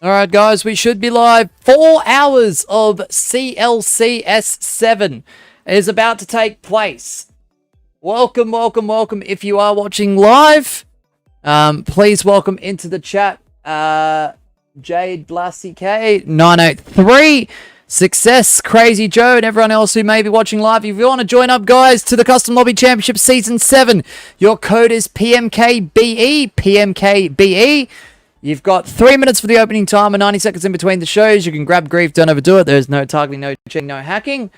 Alright guys, we should be live. 4 hours of CLCS7 is about to take place. Welcome, welcome, welcome. If you are watching live, please welcome into the chat. Jade Blassie K 983, Success, Crazy Joe, and everyone else who may be watching live. If you want to join up, guys, to the Custom Lobby Championship Season 7, your code is PMKBE, PMKBE. You've got 3 minutes for the opening time and 90 seconds in between the shows. You can grab grief, don't overdo it. There's no targeting, no cheating, no hacking.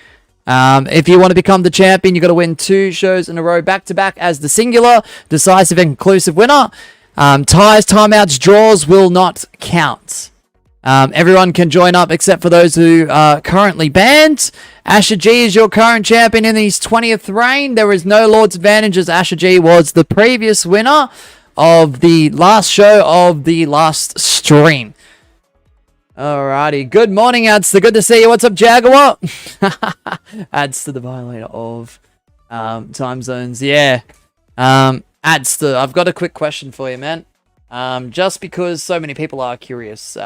If you want to become the champion, you've got to win 2 shows in a row back-to-back as the singular, decisive, and conclusive winner. Ties, timeouts, draws will not count. Everyone can join up except for those who are currently banned. Asher G is your current champion in his 20th reign. There is no Lord's advantage as Asher G was the previous winner of the last show of the last stream. Alrighty. Good morning, Adster. Good to see you. What's up, Jaguar? Adster, the violator of time zones. Yeah. Adster, I've got a quick question for you, man. Just because so many people are curious.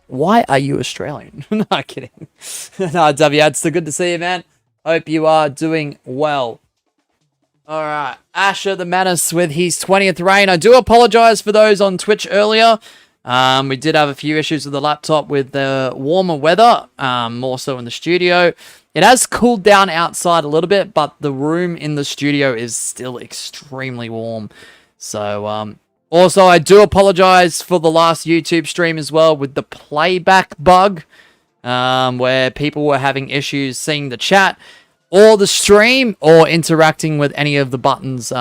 Why are you Australian? Not kidding. No, W. Adster, good to see you, man. Hope you are doing well. Alright, Asher the Menace with his 20th reign. I do apologize for those on Twitch earlier. We did have a few issues with the laptop with the warmer weather, more so in the studio. It has cooled down outside a little bit, but the room in the studio is still extremely warm. So, also, I do apologize for the last YouTube stream as well with the playback bug, where people were having issues seeing the chat or the stream, or interacting with any of the buttons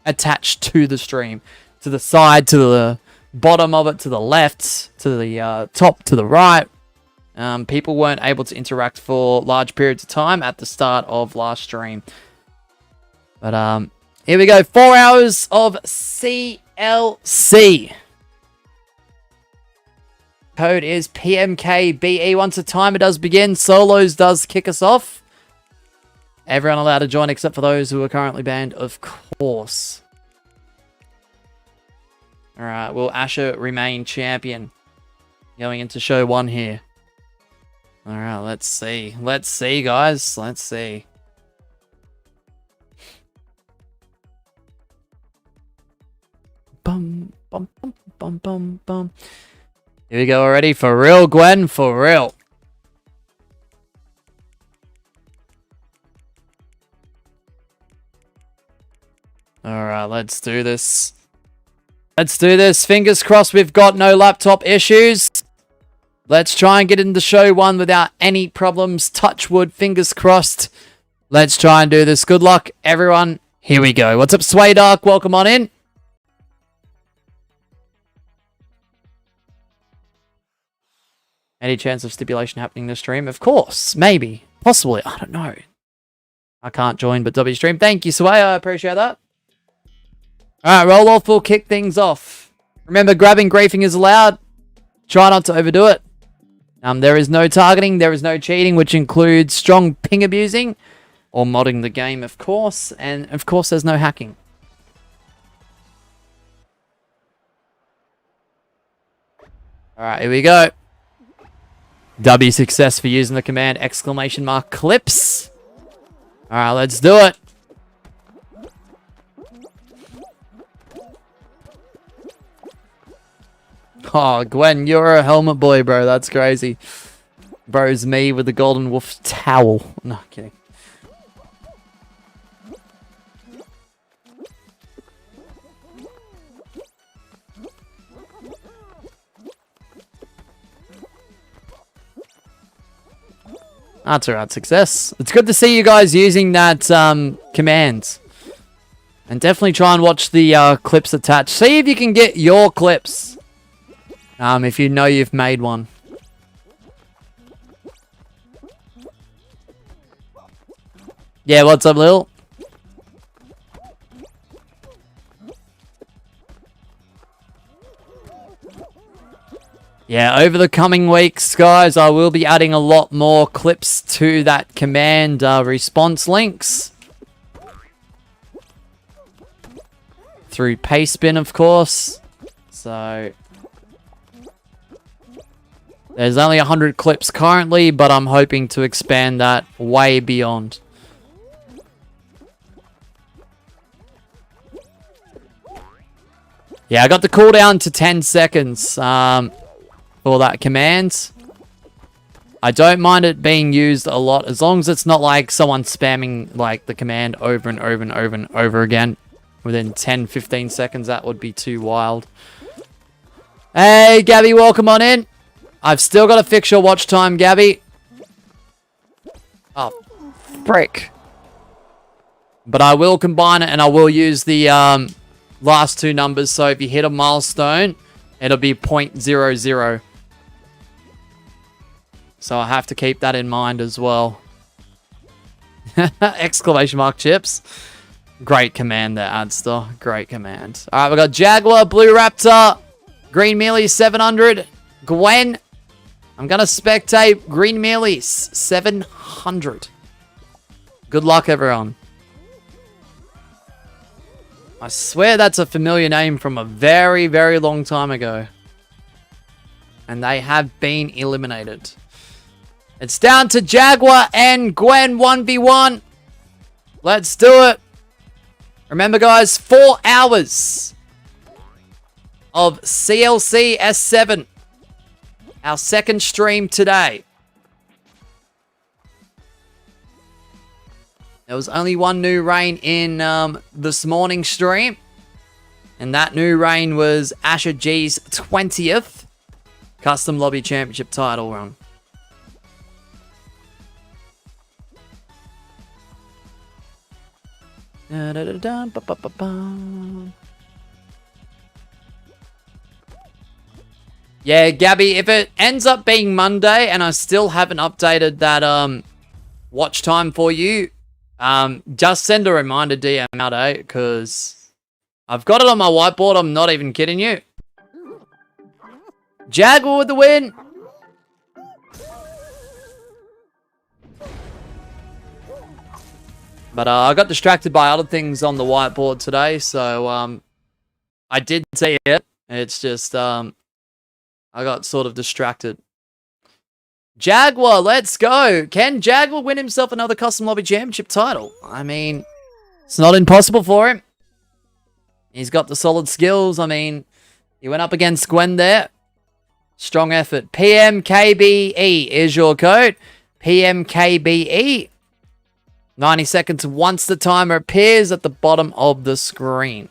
attached to the stream. To the side, to the bottom of it, to the left, to the top, to the right. People weren't able to interact for large periods of time at the start of last stream. But here we go. 4 hours of CLC. Code is PMKBE. Once the timer does begin, solos does kick us off. Everyone allowed to join except for those who are currently banned, of course. Alright, will Asher remain champion? Going into show 1 here. Alright, let's see. Let's see, guys. Let's see. Bum, bum, bum, bum, bum, bum. Here we go already. For real, Gwen. For real. Alright, let's do this. Let's do this. Fingers crossed we've got no laptop issues. Let's try and get into show 1 without any problems. Touch wood, fingers crossed. Let's try and do this. Good luck, everyone. Here we go. What's up, Sway Dark? Welcome on in. Any chance of stipulation happening this stream? Of course. Maybe. Possibly. I don't know. I can't join, but W stream. Thank you, Sway. I appreciate that. Alright, roll off will kick things off. Remember, grabbing griefing is allowed. Try not to overdo it. There is no targeting, there is no cheating, which includes strong ping abusing or modding the game, of course. And, of course, there's no hacking. Alright, here we go. W success for using the command ! Clips. Alright, let's do it. Oh, Gwen, you're a helmet boy, bro. That's crazy. Bro's me with the golden wolf towel. No, kidding. That's alright, success. It's good to see you guys using that command. And definitely try and watch the clips attached. See if you can get your clips. If you know you've made one. Yeah, what's up, Lil? Yeah, over the coming weeks, guys, I will be adding a lot more clips to that command response links. Through Pastebin, of course. So There's only 100 clips currently, but I'm hoping to expand that way beyond. Yeah, I got the cooldown to 10 seconds for that command. I don't mind it being used a lot, as long as it's not like someone spamming like the command over and over and over and over again within 10-15 seconds. That would be too wild. Hey, Gabby, welcome on in. I've still got to fix your watch time, Gabby. Oh, frick. But I will combine it, and I will use the last two numbers. So if you hit a milestone, it'll be 0.00. So I have to keep that in mind as well. Exclamation mark chips. Great command there, Adster. Great command. All right, we got Jaguar, Blue Raptor, Green Mealy 700, Gwen. I'm going to spectate Green Mealy's 700. Good luck, everyone. I swear that's a familiar name from a very, very long time ago. And they have been eliminated. It's down to Jaguar and Gwen 1v1. Let's do it. Remember, guys, 4 hours of CLC S7. Our second stream today. There was only one new rain in this morning's stream. And that new rain was Asher G's 20th Custom Lobby Championship title run. Yeah, Gabby, if it ends up being Monday and I still haven't updated that watch time for you, just send a reminder DM out, eh? Because I've got it on my whiteboard. I'm not even kidding you. Jaguar with the win. But I got distracted by other things on the whiteboard today, so I did see it. It's just I got sort of distracted. Jaguar, let's go. Can Jaguar win himself another Custom Lobby Championship title? I mean, it's not impossible for him. He's got the solid skills. I mean, he went up against Gwen there. Strong effort. PMKBE is your code. PMKBE. 90 seconds once the timer appears at the bottom of the screen.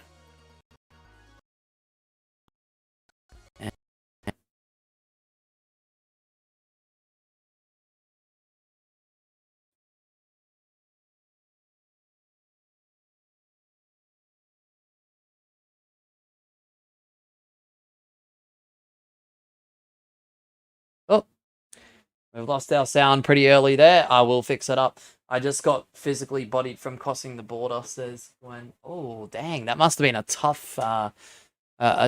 Oh, we've lost our sound pretty early there. I will fix it up. I just got physically bodied from crossing the border, says Gwen. Oh, dang. That must have been a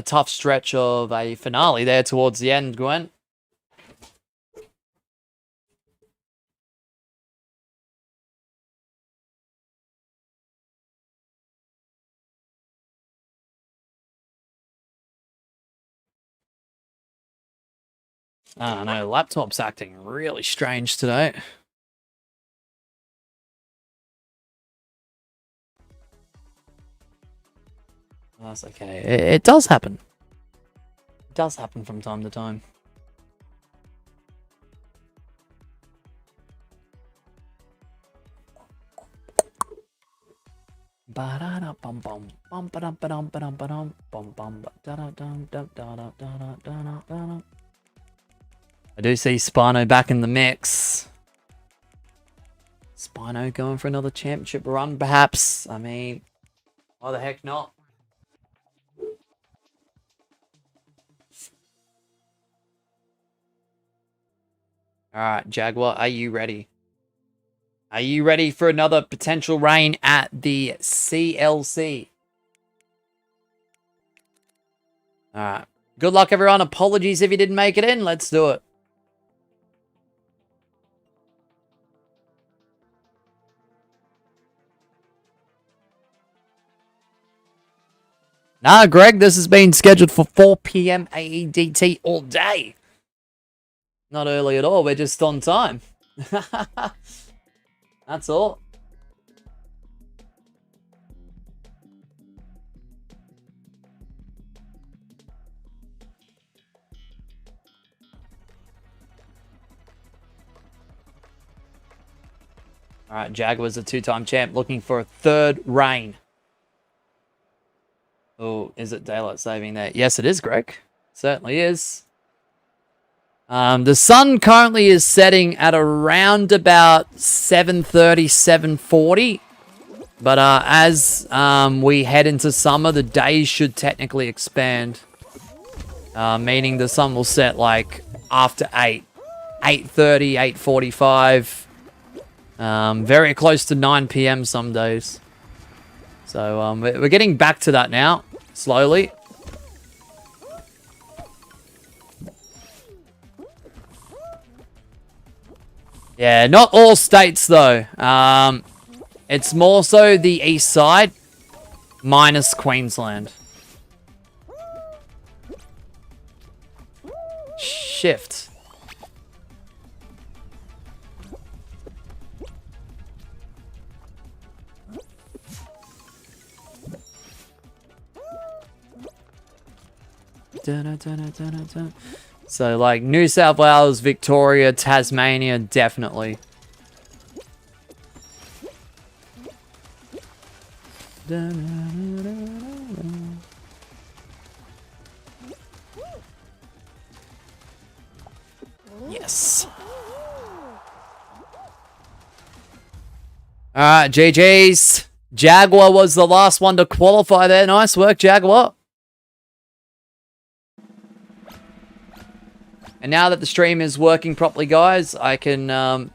tough stretch of a finale there towards the end, Gwen. I don't know. Laptop's acting really strange today. That's okay. It does happen. It does happen from time to time. I do see Spino back in the mix. Spino going for another championship run, perhaps. I mean, why the heck not? Alright, Jaguar, are you ready? Are you ready for another potential reign at the CLC? Alright. Good luck, everyone. Apologies if you didn't make it in. Let's do it. Nah, Greg, this has been scheduled for 4 p.m. AEDT all day. Not early at all. We're just on time. That's all. All right, Jaguar's a two-time champ looking for a third reign. Oh, is it daylight saving there? Yes, it is, Greg. Certainly is. The sun currently is setting at around about 7:30, 7:40. But as we head into summer, the days should technically expand. Meaning the sun will set like after 8. 8:30, 8:45. Very close to 9 p.m. some days. So we're getting back to that now, slowly. Yeah, not all states though. It's more so the east side, minus Queensland. Shift. So, like, New South Wales, Victoria, Tasmania, definitely. Yes. Alright, GG's. Jaguar was the last one to qualify there. Nice work, Jaguar. And now that the stream is working properly, guys, I can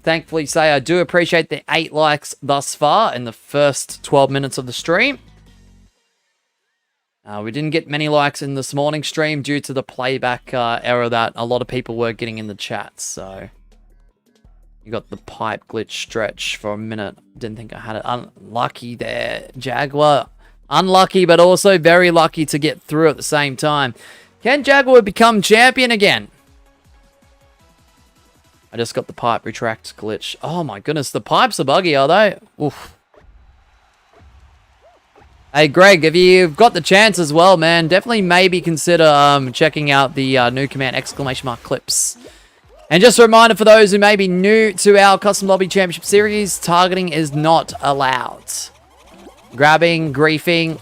thankfully say I do appreciate the 8 likes thus far in the first 12 minutes of the stream. We didn't get many likes in this morning's stream due to the playback error that a lot of people were getting in the chat. So you got the pipe glitch stretch for a minute. Didn't think I had it. Unlucky there, Jaguar. Unlucky, but also very lucky to get through at the same time. Can Jaguar become champion again? I just got the pipe retract glitch. Oh my goodness, the pipes are buggy, are they? Oof. Hey Greg, if you've got the chance as well, man, definitely maybe consider checking out the new command ! Clips. And just a reminder for those who may be new to our Custom Lobby Championship Series, targeting is not allowed. Grabbing, griefing,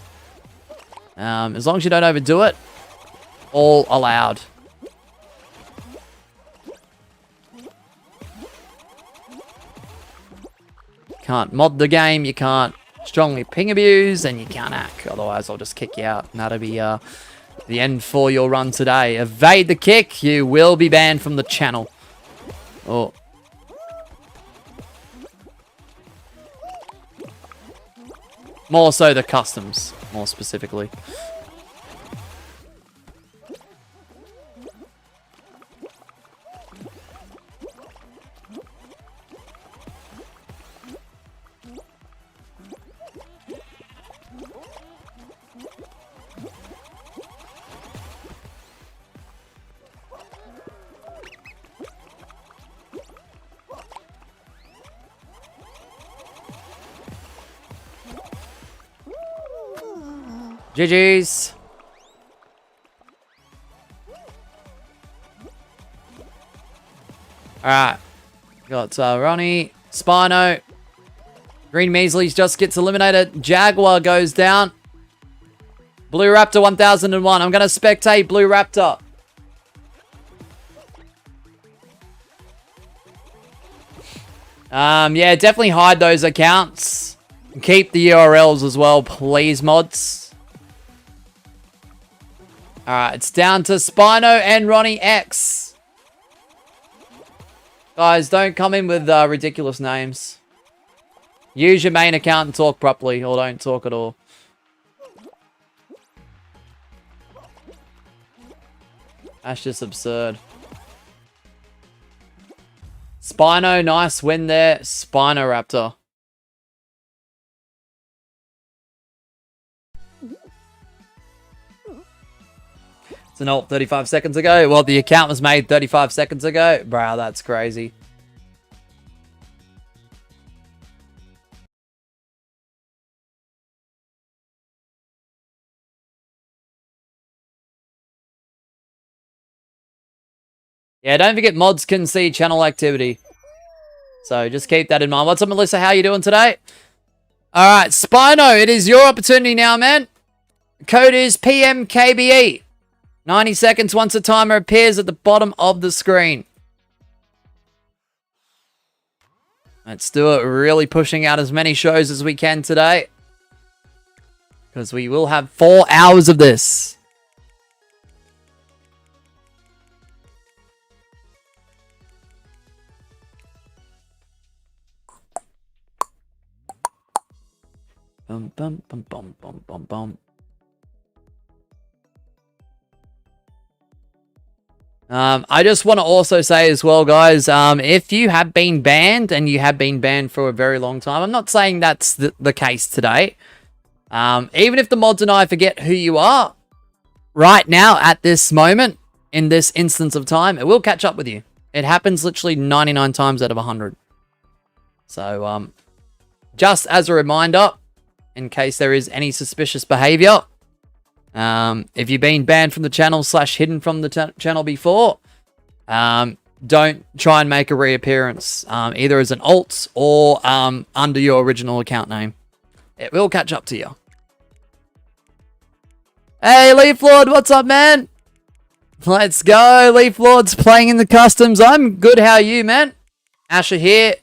as long as you don't overdo it, all allowed. Can't mod the game, you can't strongly ping abuse, and you can't hack. Otherwise, I'll just kick you out. And that'll be the end for your run today. Evade the kick, you will be banned from the channel. Oh. More so the customs, more specifically. GG's. Alright. Got Ronnie, Spino. Green Measleys just gets eliminated. Jaguar goes down. Blue Raptor 1001. I'm going to spectate Blue Raptor. Yeah, definitely hide those accounts. Keep the URLs as well, please, mods. Alright, it's down to Spino and Ronnie X. Guys, don't come in with ridiculous names. Use your main account and talk properly, or don't talk at all. That's just absurd. Spino, nice win there. Spino Raptor. It's an alt 35 seconds ago. Well, the account was made 35 seconds ago. Bro, that's crazy. Yeah, don't forget mods can see channel activity. So just keep that in mind. What's up, Melissa? How you doing today? All right, Spino, it is your opportunity now, man. Code is PMKBE. 90 seconds once the timer appears at the bottom of the screen. Let's do it. We're really pushing out as many shows as we can today, because we will have 4 hours of this. Bum, bum, bum, bum, bum, bum, bum. I just want to also say as well, guys, if you have been banned, and you have been banned for a very long time, I'm not saying that's the case today. Even if the mods and I forget who you are, right now, at this moment, in this instance of time, it will catch up with you. It happens literally 99 times out of 100. So, just as a reminder, in case there is any suspicious behavior, if you've been banned from the channel / hidden from the channel before, don't try and make a reappearance, either as an alt or under your original account name. It will catch up to you. Hey, Leaf Lord, what's up, man? Let's go. Leaf Lord's playing in the customs. I'm good. How are you, man? Asher here.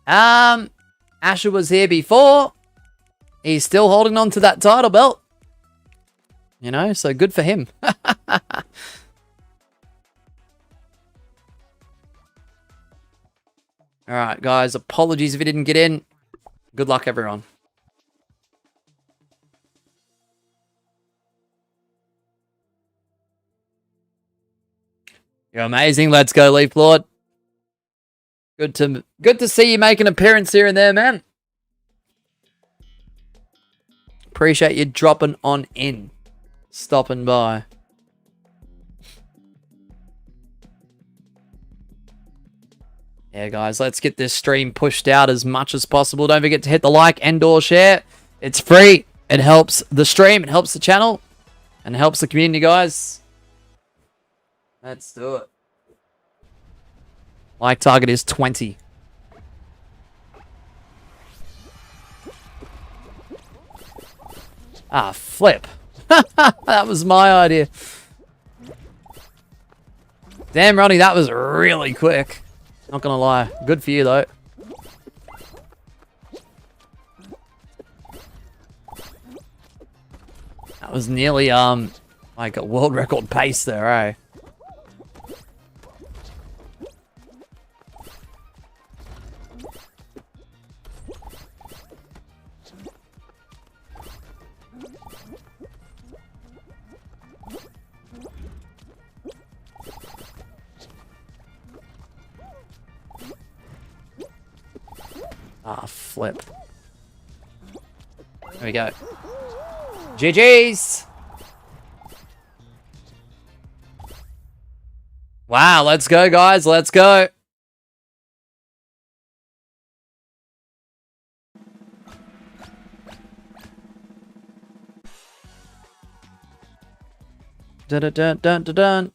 Asher was here before. He's still holding on to that title belt. You know, so good for him. Alright, guys. Apologies if you didn't get in. Good luck, everyone. You're amazing. Let's go, Leaf Lord. Good to see you make an appearance here and there, man. Appreciate you dropping on in. Stopping by. Yeah, guys, let's get this stream pushed out as much as possible. Don't forget to hit the like and/or share. It's free. It helps the stream. It helps the channel. And helps the community, guys. Let's do it. Like target is 20. Ah, flip. That was my idea. Damn, Ronnie, that was really quick. Not gonna lie. Good for you, though. That was nearly, like a world record pace there, eh? Ah, flip. There we go. GG's! Wow, let's go, guys. Let's go. Dun dun dun dun dun dun.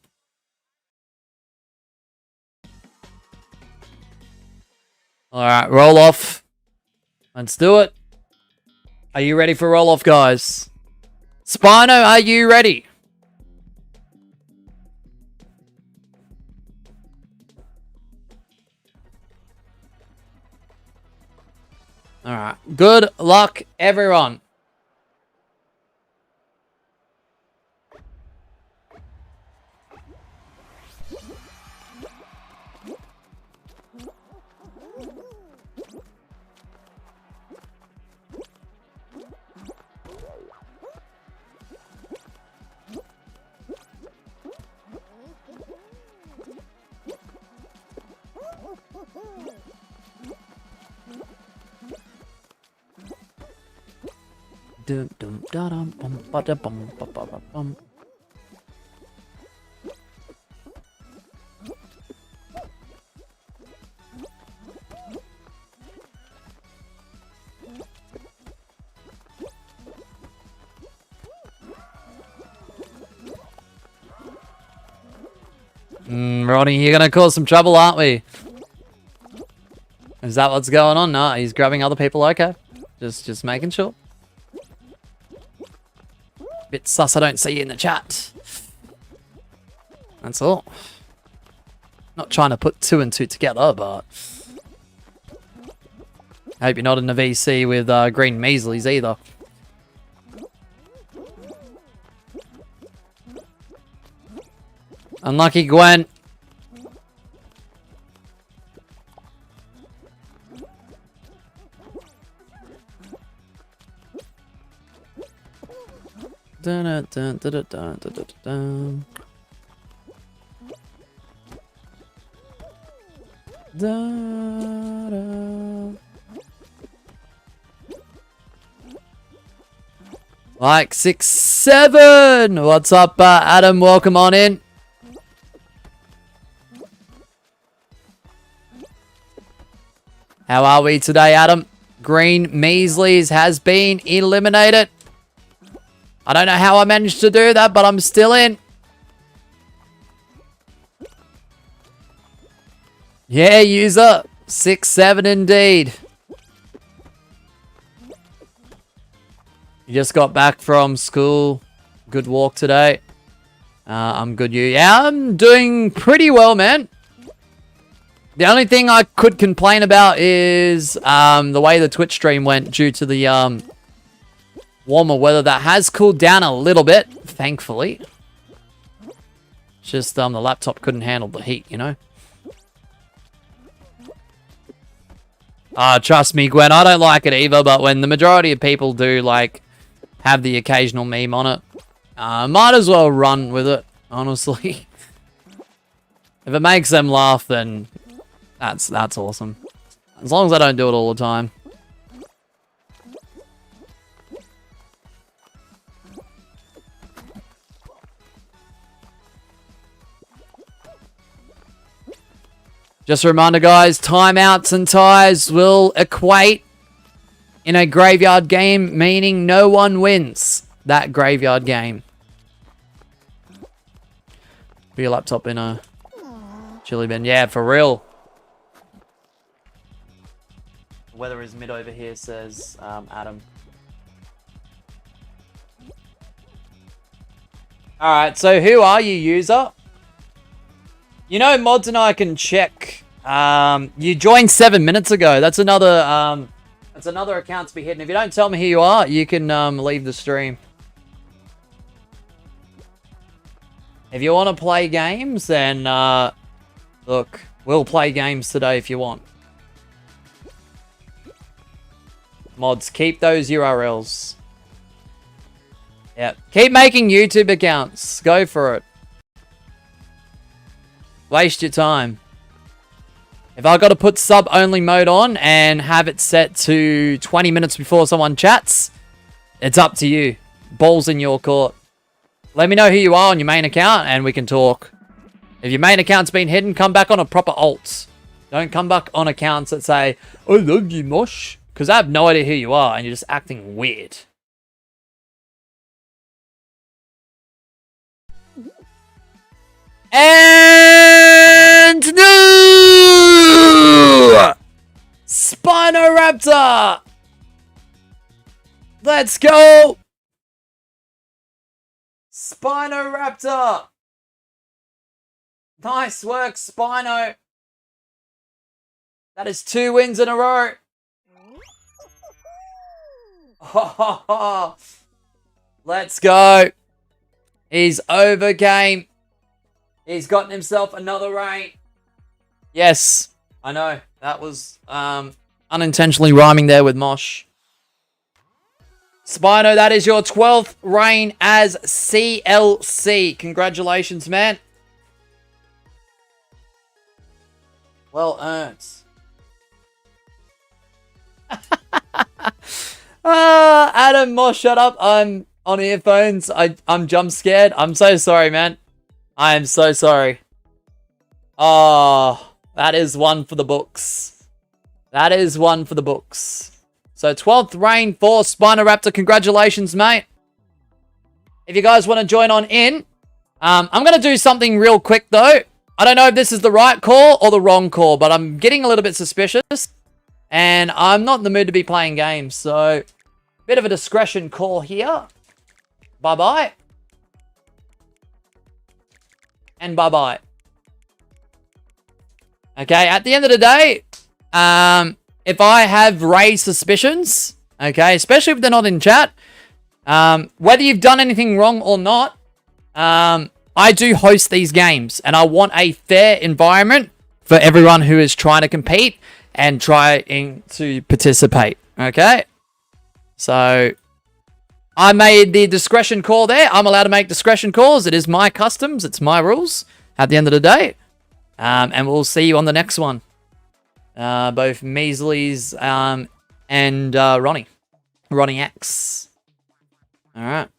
Alright, roll off. Let's do it. Are you ready for roll off, guys? Spino, are you ready? Alright, good luck, everyone. Dum dum da dum bum ba da bum ba ba ba bum. Ronnie, you're gonna cause some trouble, aren't we? Is that what's going on? No, he's grabbing other people. Okay, just making sure. Bit sus, I don't see you in the chat. That's all. Not trying to put 2 and 2 together, but I hope you're not in the VC with green measlies either. Unlucky Gwen. Dun, dun, dun, dun, dun, dun, dun. Da, da. Like 6, 7. What's up, Adam? Welcome on in. How are we today, Adam? Green Measlies has been eliminated. I don't know how I managed to do that, but I'm still in. Yeah, user. 6, 7 indeed. You just got back from school. Good walk today. I'm good. Yeah, I'm doing pretty well, man. The only thing I could complain about is the way the Twitch stream went due to the warmer weather. That has cooled down a little bit, thankfully. It's just the laptop couldn't handle the heat, you know. Trust me, Gwen, I don't like it either, but when the majority of people do, like, have the occasional meme on it, might as well run with it, honestly. If it makes them laugh, then that's awesome. As long as I don't do it all the time. Just a reminder, guys, timeouts and ties will equate in a graveyard game, meaning no one wins that graveyard game. Put your laptop in a chili bin. Yeah, for real. The weather is mid over here, says Adam. Alright, so who are you, user? You know, Mods and I can check. You joined 7 minutes ago. That's another account to be hidden. If you don't tell me who you are, you can leave the stream. If you want to play games, then look, we'll play games today if you want. Mods, keep those URLs. Yep. Keep making YouTube accounts. Go for it. Waste your time. If I got to put sub-only mode on and have it set to 20 minutes before someone chats, it's up to you. Ball's in your court. Let me know who you are on your main account and we can talk. If your main account's been hidden, come back on a proper alt. Don't come back on accounts that say, I love you, Mosh. Because I have no idea who you are and you're just acting weird. And no! Spinoraptor! Let's go! Spinoraptor! Nice work, Spino. That is 2 wins in a row. Let's go. He's over game. He's gotten himself another reign. Yes, I know. That was unintentionally rhyming there with Mosh. Spino, that is your 12th reign as CLC. Congratulations, man. Well earned. Adam, Mosh, shut up. I'm on earphones. I'm jump scared. I'm so sorry, man. I am so sorry. Oh, that is one for the books. That is one for the books. So 12th reign for Spinoraptor. Congratulations, mate. If you guys want to join on in, I'm going to do something real quick, though. I don't know if this is the right call or the wrong call, but I'm getting a little bit suspicious. And I'm not in the mood to be playing games, so bit of a discretion call here. Bye-bye. And bye-bye. Okay, at the end of the day, if I have raised suspicions, okay, especially if they're not in chat, whether you've done anything wrong or not, I do host these games, and I want a fair environment for everyone who is trying to compete and trying to participate, okay? So, I made the discretion call there. I'm allowed to make discretion calls. It is my customs. It's my rules at the end of the day. And we'll see you on the next one. Both Measleys and Ronnie. Ronnie X. Alright.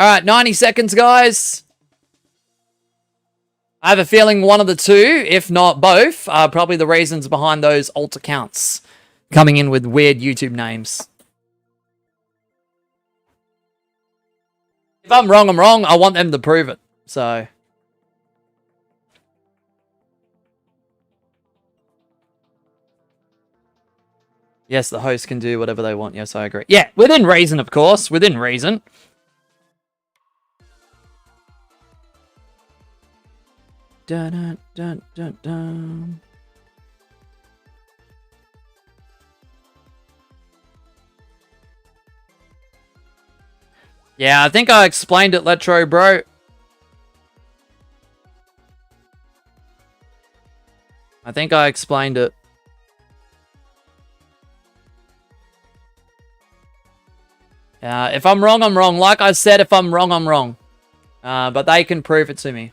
Alright, 90 seconds, guys. I have a feeling one of the two, if not both, are probably the reasons behind those alt accounts coming in with weird YouTube names. If I'm wrong, I'm wrong. I want them to prove it. So... yes, the host can do whatever they want. Yes, I agree. Yeah, within reason, of course. Within reason. Dun, dun, dun, dun, dun. Yeah, I think I explained it, Letro, bro. I think I explained it. If I'm wrong, I'm wrong. Like I said, if I'm wrong, I'm wrong. But they can prove it to me.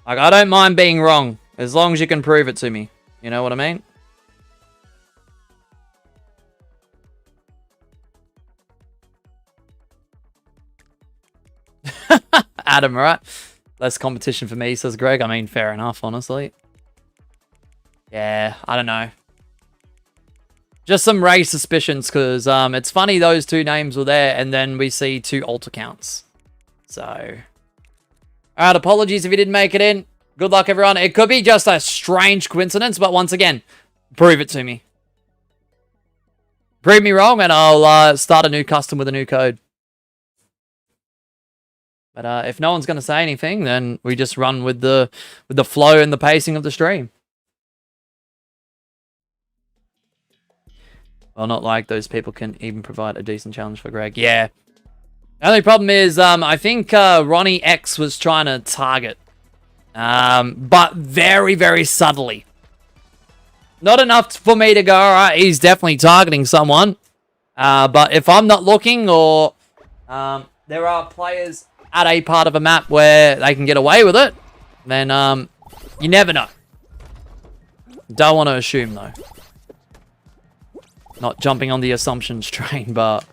Like, I don't mind being wrong, as long as you can prove it to me. You know what I mean? Adam, right? Less competition for me, says Greg. I mean, fair enough, honestly. Yeah, I don't know. Just some raised suspicions, because it's funny those two names were there, and then we see two alt accounts. So... alright, apologies if you didn't make it in. Good luck, everyone. It could be just a strange coincidence, but once again, prove it to me. Prove me wrong, and I'll start a new custom with a new code. But if no one's going to say anything, then we just run with the flow and the pacing of the stream. Well, not like those people can even provide a decent challenge for Greg. Yeah. The only problem is, I think Ronnie X was trying to target. But very, very subtly. Not enough for me to go, alright, he's definitely targeting someone. But if I'm not looking, or there are players at a part of a map where they can get away with it, then you never know. Don't want to assume, though. Not jumping on the assumptions train, but...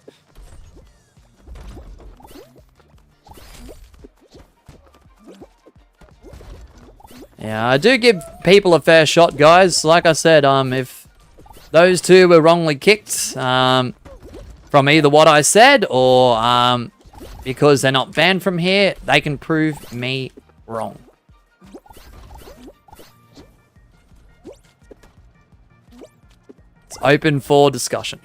yeah, I do give people a fair shot, guys. Like I said, if those two were wrongly kicked from either what I said or because they're not banned from here, they can prove me wrong. It's open for discussion.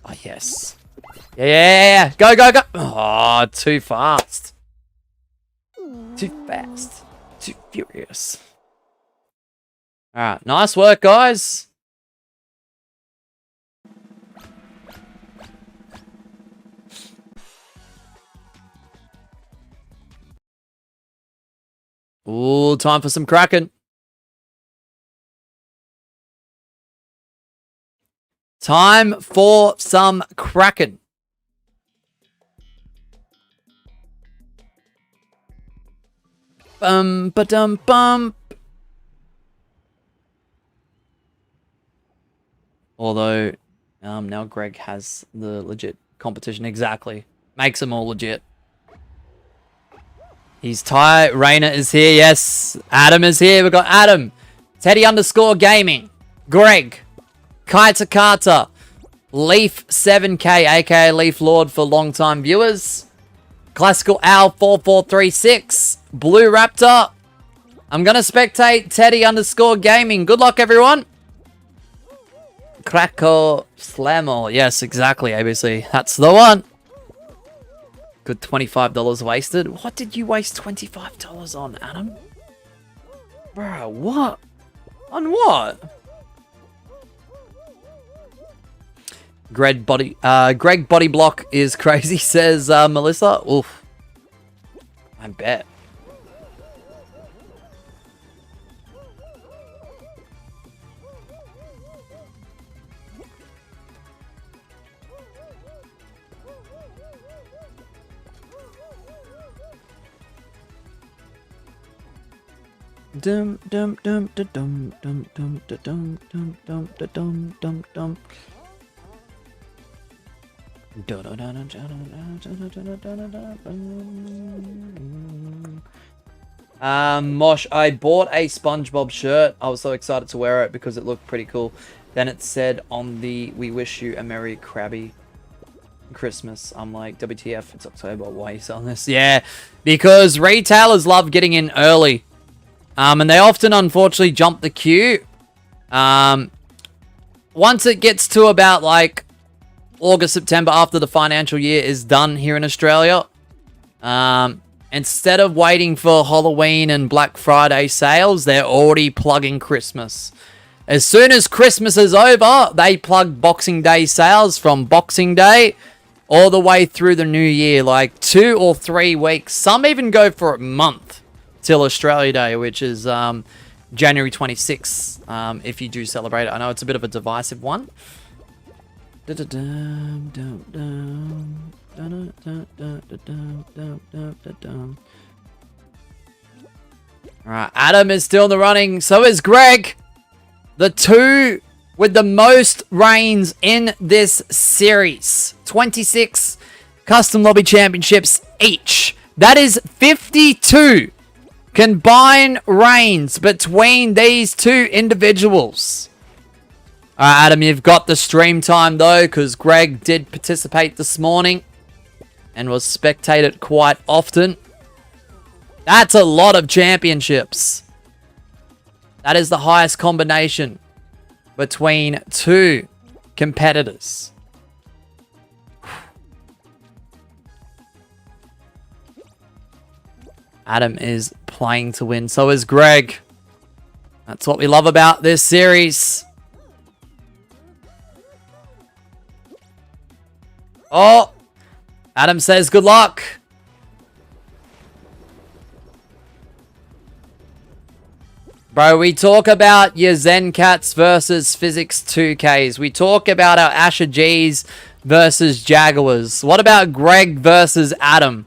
Oh, yes. Yeah. Go, go, go. Oh, too fast. Too fast. Too furious. Alright, nice work, guys. Ooh, time for some Kraken. Time for some Kraken. Ba-dum-bum. Although, now Greg has the legit competition. Exactly. Makes them all legit. He's Ty. Rainer is here. Yes. Adam is here. We've got Adam. Teddy_gaming. Greg. Kaita Carter. Leaf 7K, aka Leaf Lord for long-time viewers. Classical Owl 4436. Blue Raptor. I'm going to spectate Teddy_gaming. Good luck, everyone. Krakow Slammer. Yes, exactly, ABC. That's the one. Good $25 wasted. What did you waste $25 on, Adam? Bro, what? On what? Greg Body Block is crazy, says Melissa. Oof. I bet. Dum dum dum dum dum dum dum dum dum dum dum dum dum. Mosh, I bought a SpongeBob shirt. I was so excited to wear it because it looked pretty cool. Then it said on the "We wish you a Merry Krabby Christmas." I'm like, WTF, it's October. Why are you selling this? Yeah, because retailers love getting in early. And they often, unfortunately, jump the queue. Once it gets to about, like, August, September, after the financial year is done here in Australia, instead of waiting for Halloween and Black Friday sales, they're already plugging Christmas. As soon as Christmas is over, they plug Boxing Day sales from Boxing Day all the way through the new year, like 2 or 3 weeks. Some even go for a month. Till Australia Day, which is January 26th, if you do celebrate it. I know it's a bit of a divisive one. Alright, Adam is still in the running. So is Greg. The two with the most reigns in this series. 26 Custom Lobby Championships each. That is 52 combined reigns between these two individuals. Alright, Adam, you've got the stream time, though, because Greg did participate this morning and was spectated quite often. That's a lot of championships. That is the highest combination between two competitors. Adam is playing to win. So is Greg. That's what we love about this series. Oh! Adam says good luck. Bro, we talk about your Zen Cats versus Physics 2Ks. We talk about our Asher Gs versus Jaguars. What about Greg versus Adam?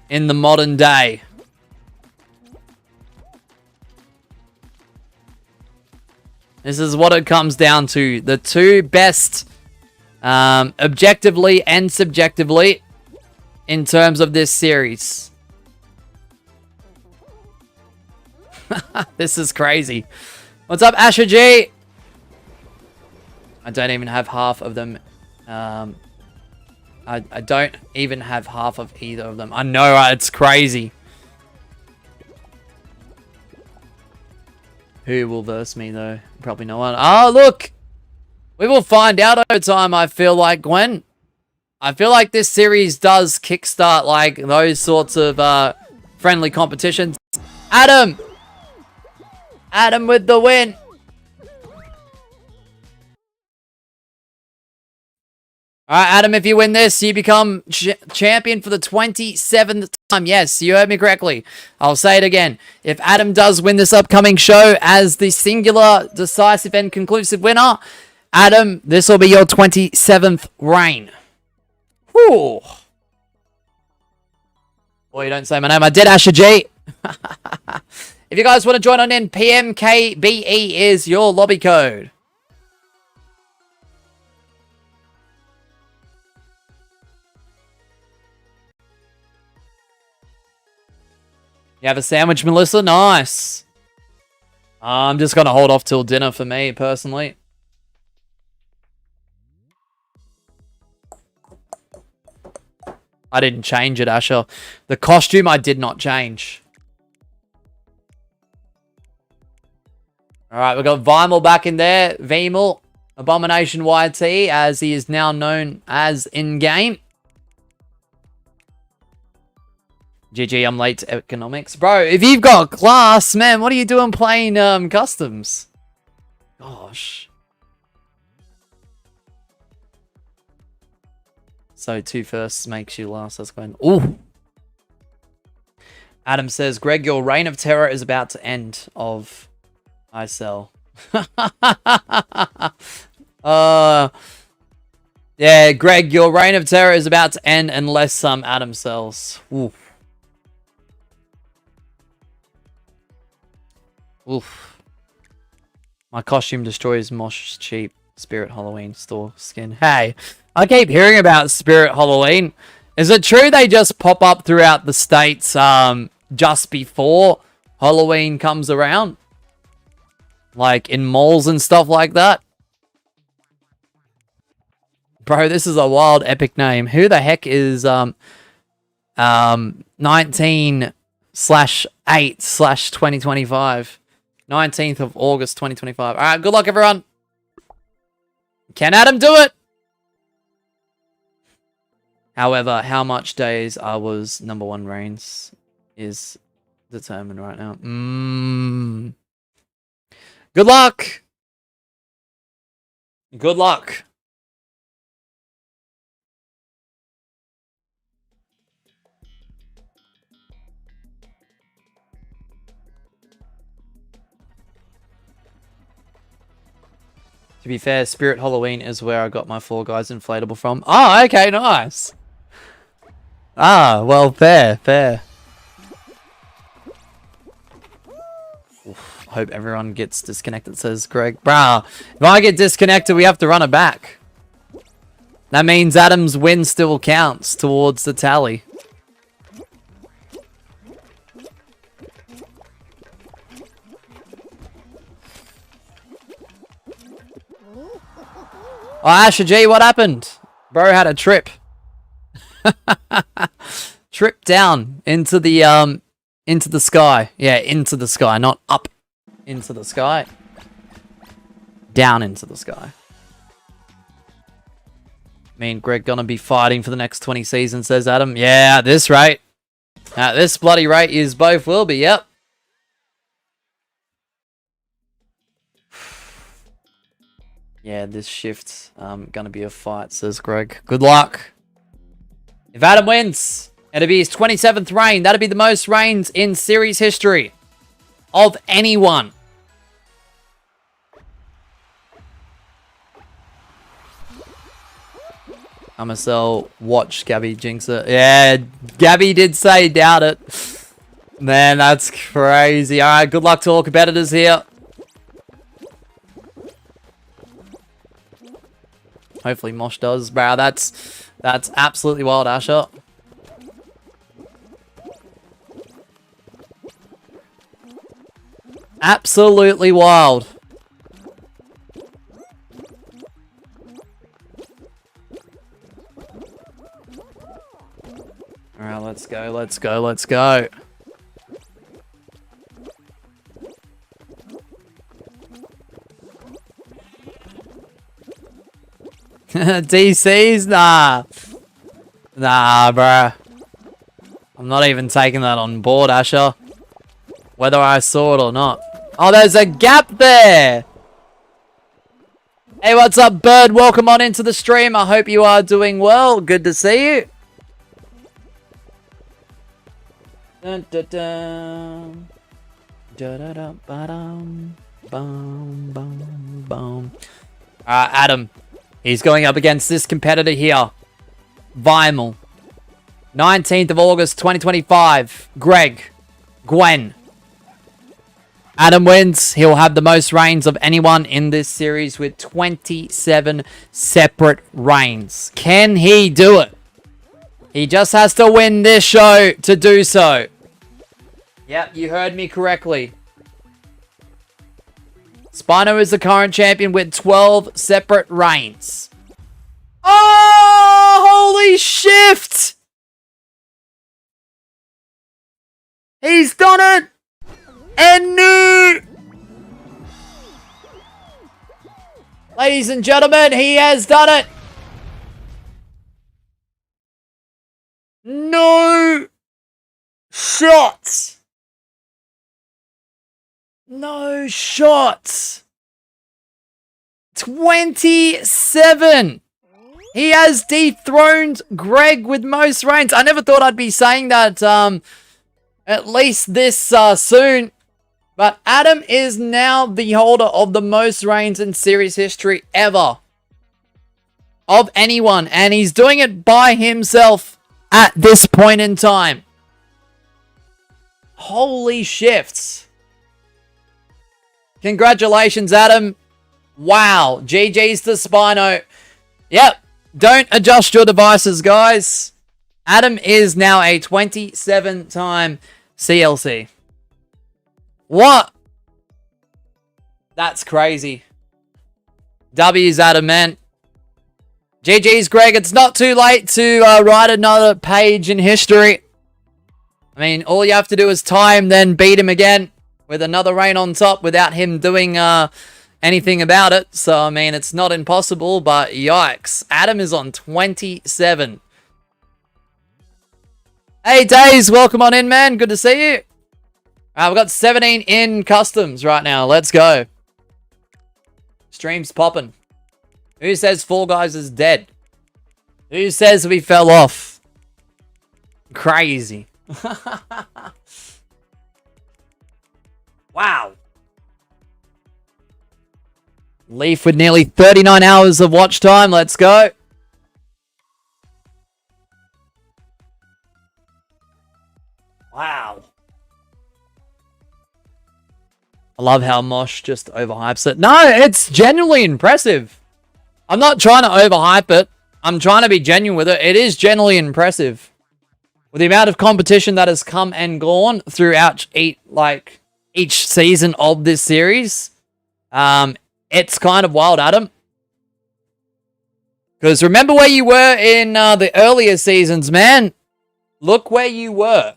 In the modern day. This is what it comes down to. The two best, objectively and subjectively, in terms of this series. This is crazy. What's up, Asher G? I don't even have half of them. I don't even have half of either of them. I know, right? It's crazy. Who will verse me, though? Probably no one. Oh, look! We will find out over time, I feel like, Gwen. I feel like this series does kickstart, like, those sorts of friendly competitions. Adam! Adam with the win! Alright, Adam, if you win this, you become champion for the 27th time. Yes, you heard me correctly. I'll say it again. If Adam does win this upcoming show as the singular, decisive, and conclusive winner, Adam, this will be your 27th reign. Whew. Boy, you don't say my name. I did, Asher G. If you guys want to join on in, PMKBE is your lobby code. You have a sandwich, Melissa? Nice. I'm just going to hold off till dinner for me, personally. I didn't change it, Asher. The costume I did not change. Alright, we've got Vimal back in there. Vimal, Abomination YT, as he is now known as in-game. GG, I'm late to economics. Bro, if you've got class, man, what are you doing playing customs? Gosh. So 2 firsts makes you last. That's going. Ooh. Adam says, Greg, your reign of terror is about to end. I sell. Yeah, Greg, your reign of terror is about to end unless Adam sells. Ooh. Oof. My costume destroys Mosh cheap Spirit Halloween store skin. Hey, I keep hearing about Spirit Halloween. Is it true they just pop up throughout the states just before Halloween comes around? Like in malls and stuff like that? Bro, this is a wild epic name. Who the heck is 19/8/2025? 19th of August 2025. Alright, good luck everyone. Can Adam do it? However, how much days I was #1 reigns is determined right now. Good luck. Good luck. To be fair, Spirit Halloween is where I got my Fall Guys inflatable from. Oh, okay, nice. Ah, well, fair. Oof, hope everyone gets disconnected, says Greg. Bruh, if I get disconnected, we have to run it back. That means Adam's win still counts towards the tally. Oh, Asher G, what happened? Bro had a trip. Trip down into the sky. Yeah, into the sky, not up into the sky. Down into the sky. Me and Greg gonna be fighting for the next 20 seasons, says Adam. Yeah, at this rate. At this bloody rate, yous both will be, yep. Yeah, this shift's gonna be a fight, says Greg. Good luck. If Adam wins, it'll be his 27th reign. That'll be the most reigns in series history of anyone. I'ma sell watch Gabby jinx it. Yeah, Gabby did say doubt it. Man, that's crazy. Alright, good luck to all competitors here. Hopefully Mosh does. Bro, that's absolutely wild, Asher. Absolutely wild. Alright, let's go, let's go, let's go. DCs? Nah. Nah, bruh. I'm not even taking that on board, Asher. Whether I saw it or not. Oh, there's a gap there! Hey, what's up, Bird? Welcome on into the stream. I hope you are doing well. Good to see you. Dun, dun, dun. Da-da-da-ba-dum. Bum, bum, bum. Adam. He's going up against this competitor here. Vimal. 19th of August, 2025. Greg. Gwen. Adam wins. He'll have the most reigns of anyone in this series with 27 separate reigns. Can he do it? He just has to win this show to do so. Yep, you heard me correctly. Spino is the current champion with 12 separate reigns. Oh, holy shift! He's done it! And new! Ladies and gentlemen, he has done it! No shots! No shots! 27! He has dethroned Greg with most reigns. I never thought I'd be saying that at least this soon. But Adam is now the holder of the most reigns in series history ever. Of anyone. And he's doing it by himself at this point in time. Holy shifts. Congratulations, Adam. Wow. GG's to Spino. Yep. Don't adjust your devices, guys. Adam is now a 27-time CLC. What? That's crazy. W's Adam, man. GG's, Greg. It's not too late to write another page in history. I mean, all you have to do is tie him, then beat him again with another reign on top without him doing anything about it. So, I mean, it's not impossible, but yikes. Adam is on 27. Hey, Days, welcome on in, man. Good to see you. We've got 17 in customs right now. Let's go. Stream's popping. Who says Fall Guys is dead? Who says we fell off? Crazy. Wow. Leaf with nearly 39 hours of watch time. Let's go. Wow. I love how Mosh just overhypes it. No, it's genuinely impressive. I'm not trying to overhype it. I'm trying to be genuine with it. It is genuinely impressive. With the amount of competition that has come and gone throughout each season of this series, it's kind of wild, Adam. Because remember where you were in the earlier seasons, man. Look where you were.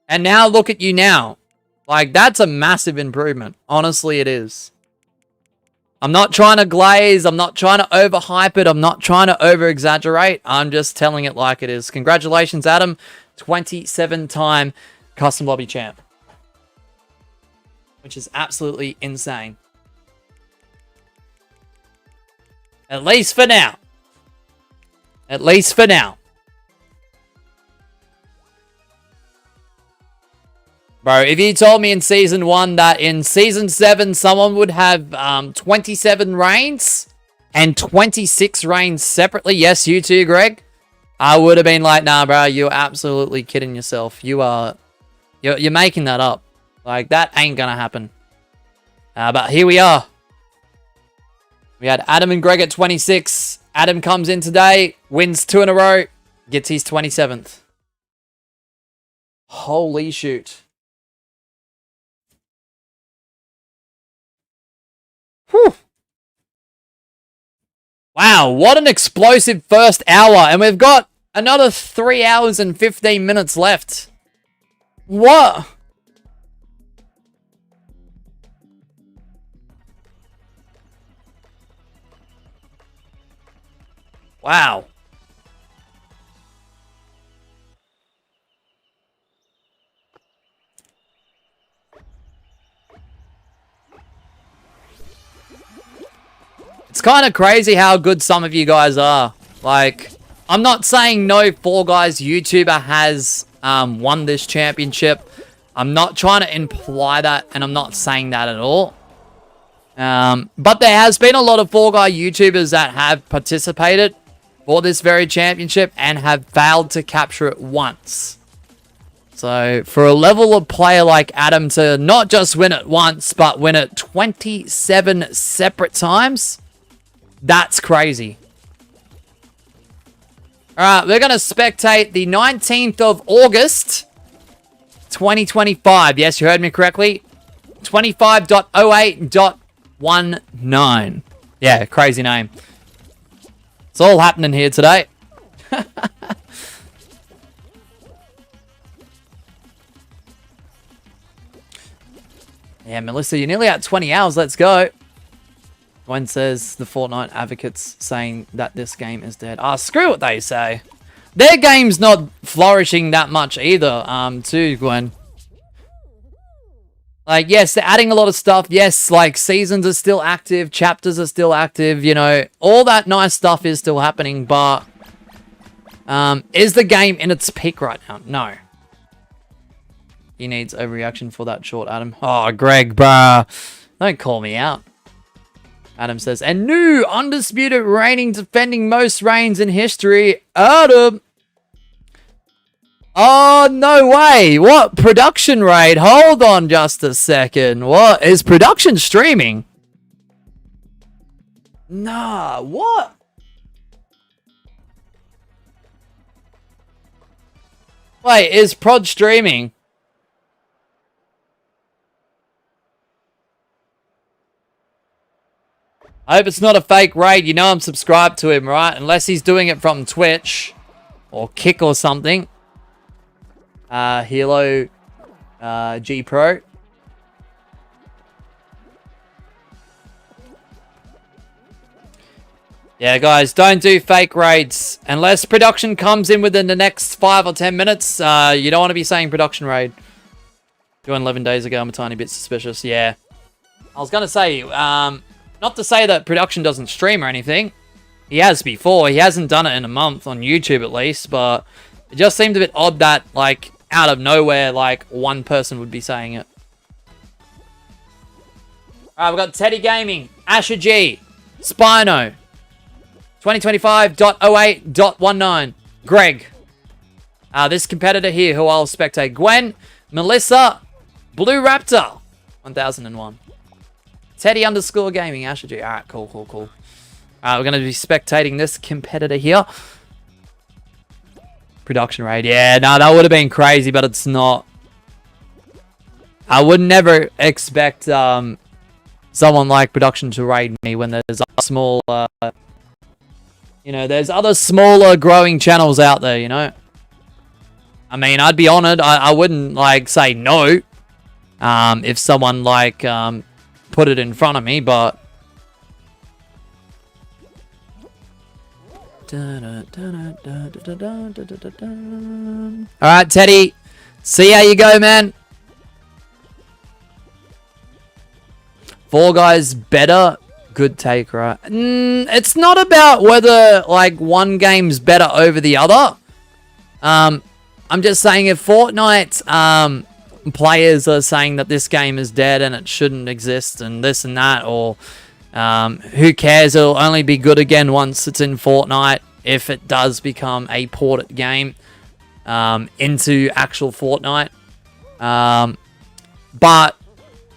And now look at you now. Like, that's a massive improvement. Honestly, it is. I'm not trying to glaze. I'm not trying to overhype it. I'm not trying to over-exaggerate. I'm just telling it like it is. Congratulations, Adam. 27-time Custom Lobby Champ. Which is absolutely insane. At least for now. At least for now. Bro, if you told me in Season 1 that in Season 7 someone would have 27 reigns and 26 reigns separately, yes, you too, Greg, I would have been like, nah, bro, you're absolutely kidding yourself. You're making that up. Like, that ain't gonna happen. But here we are. We had Adam and Greg at 26. Adam comes in today, wins 2 in a row, gets his 27th. Holy shoot. Whew. Wow, what an explosive first hour. And we've got another 3 hours and 15 minutes left. What? Wow. It's kind of crazy how good some of you guys are. Like, I'm not saying no Fall Guys YouTuber has won this championship. I'm not trying to imply that, and I'm not saying that at all. But there has been a lot of Fall Guy YouTubers that have participated for this very championship and have failed to capture it once. So, for a level of player like Adam to not just win it once, but win it 27 separate times, that's crazy. Alright, we're going to spectate the 19th of August 2025. Yes, you heard me correctly. 25.08.19. Yeah, crazy name. It's all happening here today. Yeah, Melissa, you're nearly at 20 hours. Let's go. Gwen says the Fortnite advocates saying that this game is dead. Ah, screw what they say. Their game's not flourishing that much either, too, Gwen. Like, yes, they're adding a lot of stuff. Yes, like, seasons are still active. Chapters are still active. You know, all that nice stuff is still happening. But, is the game in its peak right now? No. He needs overreaction for that short, Adam. Oh, Greg, bruh. Don't call me out. Adam says, and new undisputed reigning defending most reigns in history, Adam. Oh, no way. What? Production raid? Hold on just a second. What? Is production streaming? Nah, what? Wait, is prod streaming? I hope it's not a fake raid. You know I'm subscribed to him, right? Unless he's doing it from Twitch or Kick or something. Hilo G Pro. Yeah, guys, don't do fake raids. Unless production comes in within the next 5 or 10 minutes, you don't want to be saying production raid. Doing 11 days ago, I'm a tiny bit suspicious. Yeah. I was going to say, not to say that production doesn't stream or anything. He has before. He hasn't done it in a month on YouTube at least, but it just seemed a bit odd that, like, out of nowhere, like, one person would be saying it. Alright, we've got Teddy Gaming, Asher G, Spino, 2025.08.19, Greg. This competitor here who I'll spectate, Gwen, Melissa, Blue Raptor, 1001. Teddy underscore gaming, Asher G. Alright, cool. We're going to be spectating this competitor here. Production raid. Yeah, no, that would have been crazy, but it's not. I would never expect someone like production to raid me when there's other small, you know, there's other smaller growing channels out there, you know. I mean, I'd be honored. I wouldn't, like, say no if someone, like, put it in front of me, but alright, Teddy, see how you go, man. Fall Guys better. Good take, right? It's not about whether, like, one game's better over the other. I'm just saying if Fortnite players are saying that this game is dead and it shouldn't exist and this and that, or who cares, it'll only be good again once it's in Fortnite if it does become a ported game into actual Fortnite. But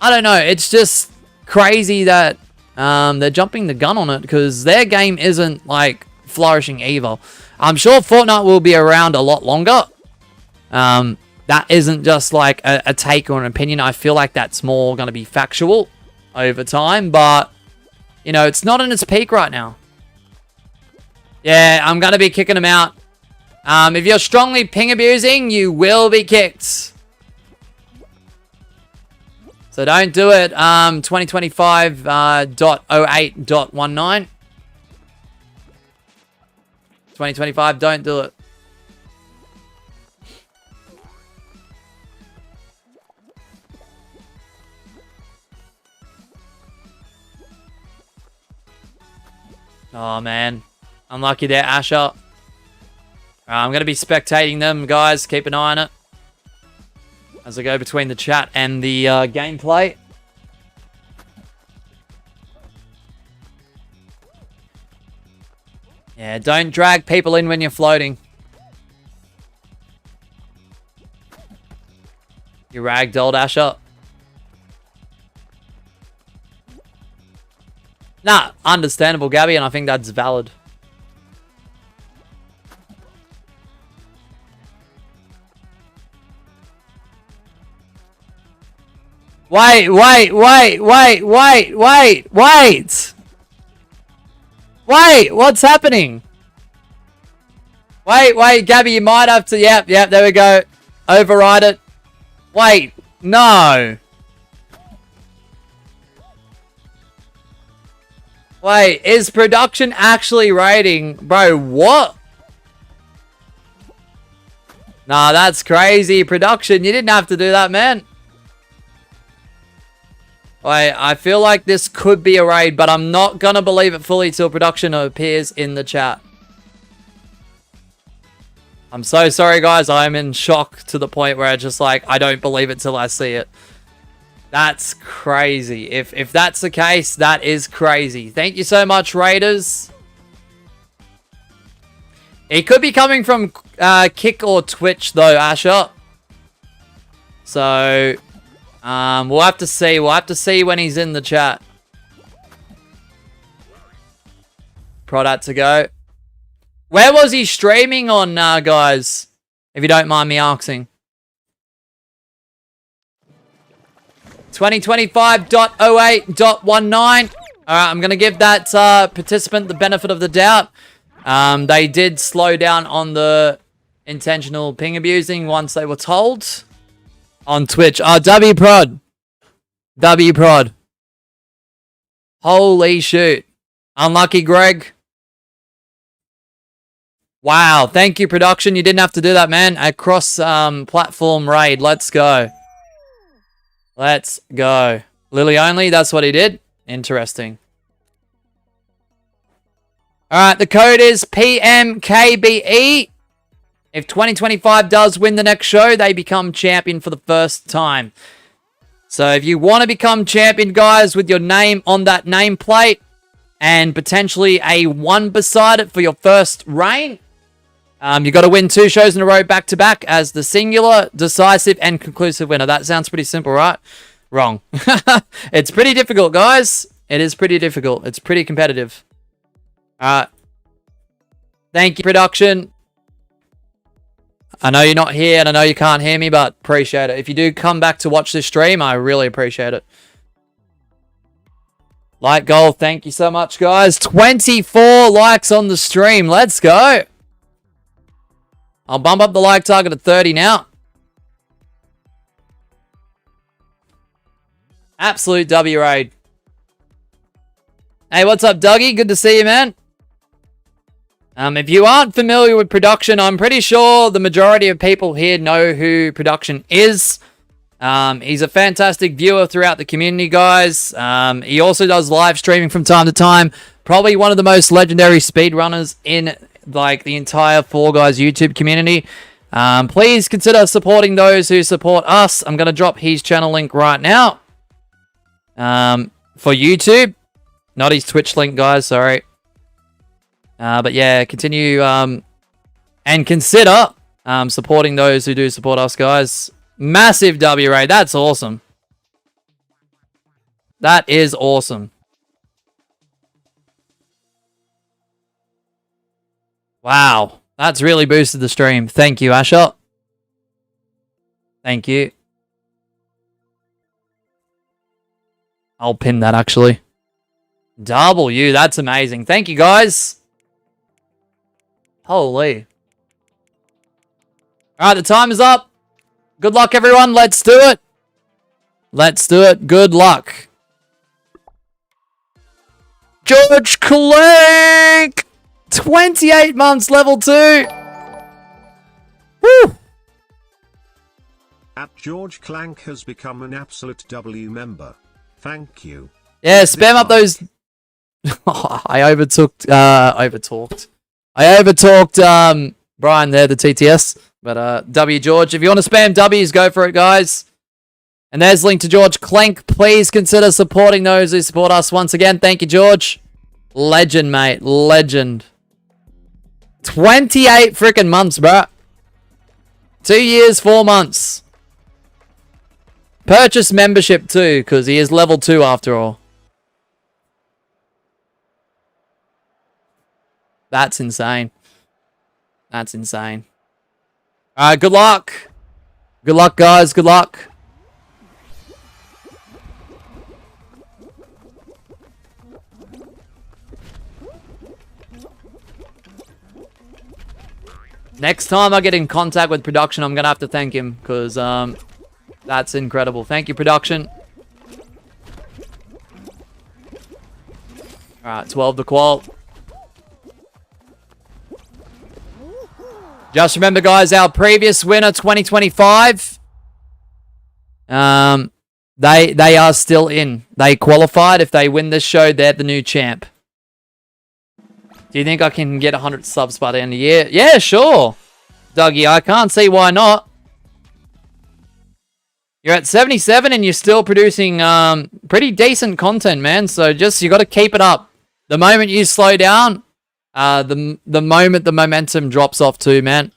I don't know, it's just crazy that they're jumping the gun on it because their game isn't, like, flourishing either. I'm sure Fortnite will be around a lot longer. That isn't just like a take or an opinion. I feel like that's more going to be factual over time. But, you know, it's not in its peak right now. Yeah, I'm going to be kicking them out. If you're strongly ping abusing, you will be kicked. So don't do it. 2025.08.19. 2025, don't do it. Oh, man. Unlucky there, Asher. I'm going to be spectating them, guys. Keep an eye on it as I go between the chat and the gameplay. Yeah, don't drag people in when you're floating. You ragdolled, Asher. Nah, understandable, Gabby, and I think that's valid. Wait, wait, wait, wait, wait, wait, wait! Wait, what's happening? Wait, wait, Gabby, you might have to... Yep, there we go. Override it. Wait, no. Wait, is production actually rating? Bro, what? Nah, that's crazy. Production, you didn't have to do that, man. Wait, I feel like this could be a raid, but I'm not gonna believe it fully till production appears in the chat. I'm so sorry, guys. I'm in shock to the point where I just like, I don't believe it till I see it. That's crazy. If that's the case, that is crazy. Thank you so much, Raiders. It could be coming from Kick or Twitch, though, Asher. So... we'll have to see. We'll have to see when he's in the chat. Product to go. Where was he streaming on, guys? If you don't mind me asking. 2025.08.19. Alright, I'm going to give that participant the benefit of the doubt. They did slow down on the intentional ping abusing once they were told. On Twitch. W-Prod. W-Prod. Holy shoot. Unlucky, Greg. Wow. Thank you, production. You didn't have to do that, man. A cross-platform raid. Let's go. Let's go. Lily only. That's what he did. Interesting. Alright, the code is PMKBE. If 2025 does win the next show, they become champion for the first time. So if you want to become champion, guys, with your name on that nameplate and potentially a 1 beside it for your first reign, you got to win 2 shows in a row back-to-back as the singular, decisive, and conclusive winner. That sounds pretty simple, right? Wrong. It's pretty difficult, guys. It is pretty difficult. It's pretty competitive. Alright. Thank you, production. I know you're not here and I know you can't hear me, but appreciate it. If you do come back to watch this stream, I really appreciate it. Like goal, thank you so much, guys. 24 likes on the stream. Let's go. I'll bump up the like target to 30 now. Absolute W raid. Hey, what's up, Dougie? Good to see you, man. If you aren't familiar with production, I'm pretty sure the majority of people here know who production is. He's a fantastic viewer throughout the community, guys. He also does live streaming from time to time. Probably one of the most legendary speedrunners in like the entire Fall Guys YouTube community. Please consider supporting those who support us. I'm going to drop his channel link right now. For YouTube. Not his Twitch link, guys. Sorry. But yeah, continue and consider supporting those who do support us, guys. Massive W raid. That's awesome. That is awesome. Wow. That's really boosted the stream. Thank you, Asher. Thank you. I'll pin that, actually. W. That's amazing. Thank you, guys. Holy. Alright, the time is up. Good luck, everyone. Let's do it. Let's do it. Good luck. George Clank! 28 months, level 2. Woo! At George Clank has become an absolute W member. Thank you. Yeah, spam up those... I overtalked Brian there, the TTS. But W George, if you want to spam W's, go for it, guys. And there's a link to George Clank. Please consider supporting those who support us once again. Thank you, George. Legend, mate. Legend. 28 freaking months, bro. 2 years, 4 months. Purchase membership too, because he is level 2 after all. That's insane. That's insane. Alright, good luck. Good luck, guys. Good luck. Next time I get in contact with production, I'm going to have to thank him. Because that's incredible. Thank you, production. Alright, 12 the qual. Just remember, guys, our previous winner, 2025, they are still in. They qualified. If they win this show, they're the new champ. Do you think I can get 100 subs by the end of the year? Yeah, sure, Dougie. I can't see why not. You're at 77 and you're still producing pretty decent content, man. So you got to keep it up. The moment you slow down, the moment the momentum drops off too, man.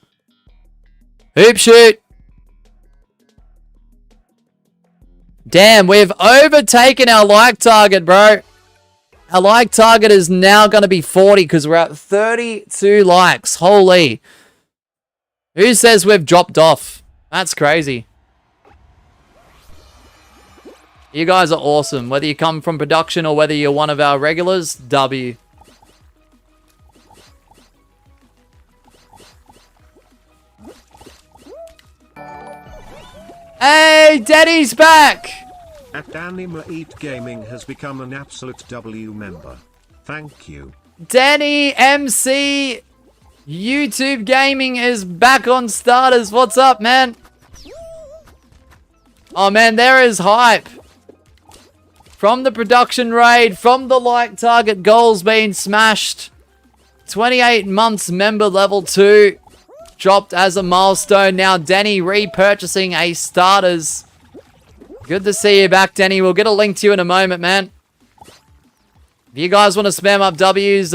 Hoop shoot. Damn, we've overtaken our like target, bro. Our like target is now going to be 40 because we're at 32 likes. Holy. Who says we've dropped off? That's crazy. You guys are awesome. Whether you come from production or whether you're one of our regulars, W. Hey, Daddy's back! At Anima Eat Gaming has become an absolute W member. Thank you. Danny MC YouTube Gaming is back on starters. What's up, man? Oh, man, there is hype. From the production raid, from the like target goals being smashed. 28 months member level 2. Dropped as a milestone. Now Danny repurchasing a starters. Good to see you back, Danny. We'll get a link to you in a moment, man. If you guys want to spam up W's,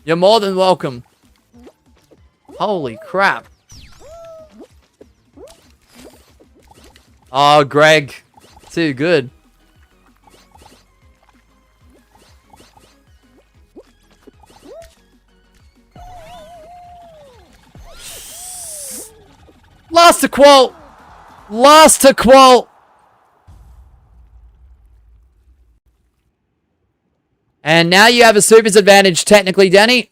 you're more than welcome. Holy crap. Oh, Greg. Too good. Last to quote. Last to quote. And now you have a supers advantage, technically, Danny.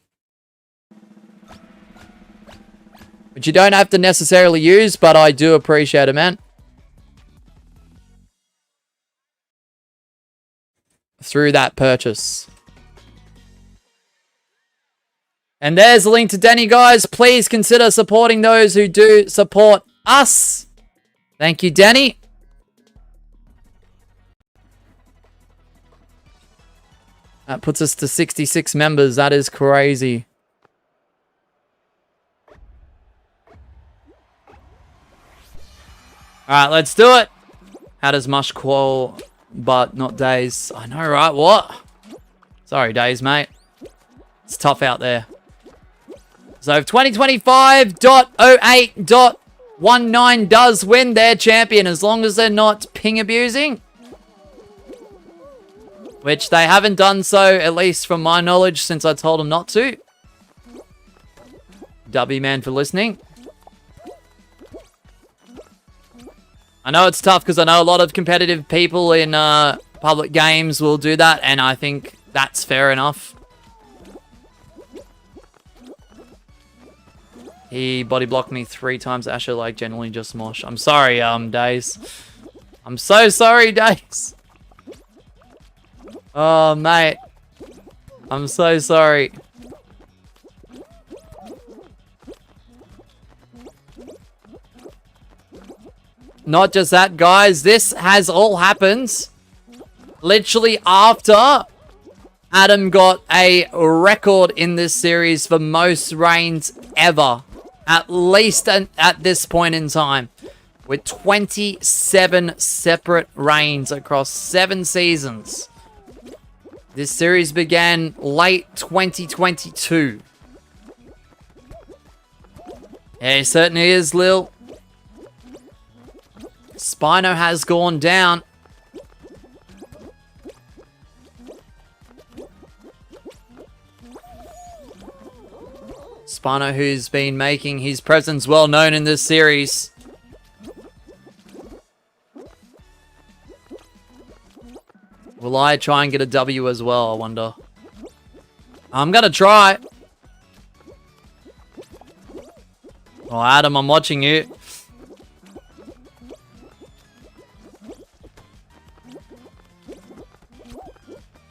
Which you don't have to necessarily use, but I do appreciate it, man. Through that purchase. And there's a link to Danny, guys. Please consider supporting those who do support us. Thank you, Danny. That puts us to 66 members. That is crazy. Alright, let's do it. How does Mush qual, but not Days? I know, right? What? Sorry, Days, mate. It's tough out there. So if 2025.08.19 does win their champion, as long as they're not ping abusing, which they haven't done so, at least from my knowledge, since I told them not to. W man for listening. I know it's tough because I know a lot of competitive people in public games will do that, and I think that's fair enough. He body blocked me 3 times. Asher, like, generally just mosh. I'm sorry, Days. I'm so sorry, Days. Oh, mate. I'm so sorry. Not just that, guys. This has all happened literally after Adam got a record in this series for most reigns ever. At least at this point in time. With 27 separate reigns across 7 seasons. This series began late 2022. Yeah, it certainly is, Lil. Spino has gone down. Spino, who's been making his presence well known in this series. Will I try and get a W as well, I wonder? I'm gonna try. Oh, Adam, I'm watching you.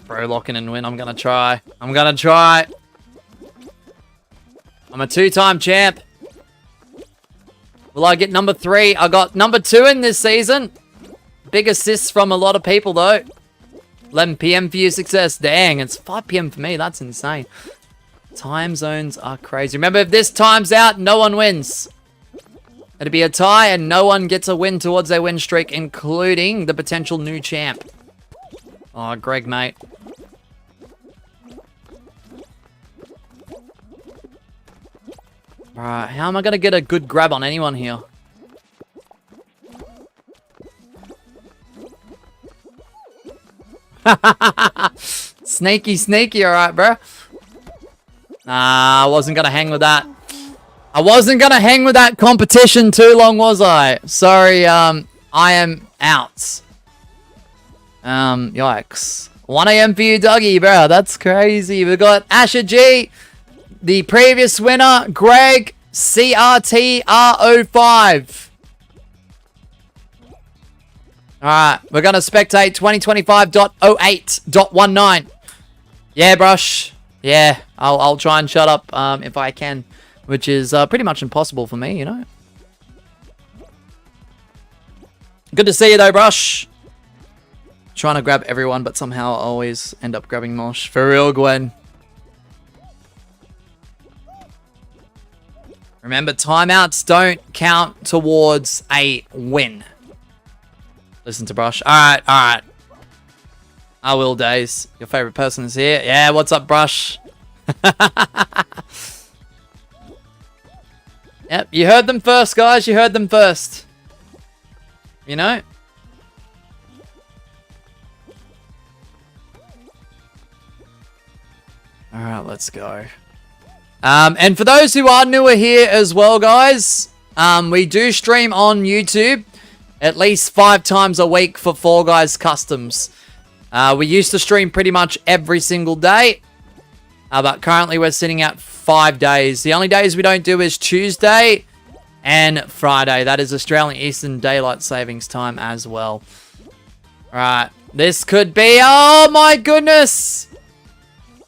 Bro, lock in and win. I'm gonna try. I'm gonna try. I'm a 2-time champ. Will I get number 3? I got number 2 in this season. Big assists from a lot of people, though. 11 p.m. for you, success. Dang, it's 5 p.m. for me. That's insane. Time zones are crazy. Remember, if this time's out, no one wins. It'd be a tie, and no one gets a win towards their win streak, including the potential new champ. Oh, Greg, mate. Alright, how am I going to get a good grab on anyone here? Sneaky, sneaky, alright, bro. Nah, I wasn't going to hang with that. I wasn't going to hang with that competition too long, was I? Sorry, I am out. Yikes. 1 a.m. for you, Dougie, bro. That's crazy. We got Asher G, the previous winner, Greg, CRTR05. Alright, we're going to spectate 2025.08.19. Yeah, brush. Yeah, I'll try and shut up if I can, which is pretty much impossible for me, you know. Good to see you, though, brush. Trying to grab everyone, but somehow I always end up grabbing Mosh. For real, Gwen. Remember, timeouts don't count towards a win. Listen to Brush. Alright, alright. I will, Days. Your favorite person is here. Yeah, what's up, Brush? Yep, you heard them first, guys. You heard them first. You know? Alright, let's go. And for those who are newer here as well, guys, we do stream on YouTube at least 5 times a week for Fall Guys Customs. We used to stream pretty much every single day, but currently we're sitting at 5 days. The only days we don't do is Tuesday and Friday. That is Australian Eastern Daylight Savings Time as well. Alright, this could be... Oh my goodness!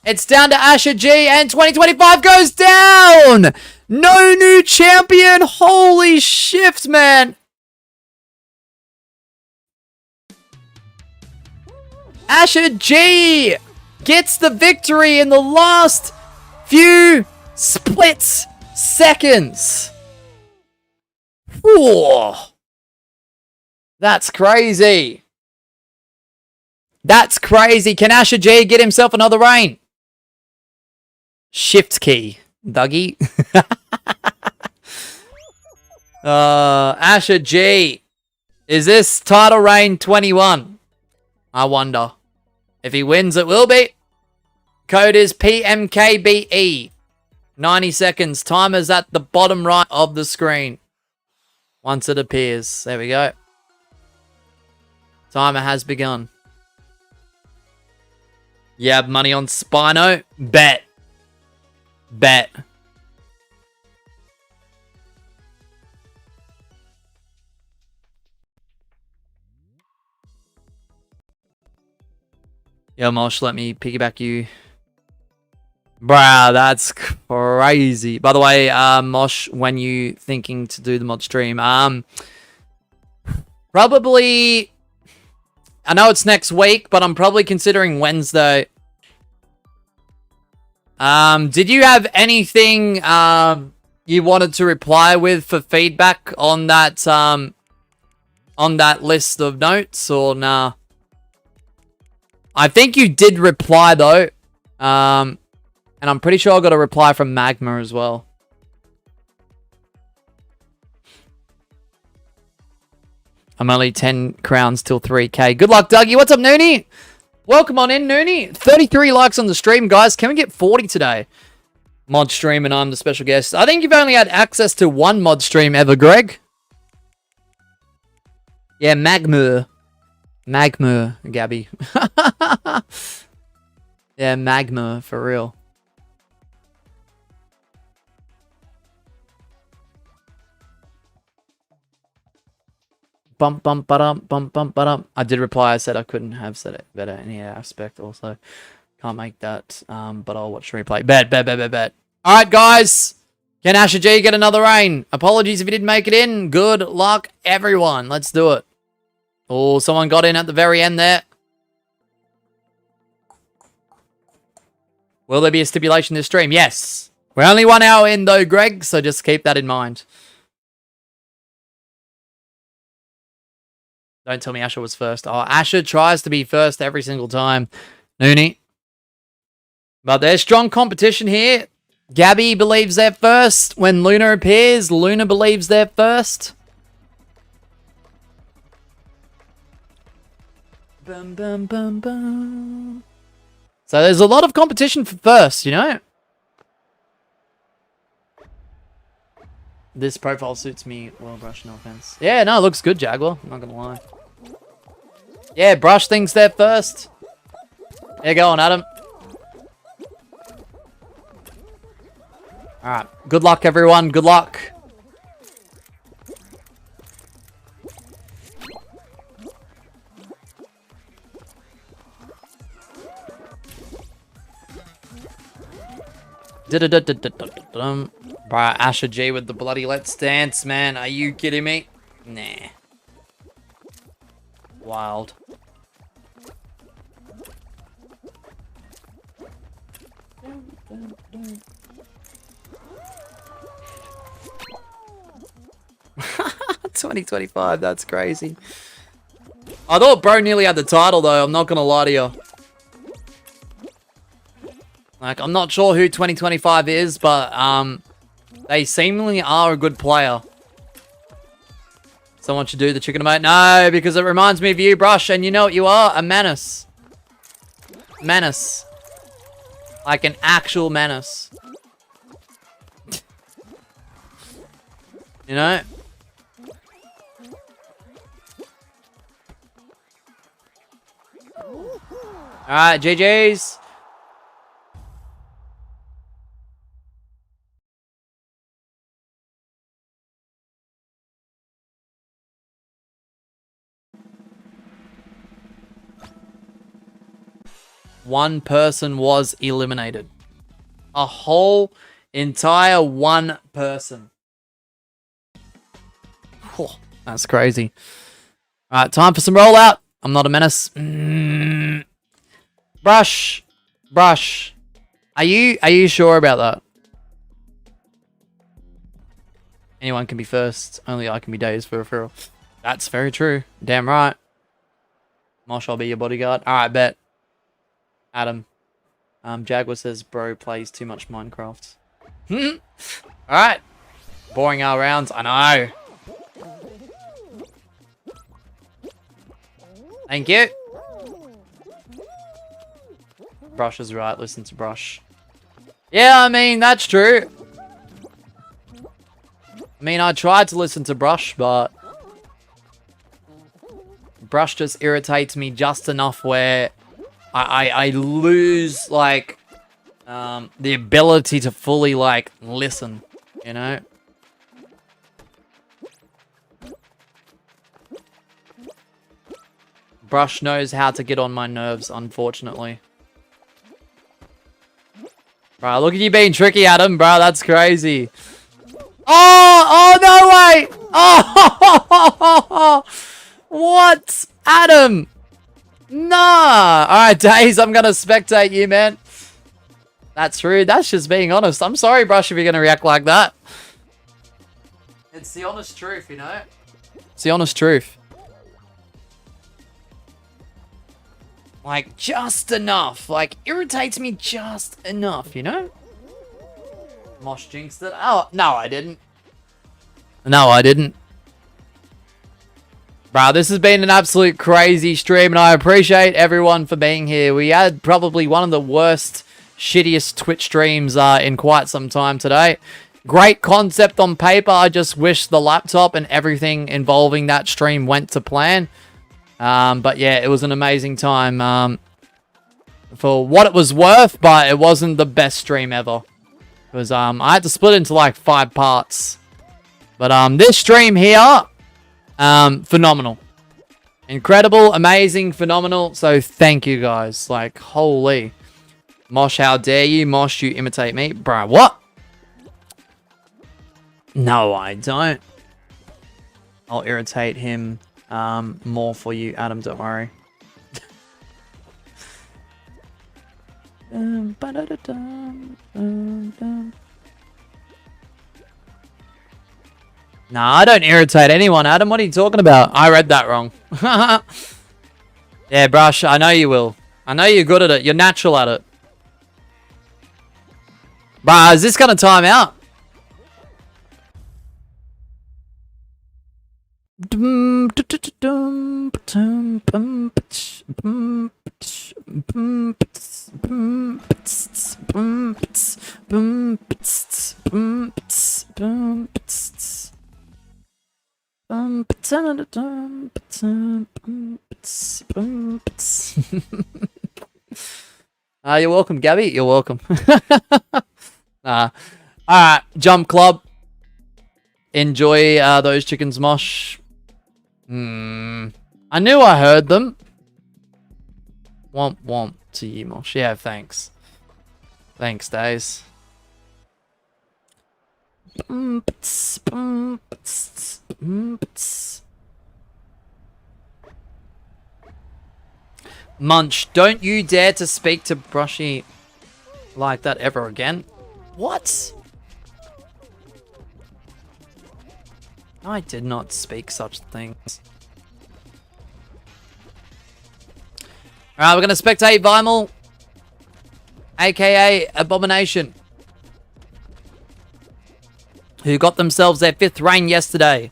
It's down to Asher G, and 2025 goes down! No new champion! Holy shift, man! Asher G gets the victory in the last few split seconds. Whoa. That's crazy. That's crazy. Can Asher G get himself another reign? Shift key, Dougie. Asher G. Is this title reign 21? I wonder. If he wins, it will be. Code is PMKBE. 90 seconds. Timer's at the bottom right of the screen. Once it appears. There we go. Timer has begun. You have money on Spino? Bet. Bet. Yo, Mosh, let me piggyback you. Bruh, that's crazy. By the way, Mosh, when you thinking to do the mod stream, probably, I know it's next week, but I'm probably considering Wednesday. Did you have anything, you wanted to reply with for feedback on that list of notes, or nah? I think you did reply, though. And I'm pretty sure I got a reply from Magma as well. I'm only 10 crowns till 3k. Good luck, Dougie. What's up, Noonie? Welcome on in, Noonie. 33 likes on the stream, guys. Can we get 40 today? Mod stream, and I'm the special guest. I think you've only had access to one mod stream ever, Greg. Yeah, Magma. Magma, Gabby. Yeah, Magma, for real. Bump, bump, ba-dum, bump, bump, ba-dum. I did reply. I said I couldn't have said it better in any aspect. Also, can't make that. But I'll watch the replay. Bet. All right, guys. Can Asher G get another rain? Apologies if he didn't make it in. Good luck, everyone. Let's do it. Oh, someone got in at the very end there. Will there be a stipulation this stream? Yes. We're only 1 hour in though, Greg, so just keep that in mind. Don't tell me Asher was first. Oh, Asher tries to be first every single time. Noonie. But there's strong competition here. Gabby believes they're first. When Luna appears, Luna believes they're first. Bum, bum, bum, bum. So there's a lot of competition for first, you know? This profile suits me well, Brush, no offense. Yeah, no, it looks good, Jaguar. I'm not gonna lie. Yeah, Brush thinks they're first. There you go on, Adam. Alright, good luck, everyone. Good luck. Bro, Asher G with the bloody Let's Dance, man. Are you kidding me? Nah. Wild. $20.25, that's crazy. I thought bro nearly had the title though, I'm not gonna lie to you. Like, I'm not sure who 2025 is, but they seemingly are a good player. Someone should do the chicken emote. No, because it reminds me of you, Brush, and you know what you are? A menace. Menace. Like an actual menace. You know? Alright, GG's. One person was eliminated. A whole entire one person. Whew, that's crazy. Alright, time for some rollout. I'm not a menace. Brush. Brush. Are you sure about that? Anyone can be first. Only I can be dazed for a referral. That's very true. Damn right. Mosh, I'll be your bodyguard. Alright, bet. Adam. Jaguar says bro plays too much Minecraft. Alright. Boring our rounds. I know. Thank you. Brush is right. Listen to Brush. Yeah, I mean, that's true. I mean, I tried to listen to Brush, but Brush just irritates me just enough where I lose, like, the ability to fully, like, listen, you know? Brush knows how to get on my nerves, unfortunately. Bro, look at you being tricky, Adam, bro. That's crazy. Oh, no way. Oh, what? Adam. Nah. All right, Daze, I'm going to spectate you, man. That's rude. That's just being honest. I'm sorry, Brush, if you're going to react like that. It's the honest truth, you know? It's the honest truth. Like, just enough. Like, irritates me just enough, you know? Mosh jinxed it. Oh, no, I didn't. No, I didn't. Bro, this has been an absolute crazy stream, and I appreciate everyone for being here. We had probably one of the worst, shittiest Twitch streams in quite some time today. Great concept on paper. I just wish the laptop and everything involving that stream went to plan. But yeah, it was an amazing time for what it was worth, but it wasn't the best stream ever. Because I had to split into like 5 parts. But this stream here Phenomenal. Incredible, amazing, phenomenal. So thank you guys. Like, holy. Mosh, how dare you? Mosh, you imitate me. Bruh, what? No, I don't. I'll irritate him more for you, Adam, don't worry. Nah, I don't irritate anyone, Adam. What are you talking about? I read that wrong. Yeah, Brush, I know you will. I know you're good at it. You're natural at it. Bruh, is this going to time out? You're welcome, Gabby. You're welcome. Alright, Jump Club. Enjoy those chickens, Mosh. I knew I heard them. Womp womp to you, Mosh. Yeah, thanks. Thanks, Days. Munch, don't you dare to speak to Brushy like that ever again. What? I did not speak such things. Alright, we're going to spectate Vimal, aka Abomination, who got themselves their 5th reign yesterday.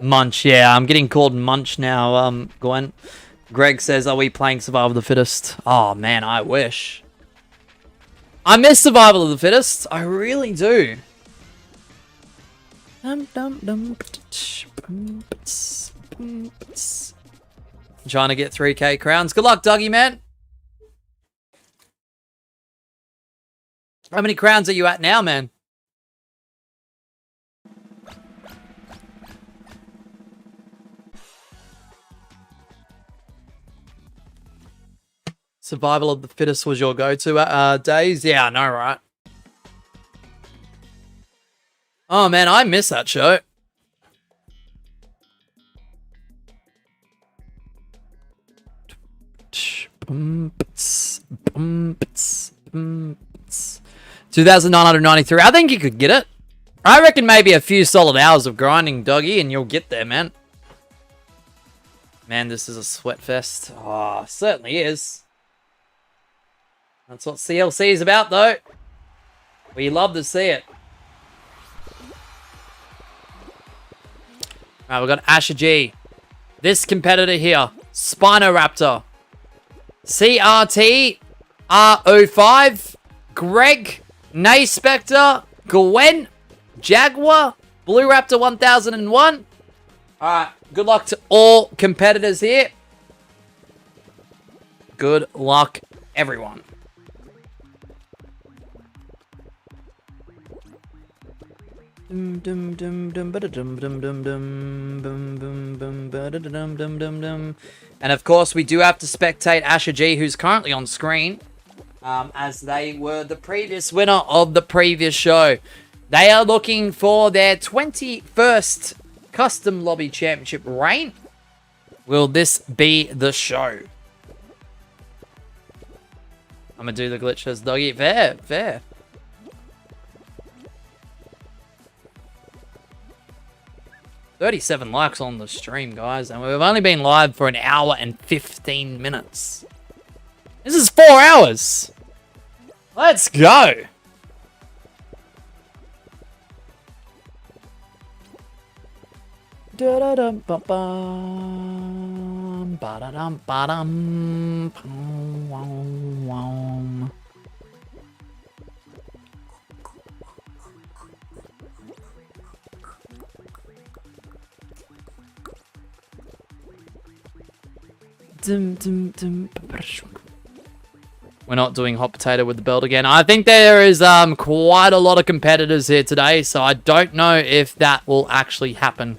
Munch, yeah, I'm getting called Munch now, Gwen. Greg says, are we playing Survival of the Fittest? Oh, man, I wish. I miss Survival of the Fittest. I really do. Trying to get 3k crowns. Good luck, Dougie, man. How many crowns are you at now, man? Survival of the Fittest was your go-to days? Yeah, I know, right? Oh, man, I miss that show. $2,993. I think you could get it. I reckon maybe a few solid hours of grinding, Doggy, and you'll get there, man. Man, this is a sweat fest. Oh, certainly is. That's what CLC is about, though. We love to see it. Alright, we've got Asher G. This competitor here, Spinoraptor. CRT R05. Greg. Nay Spectre. Gwen. Jaguar. Blue Raptor 1001. Alright, good luck to all competitors here. Good luck, everyone. And of course, we do have to spectate Asher G, who's currently on screen, as they were the previous winner of the previous show. They are looking for their 21st Custom Lobby Championship reign. Will this be the show? I'm going to do the glitches, Doggy. Fair, fair. $37 likes on the stream, guys, and we've only been live for 1 hour and 15 minutes. This is 4 hours. Let's go. we're not doing hot potato with the belt again. I think there is quite a lot of competitors here today, so I don't know if that will actually happen.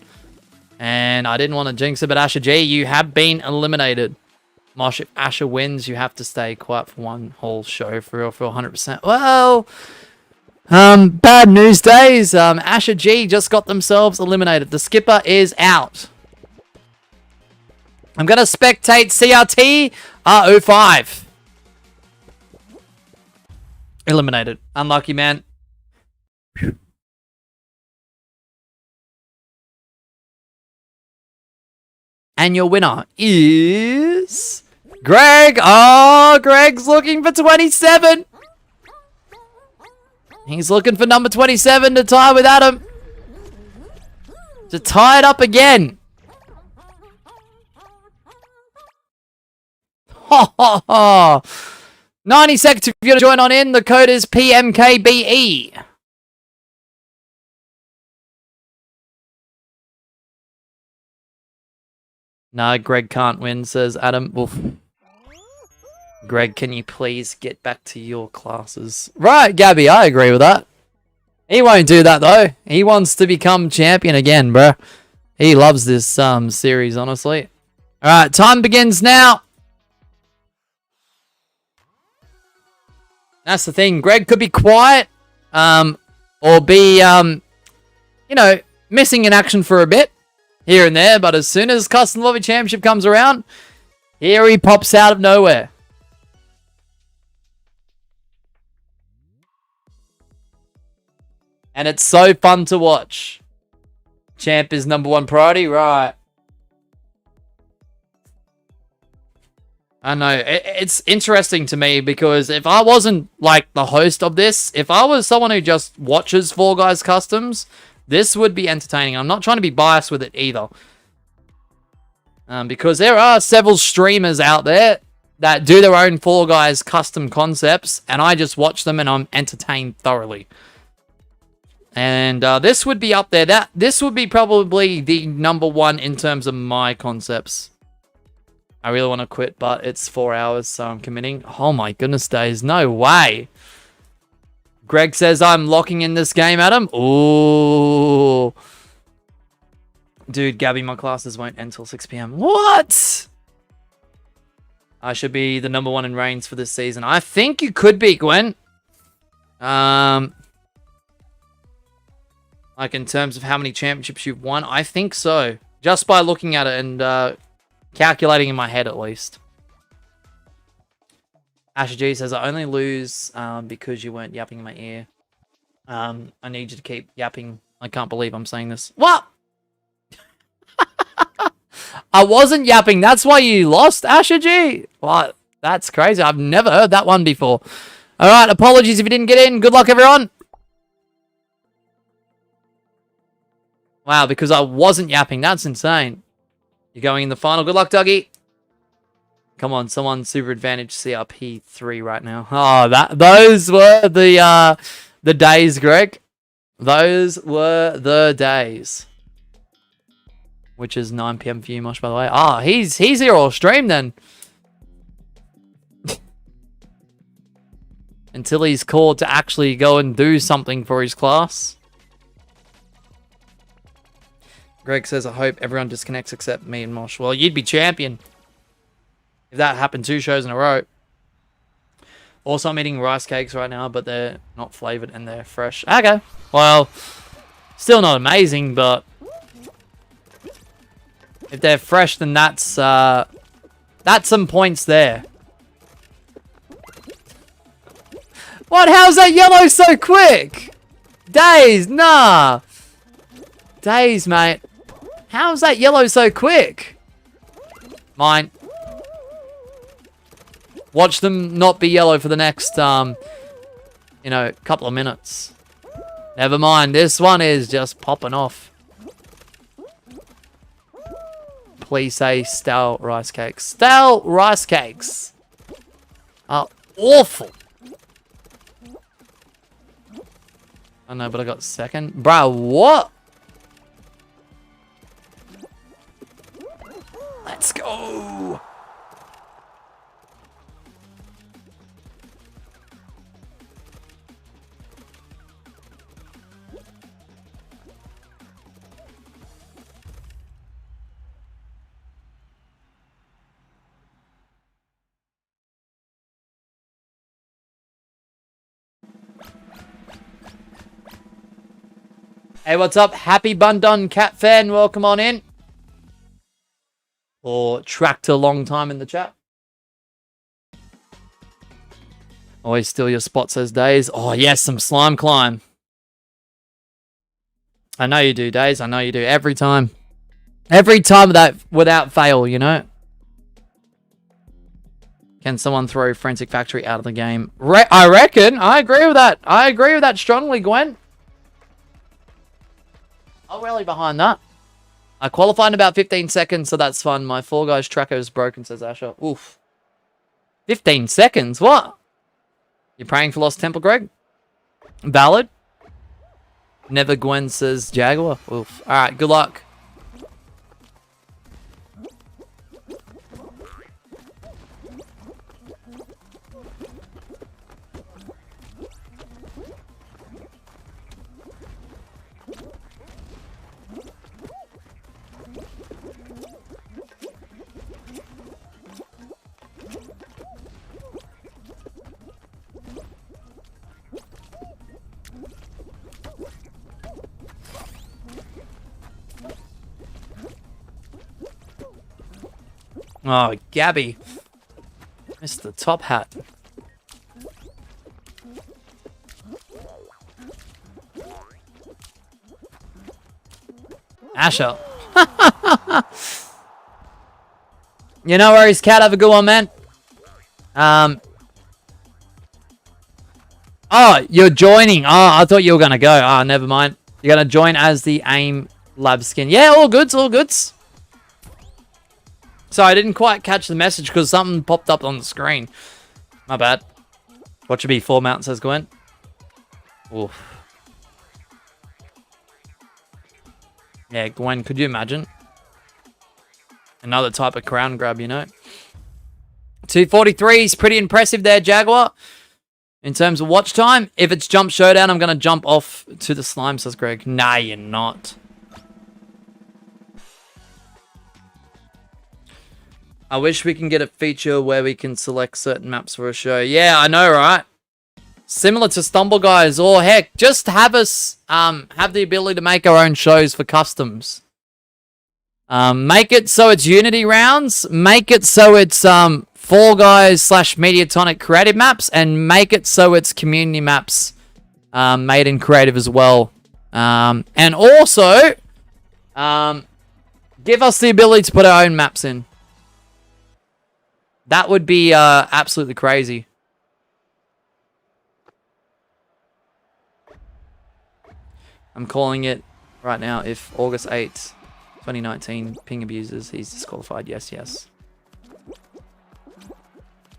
And I didn't want to jinx it, but Asher G, you have been eliminated. Mosh, if Asher wins, you have to stay quiet for one whole show for real, for 100%. Well, bad news days. Asher G just got themselves eliminated. The skipper is out. I'm going to spectate CRT R05. Eliminated. Unlucky, man. And your winner is Greg. Oh, Greg's looking for 27. He's looking for number 27 to tie with Adam. To tie it up again. Ha ha ha. 90 seconds if you want to join on in. The code is PMKBE. No, Greg can't win, says Adam. Oof. Greg, can you please get back to your classes? Right, Gabby, I agree with that. He won't do that, though. He wants to become champion again, bro. He loves this series, honestly. All right, time begins now. That's the thing. Greg could be quiet or be, you know, missing in action for a bit here and there. But as soon as Custom Lobby Championship comes around, here he pops out of nowhere. And it's so fun to watch. Champ is #1 priority, right? I know. It's interesting to me because if I wasn't like the host of this, if I was someone who just watches Fall Guys Customs, this would be entertaining. I'm not trying to be biased with it either. Because there are several streamers out there that do their own Fall Guys custom concepts, and I just watch them and I'm entertained thoroughly. And this would be up there. This would be probably the #1 in terms of my concepts. I really want to quit, but it's 4 hours, so I'm committing. Oh my goodness days. No way. Greg says I'm locking in this game, Adam. Ooh. Dude, Gabby, my classes won't end till 6 p.m. What? I should be the #1 in reigns for this season. I think you could be, Gwen. Like in terms of how many championships you've won, I think so. Just by looking at it and calculating in my head at least. Asher G says, I only lose because you weren't yapping in my ear. I need you to keep yapping. I can't believe I'm saying this. What? I wasn't yapping. That's why you lost, Asher G. What? That's crazy. I've never heard that one before. All right. Apologies if you didn't get in. Good luck, everyone. Wow, because I wasn't yapping. That's insane. You're going in the final. Good luck, Dougie. Come on, someone super advantage CRP 3 right now. Oh, those were the days, Greg. Those were the days. Which is 9 p.m. for you, Mosh, by the way. Ah, he's here all stream then. Until he's called to actually go and do something for his class. Greg says, I hope everyone disconnects except me and Mosh. Well, you'd be champion if that happened 2 shows in a row. Also, I'm eating rice cakes right now, but they're not flavored and they're fresh. Okay. Well, still not amazing, but if they're fresh, then that's some points there. What? How's that yellow so quick? Days, nah. Days, mate. How's that yellow so quick? Mine. Watch them not be yellow for the next, you know, couple of minutes. Never mind. This one is just popping off. Please say stale rice cakes. Stale rice cakes are awful. I know, but I got second. Bruh, what? Let's go. Hey, what's up? Happy Bundon Cat fan. Welcome on in. Or Tractor long time in the chat. Always steal your spot, says Days. Oh, yes, some slime climb. I know you do, Days. I know you do. Every time. Every time without fail, you know? Can someone throw Forensic Factory out of the game? I reckon. I agree with that. I agree with that strongly, Gwen. I'll rally behind that. I qualified in about 15 seconds, so that's fun. My Fall Guys tracker is broken, says Asher. Oof. 15 seconds? What? You're praying for Lost Temple, Greg? Valid. Never Gwen, says Jaguar. Oof. Alright, good luck. Oh, Gabby. Missed the top hat. Asher. You know where he's cat. Have a good one, man. Oh, you're joining. Oh, I thought you were going to go. Oh, never mind. You're going to join as the AIM Lab skin. Yeah, all goods, all goods. So I didn't quite catch the message because something popped up on the screen. My bad. Watch it be full mount, says Gwen. Oof. Yeah, Gwen, could you imagine? Another type of crown grab, you know? 243 is pretty impressive there, Jaguar. In terms of watch time, if it's jump showdown, I'm going to jump off to the slime, says Greg. Nah, you're not. I wish we can get a feature where we can select certain maps for a show. Yeah, I know, right? Similar to Stumble Guys, or heck, just have us have the ability to make our own shows for customs. Make it so it's Unity rounds. Make it so it's Fall Guys / Mediatonic creative maps, and make it so it's community maps made in creative as well. And also, give us the ability to put our own maps in. That would be absolutely crazy. I'm calling it right now. If August 8th, 2019, ping abuses, he's disqualified. Yes, yes.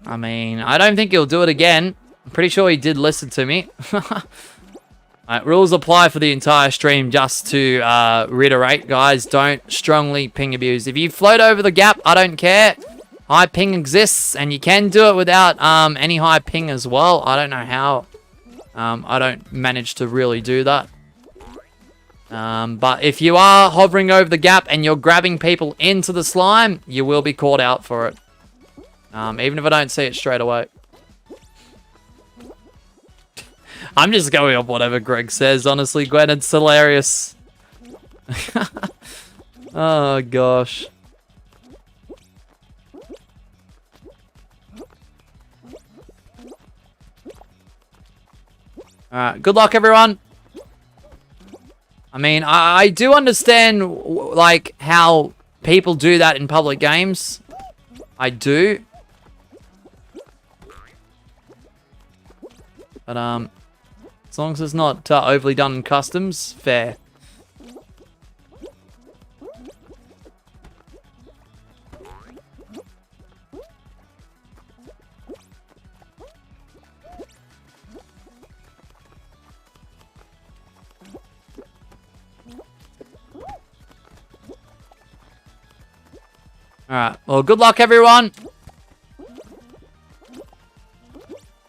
I mean, I don't think he'll do it again. I'm pretty sure he did listen to me. Alright, rules apply for the entire stream. Just to reiterate, guys, don't strongly ping abuse. If you float over the gap, I don't care. High ping exists, and you can do it without any high ping as well. I don't know how. I don't manage to really do that. But if you are hovering over the gap and you're grabbing people into the slime, you will be called out for it. Even if I don't see it straight away. I'm just going off whatever Greg says, honestly, Gwen. It's hilarious. Oh, gosh. Alright, good luck, everyone. I mean, I do understand, like, how people do that in public games. I do. But, as long as it's not overly done in customs, fair. Alright, well, good luck, everyone.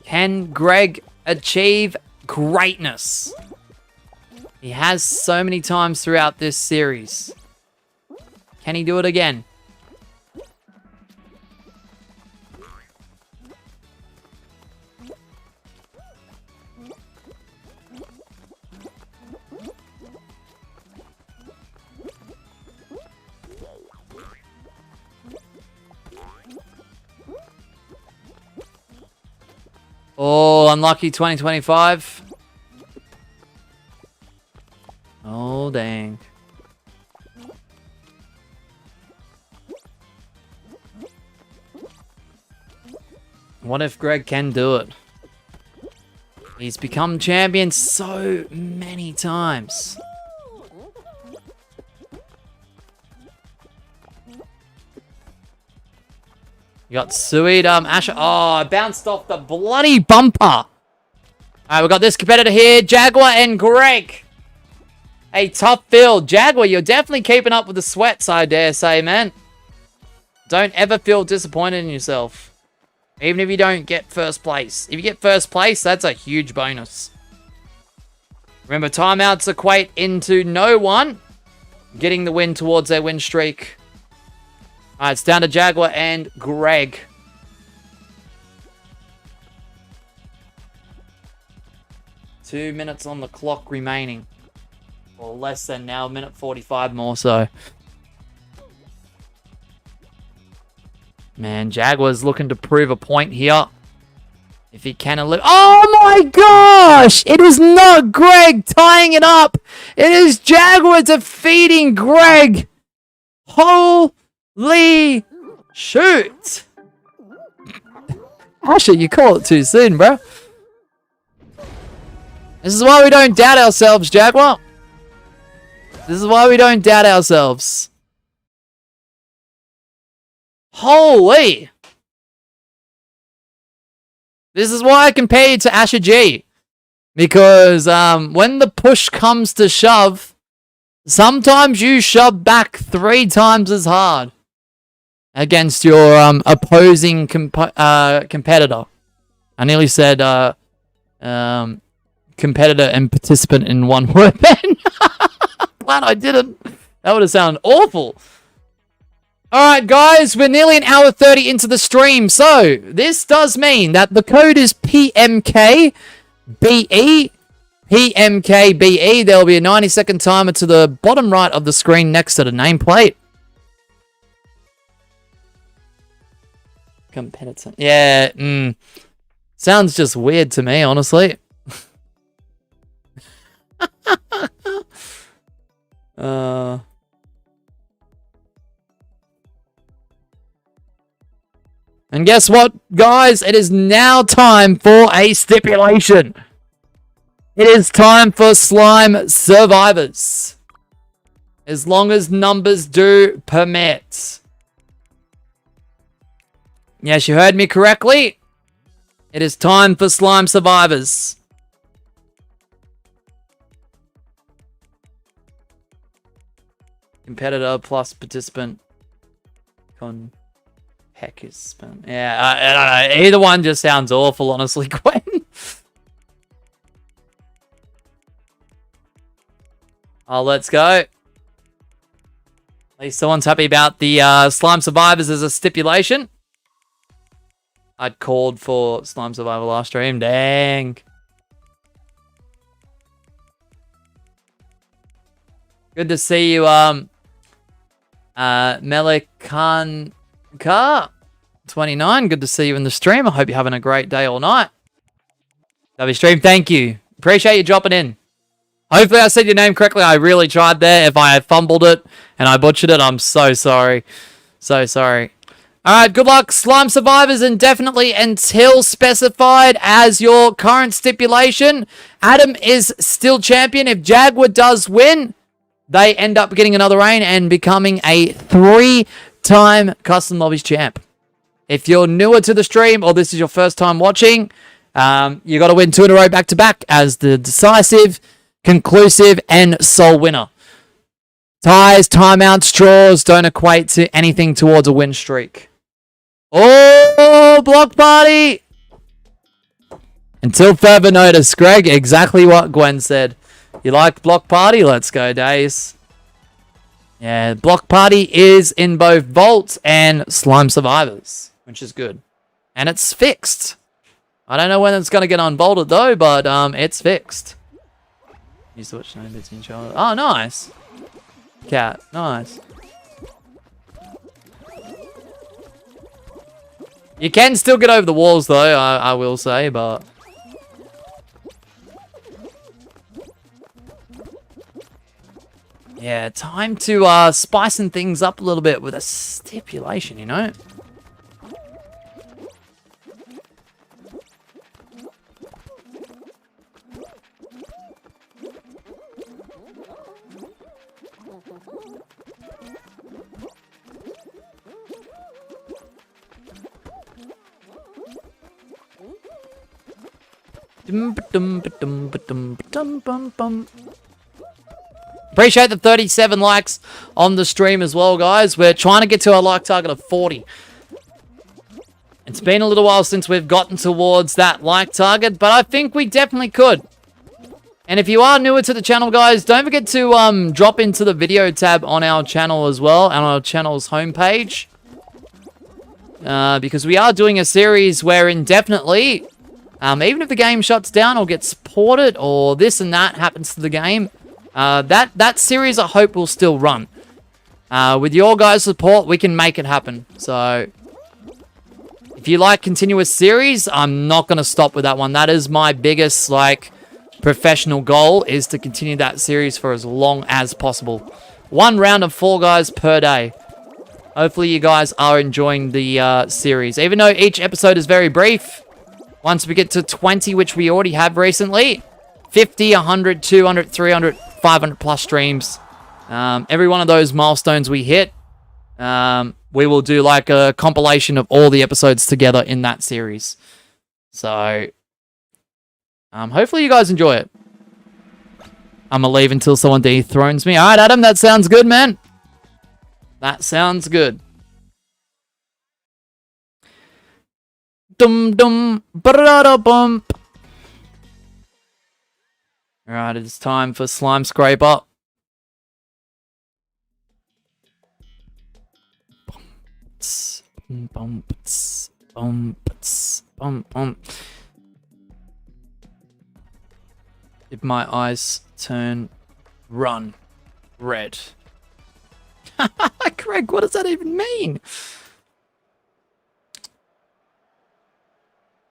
Can Greg achieve greatness? He has so many times throughout this series. Can he do it again? Oh, unlucky 2025. Oh, dang. What if Greg can do it? He's become champion so many times. You got Sweet, Asher. Oh, I bounced off the bloody bumper. All right, we got this competitor here, Jaguar and Greg. A tough field. Jaguar, you're definitely keeping up with the sweats, I dare say, man. Don't ever feel disappointed in yourself. Even if you don't get first place. If you get first place, that's a huge bonus. Remember, timeouts equate into no one getting the win towards their win streak. Alright, it's down to Jaguar and Greg. Two minutes on the clock remaining. Or less than now, minute 45 more so. Man, Jaguar's looking to prove a point here. If he can live. Oh my gosh! It is not Greg tying it up. It is Jaguar defeating Greg. Holy shoot. Actually, you call it too soon, bro. This is why we don't doubt ourselves, Jaguar. This is why we don't doubt ourselves. Holy. This is why I compare you to Asher G. Because when the push comes to shove, sometimes you shove back 3 times as hard against your opposing competitor. I nearly said competitor and participant in one word then. Glad I didn't. That would have sounded awful. Alright guys, we're nearly an hour 30 into the stream, so this does mean that the code is PMKBE. PMKBE. There will be a 90-second timer to the bottom right of the screen next to the nameplate. Competitor. Yeah, sounds just weird to me, honestly. And guess what, guys? It is now time for a stipulation. It is time for Slime Survivors. As long as numbers do permit. Yes, you heard me correctly. It is time for Slime Survivors. Competitor plus participant. Heck is spam. Yeah, I don't know. Either one just sounds awful, honestly, Gwen. Oh, let's go. At least someone's happy about the Slime Survivors as a stipulation. I'd called for Slime Survivor last stream. Dang. Good to see you, Melikan. 29, good to see you in the stream. I hope you're having a great day or night. Lovely stream, thank you. Appreciate you dropping in. Hopefully I said your name correctly. I really tried there. If I fumbled it and I butchered it, I'm so sorry. So sorry. Alright, good luck. Slime Survivors indefinitely until specified as your current stipulation. Adam is still champion. If Jaguar does win, they end up getting another reign and becoming a 3-time Custom Lobbies champ. If you're newer to the stream or this is your first time watching, you got to win 2 in a row back to back as the decisive, conclusive, and sole winner. Ties, timeouts, draws don't equate to anything towards a win streak. Oh, block party! Until further notice, Greg, exactly what Gwen said. You like block party? Let's go, Days. Yeah, block party is in both Vault and Slime Survivors, which is good. And it's fixed. I don't know when it's going to get unbolted though, but it's fixed. Use the watch name between each other. Oh, nice. Cat, nice. You can still get over the walls though, I will say, but Yeah, time to spicing things up a little bit with a stipulation, you know? Appreciate the 37 likes on the stream as well, guys. We're trying to get to our like target of 40. It's been a little while since we've gotten towards that like target, but I think we definitely could. And if you are newer to the channel, guys, don't forget to drop into the video tab on our channel as well, on our channel's homepage. Because we are doing a series where indefinitely, even if the game shuts down or gets ported or this and that happens to the game, that series I hope will still run. With your guys' support, we can make it happen. So, if you like continuous series, I'm not going to stop with that one. That is my biggest, like, professional goal, is to continue that series for as long as possible. 1 round of 4 guys per day. Hopefully you guys are enjoying the series. Even though each episode is very brief, once we get to 20, which we already have recently, 50, 100, 200, 300, 500 plus streams. Every one of those milestones we hit, we will do like a compilation of all the episodes together in that series. So, hopefully you guys enjoy it. I'm going to leave until someone dethrones me. All right, Adam, that sounds good, man. That sounds good. Dum dum ba bump. All right, it's time for Slime Scraper. Bumps, bumps, bumps, bump, bump. If my eyes turn, run, red. Craig, what does that even mean?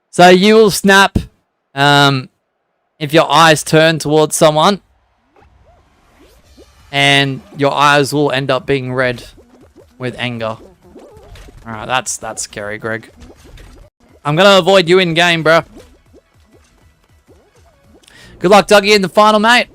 So you will snap if your eyes turn towards someone, and your eyes will end up being red with anger. Alright, that's scary, Greg. I'm gonna avoid you in game, bro. Good luck, Dougie, in the final, mate.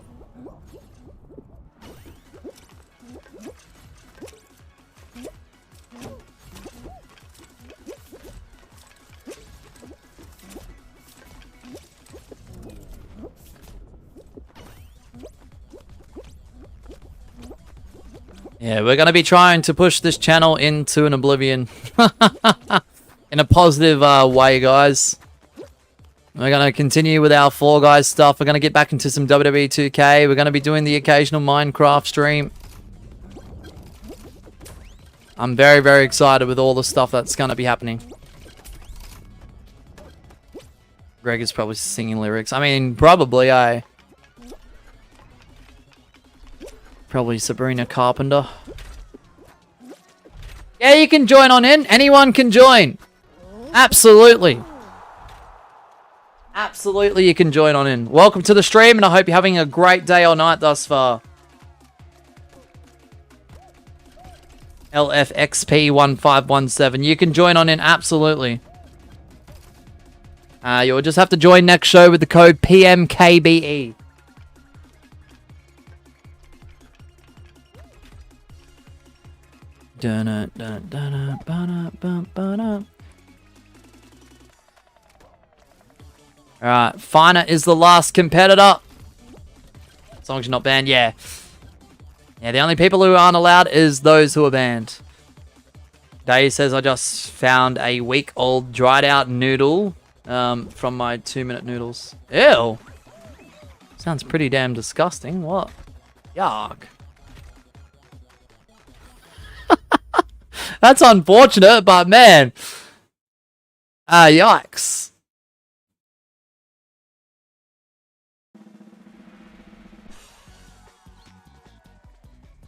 Yeah, we're going to be trying to push this channel into an oblivion. In a positive way, guys. We're going to continue with our Fall Guys stuff. We're going to get back into some WWE 2K. We're going to be doing the occasional Minecraft stream. I'm very, very excited with all the stuff that's going to be happening. Greg is probably singing lyrics. I mean, probably, Probably Sabrina Carpenter. Yeah, you can join on in. Anyone can join. Absolutely. Absolutely, you can join on in. Welcome to the stream, and I hope you're having a great day or night thus far. LFXP1517. You can join on in, absolutely. You'll just have to join next show with the code PMKBE. Alright, Finer is the last competitor. As long as you're not banned, yeah. Yeah, the only people who aren't allowed is those who are banned. Dave says, I just found a week-old dried-out noodle from my 2-minute noodles. Ew. Sounds pretty damn disgusting. What? Yuck. That's unfortunate, but man. Yikes.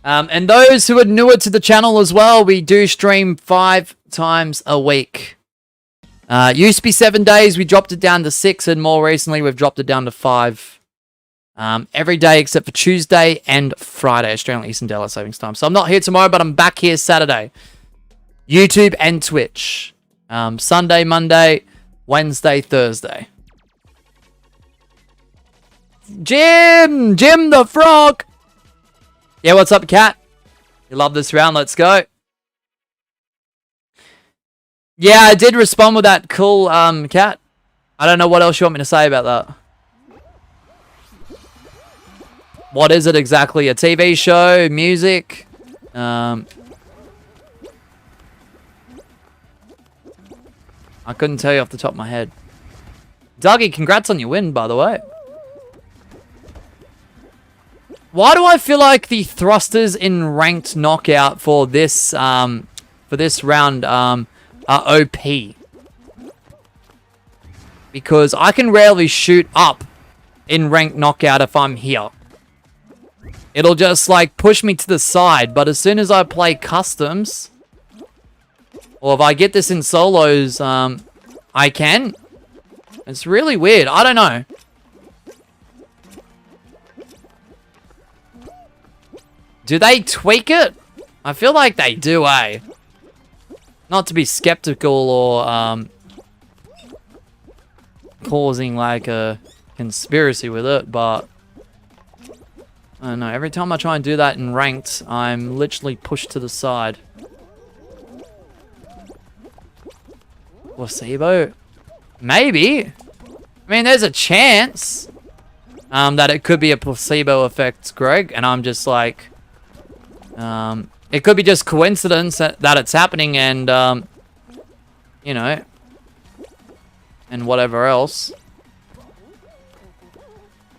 And those who are newer to the channel as well, we do stream 5 times a week. Used to be 7 days, we dropped it down to 6, and more recently we've dropped it down to 5. every day except for Tuesday and Friday, Australian Eastern Daylight Savings Time. So I'm not here tomorrow, but I'm back here Saturday. YouTube and Twitch. Sunday, Monday, Wednesday, Thursday. Jim the Frog. Yeah, what's up, Cat? You love this round? Let's go. Yeah, I did respond with that cool, Cat. I don't know what else you want me to say about that. What is it exactly? A TV show? Music? I couldn't tell you off the top of my head. Dougie, congrats on your win, by the way. Why do I feel like the thrusters in ranked knockout for this round are OP? Because I can rarely shoot up in ranked knockout if I'm here. It'll just like push me to the side, but as soon as I play customs, or if I get this in solos, I can. It's really weird. I don't know. Do they tweak it? I feel like they do, eh? Not to be skeptical or causing like a conspiracy with it, but I don't know. Every time I try and do that in ranked, I'm literally pushed to the side. Placebo? Maybe. I mean, there's a chance that it could be a placebo effect, Greg, and I'm just like, it could be just coincidence that it's happening, and you know, and whatever else.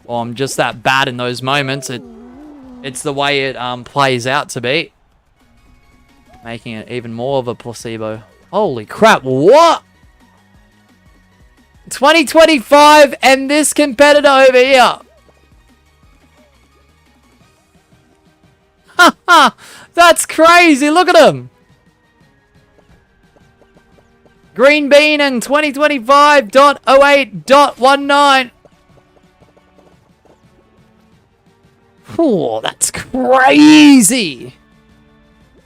Or I'm just that bad in those moments. It's the way it plays out to be, making it even more of a placebo. Holy crap! What? 2025 and this competitor over here. Haha, that's crazy. Look at him. Green Bean and 2025.08.19. Oh, that's crazy.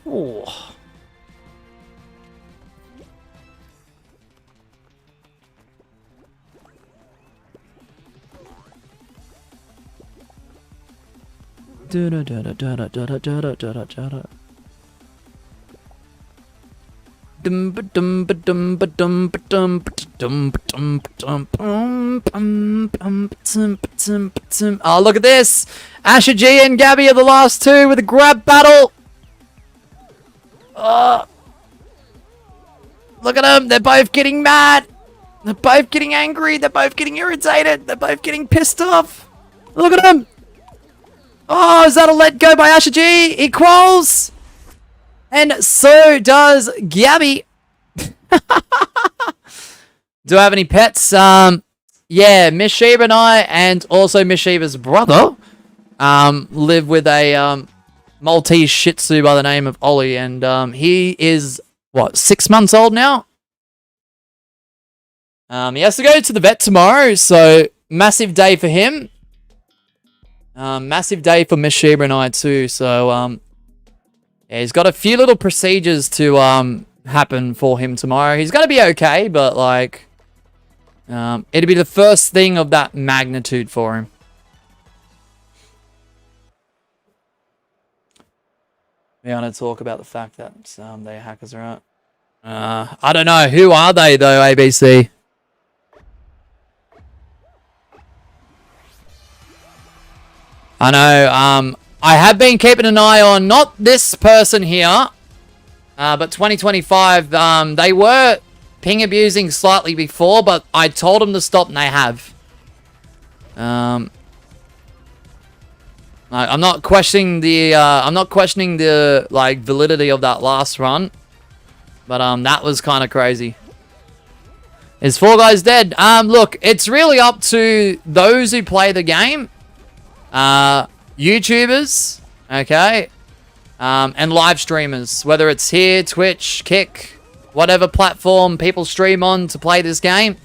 Oh. Oh, look at this. Asher G and Gabby are the last two with a grab battle. Look at them. They're both getting mad. They're both getting angry. They're both getting irritated. They're both getting pissed off. Look at them. Oh, is that a let go by Asher G? Equals. And so does Gabby. Do I have any pets? Yeah, Miss Sheba and I, and also Miss Sheba's brother, live with a Maltese Shih Tzu by the name of Ollie, and he is, what, 6 months old now? He has to go to the vet tomorrow, so massive day for him. Massive day for Miss Sheba and I too, so yeah, he's got a few little procedures to happen for him tomorrow. He's gonna be okay, but like it'll be the first thing of that magnitude for him. We want to talk about the fact that they hackers are out. I don't know. Who are they though, ABC? I know, I have been keeping an eye on, not this person here, but 2025, they were ping abusing slightly before, but I told them to stop and they have. I'm not questioning the, like, validity of that last run, but, that was kind of crazy. Is Fall Guys dead? Look, it's really up to those who play the game. YouTubers, okay, and live streamers, whether it's here, Twitch, Kick, whatever platform people stream on to play this game.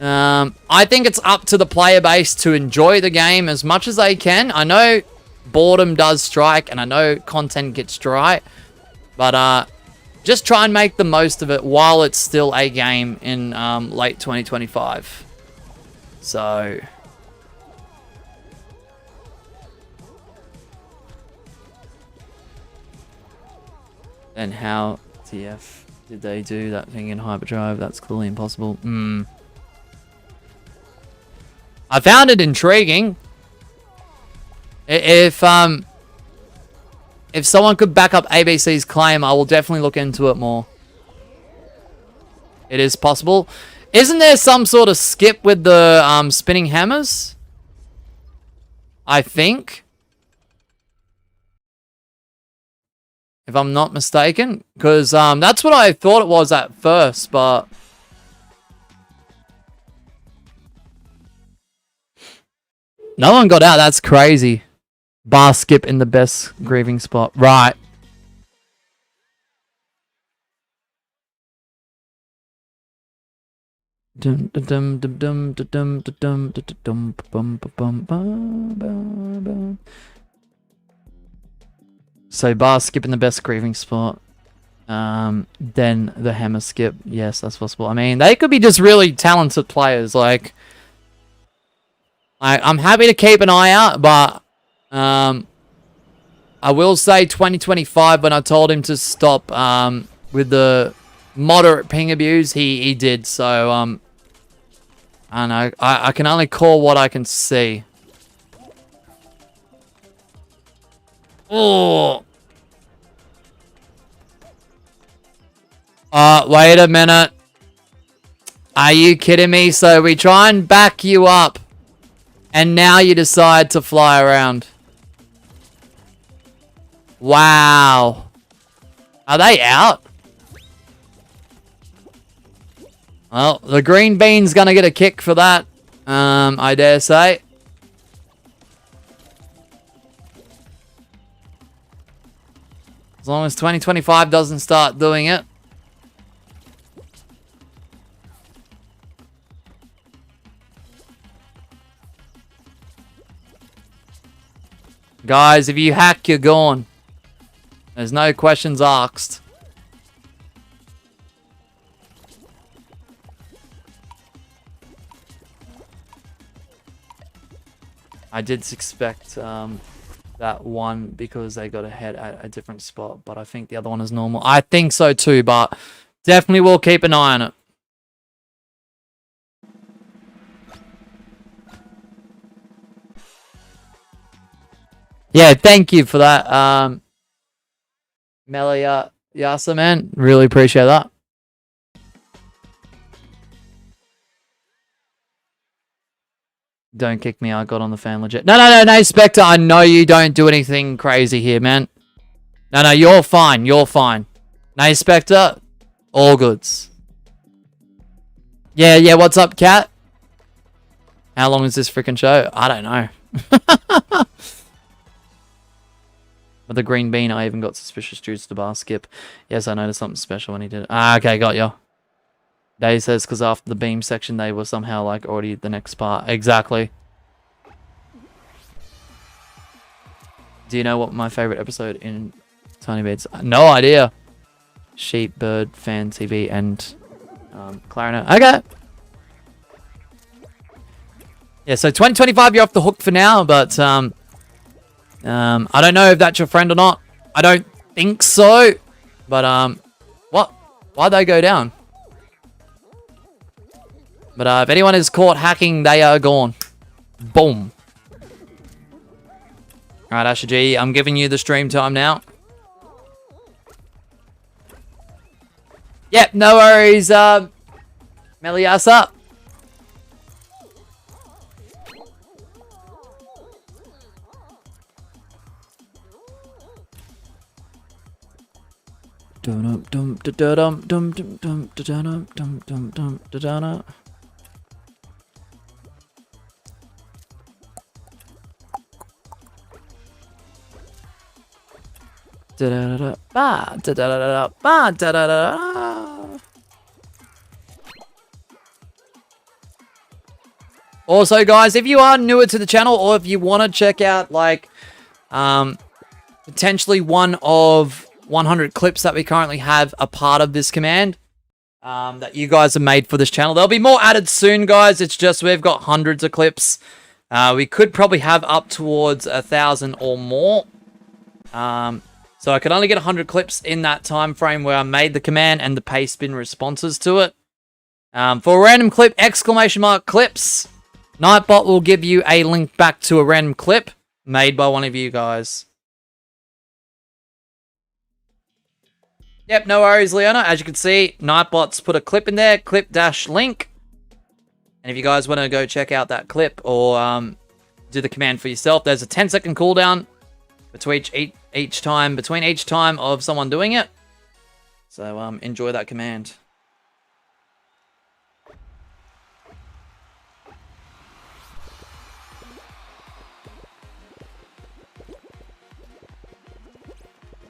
I think it's up to the player base to enjoy the game as much as they can. I know boredom does strike, and I know content gets dry, but just try and make the most of it while it's still a game in late 2025. So... And how TF did they do that thing in hyperdrive? That's clearly impossible. I found it intriguing. If someone could back up ABC's claim, I will definitely look into it more. It is possible. Isn't there some sort of skip with the spinning hammers? I think. If I'm not mistaken. Because that's what I thought it was at first, but... No one got out. That's crazy. Bar skip in the best grieving spot. Right. So bar skip in the best grieving spot. Then the hammer skip. Yes, that's possible. I mean, they could be just really talented players. Like, I'm happy to keep an eye out, but I will say 2025, when I told him to stop with the moderate ping abuse, he did. So I don't know. I can only call what I can see. Oh. Wait a minute. Are you kidding me? So we try and back you up, and now you decide to fly around. Wow. Are they out? Well, the green bean's gonna get a kick for that. I dare say. As long as 2025 doesn't start doing it. Guys, if you hack, you're gone. There's no questions asked. I did expect that one because they got ahead at a different spot, but I think the other one is normal. I think so too, but definitely will keep an eye on it. Yeah, thank you for that, Melia Yasa, man. Really appreciate that. Don't kick me, I got on the fan legit. No, Spectre, I know you don't do anything crazy here, man. No, you're fine, you're fine. No, Spectre, all goods. Yeah, what's up, Cat? How long is this freaking show? I don't know. But the green bean, I even got suspicious due to the bar skip. Yes, I noticed something special when he did it. Ah, okay, got ya. Day says because after the beam section, they were somehow like already the next part. Exactly. Do you know what my favorite episode in Tiny Beds? No idea. Sheep, Bird, Fan, TV, and Clarinet. Okay. Yeah, so 2025, you're off the hook for now, but I don't know if that's your friend or not. I don't think so. But what? Why'd they go down? But if anyone is caught hacking, they are gone. Boom. Alright, Asher G, I'm giving you the stream time now. Yep, no worries, Meliasa. Dum dum dum dum dum dum dum dum dum dum dum. Da da da ba da da da ba da da da. Also, guys, if you are newer to the channel or if you want to check out, like, potentially one of 100 clips that we currently have a part of this command that you guys have made for this channel, there'll be more added soon, guys. It's just we've got hundreds of clips. We could probably have up towards 1,000 or more. So I could only get 100 clips in that time frame where I made the command and the paste spin responses to it. For a random clip, exclamation mark clips, Nightbot will give you a link back to a random clip made by one of you guys. Yep, no worries, Leona. As you can see, Nightbot's put a clip in there, clip-link. And if you guys want to go check out that clip or do the command for yourself, there's a 10-second cooldown between each time of someone doing it. So enjoy that command.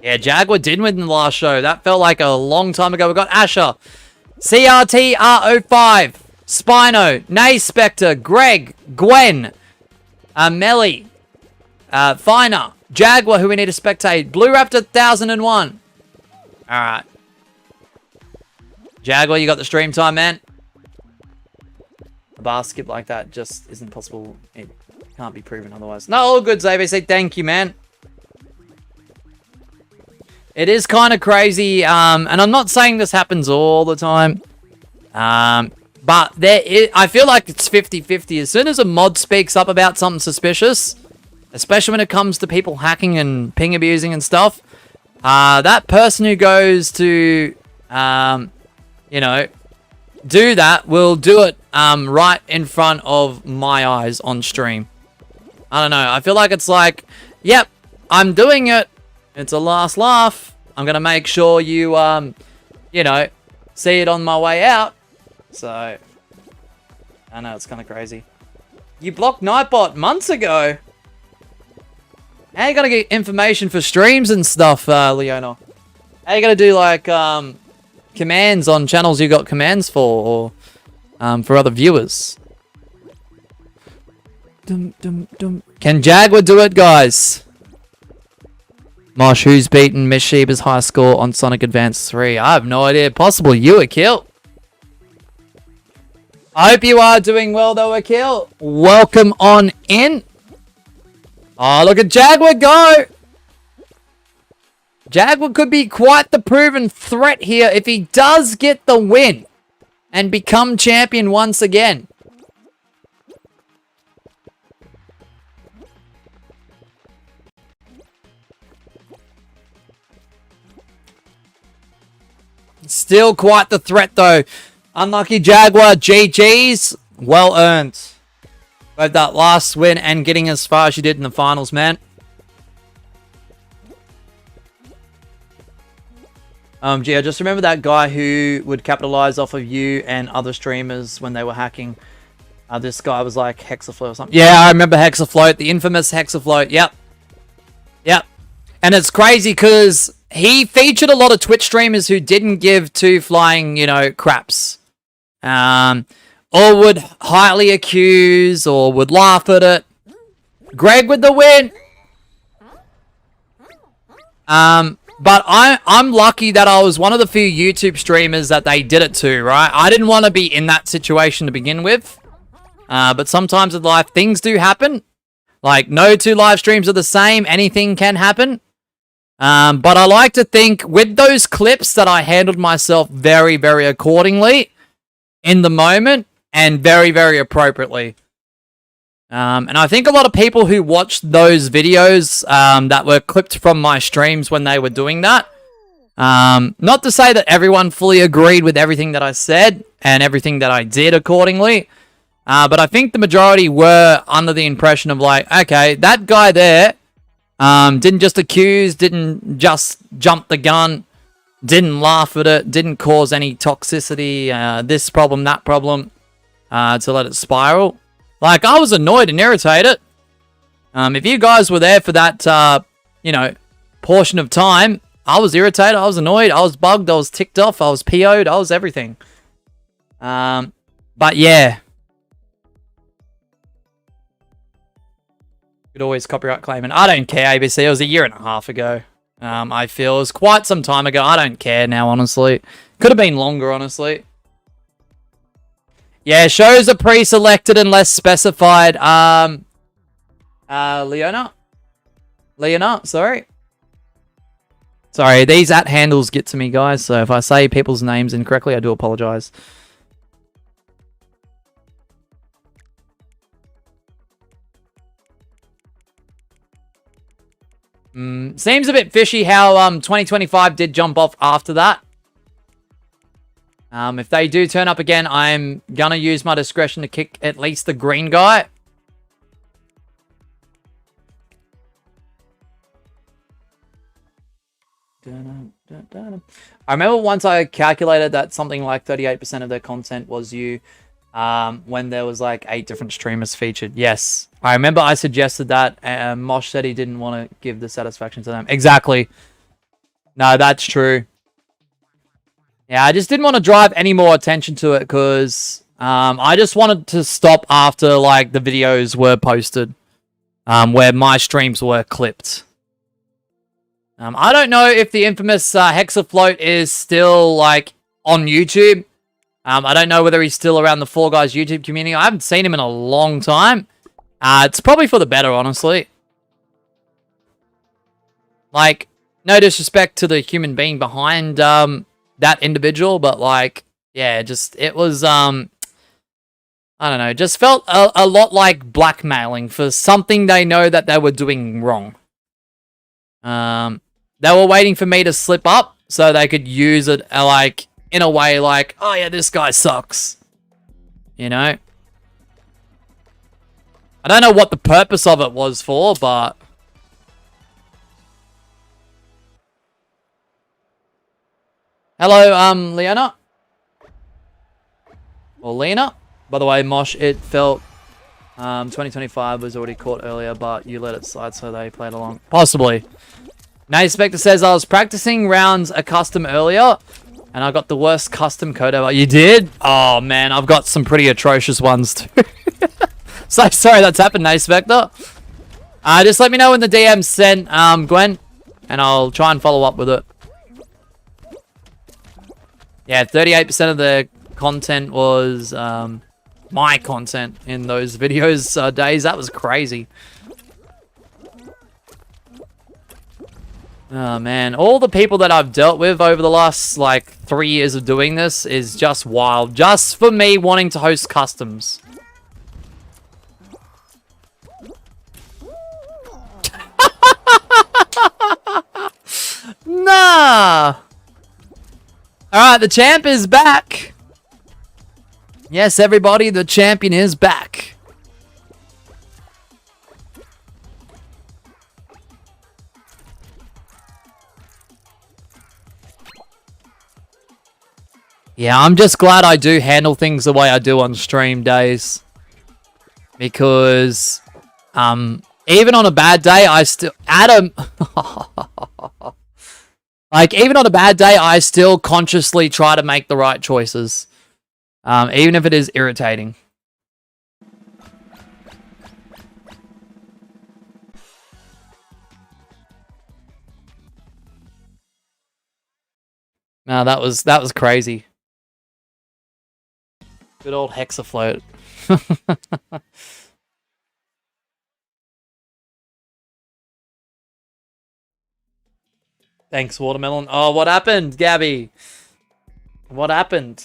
Yeah, Jaguar did win the last show. That felt like a long time ago. We got Asher, CRTR05, Spino, Nay Spectre, Greg, Gwen, Melly, Finer, Jaguar, who we need to spectate, Blue Raptor 1001. Alright. Jaguar, you got the stream time, man. A bar skip like that just isn't possible. It can't be proven otherwise. No, all good, ABC. Thank you, man. It is kind of crazy, and I'm not saying this happens all the time, but I feel like it's 50-50. As soon as a mod speaks up about something suspicious, especially when it comes to people hacking and ping abusing and stuff, that person who goes to, you know, do that will do it right in front of my eyes on stream. I don't know. I feel like it's like, yep, I'm doing it. It's a last laugh. I'm going to make sure you, you know, see it on my way out. So, I know, it's kind of crazy. You blocked Nightbot months ago. How you going to get information for streams and stuff, Leona? How you going to do, like, commands on channels you got commands for, or for other viewers? Can Jaguar do it, guys? Mosh, who's beaten Miss Sheba's high score on Sonic Advance 3? I have no idea. Possible you, Akil. I hope you are doing well, though, Akil. Welcome on in. Oh, look at Jaguar go. Jaguar could be quite the proven threat here if he does get the win and become champion once again. Still quite the threat, though. Unlucky Jaguar, GG's. Well earned. Both that last win and getting as far as you did in the finals, man. Gee, I just remember that guy who would capitalize off of you and other streamers when they were hacking. This guy was like Hexafloat or something. Yeah, I remember Hexafloat. The infamous Hexafloat. Yep. Yep. And it's crazy because he featured a lot of Twitch streamers who didn't give two flying, you know, craps. Or would highly accuse or would laugh at it. Greg with the win. But I'm lucky that I was one of the few YouTube streamers that they did it to, right? I didn't want to be in that situation to begin with. But sometimes in life, things do happen. Like, no two live streams are the same. Anything can happen. But I like to think with those clips that I handled myself very, very accordingly in the moment and very, very appropriately. And I think a lot of people who watched those videos that were clipped from my streams when they were doing that, not to say that everyone fully agreed with everything that I said and everything that I did accordingly, but I think the majority were under the impression of like, okay, that guy there didn't just accuse, didn't just jump the gun, didn't laugh at it, didn't cause any toxicity, this problem, that problem, to let it spiral. Like, I was annoyed and irritated. If you guys were there for that, you know, portion of time, I was irritated, I was annoyed, I was bugged, I was ticked off, I was PO'd, I was everything. But yeah. Could always copyright claim. And I don't care, ABC. It was a year and a half ago. I feel it was quite some time ago. I don't care now, honestly. Could have been longer, honestly. Yeah, shows are pre-selected unless specified. Leona, sorry. Sorry, these @ handles get to me, guys. So if I say people's names incorrectly, I do apologize. Seems a bit fishy how 2025 did jump off after that. If they do turn up again, I'm gonna use my discretion to kick at least the green guy. I remember once I calculated that something like 38% of their content was you, when there was like 8 different streamers featured. Yes, I remember I suggested that, and Mosh said he didn't want to give the satisfaction to them. Exactly. No, that's true. Yeah, I just didn't want to drive any more attention to it because I just wanted to stop after like the videos were posted, where my streams were clipped. I don't know if the infamous Hexafloat is still like on YouTube. I don't know whether he's still around the Fall Guys YouTube community. I haven't seen him in a long time. It's probably for the better, honestly. Like, no disrespect to the human being behind that individual, but like, yeah, just it was I don't know, just felt a lot like blackmailing for something they know that they were doing wrong. They were waiting for me to slip up so they could use it like in a way like, oh yeah, this guy sucks. You know? I don't know what the purpose of it was for, but hello, Leona? Or Lena? By the way, Mosh, it felt 2025 was already caught earlier, but you let it slide so they played along. Possibly. Now, Spectre says, I was practicing rounds a custom earlier, and I got the worst custom code ever. You did? Oh, man, I've got some pretty atrocious ones, too. So sorry that's happened, Nay Spectre. Just let me know when the DM's sent, Gwen, and I'll try and follow up with it. Yeah, 38% of the content was my content in those videos days. That was crazy. Oh man, all the people that I've dealt with over the last like 3 years of doing this is just wild. Just for me wanting to host customs. Nah. Alright, the champ is back. Yes, everybody, the champion is back. Yeah, I'm just glad I do handle things the way I do on stream days. Because, even on a bad day, I still... Adam... Like, even on a bad day, I still consciously try to make the right choices. Even if it is irritating. No, that was crazy. Good old Hexafloat. Thanks, Watermelon. Oh, what happened, Gabby? What happened?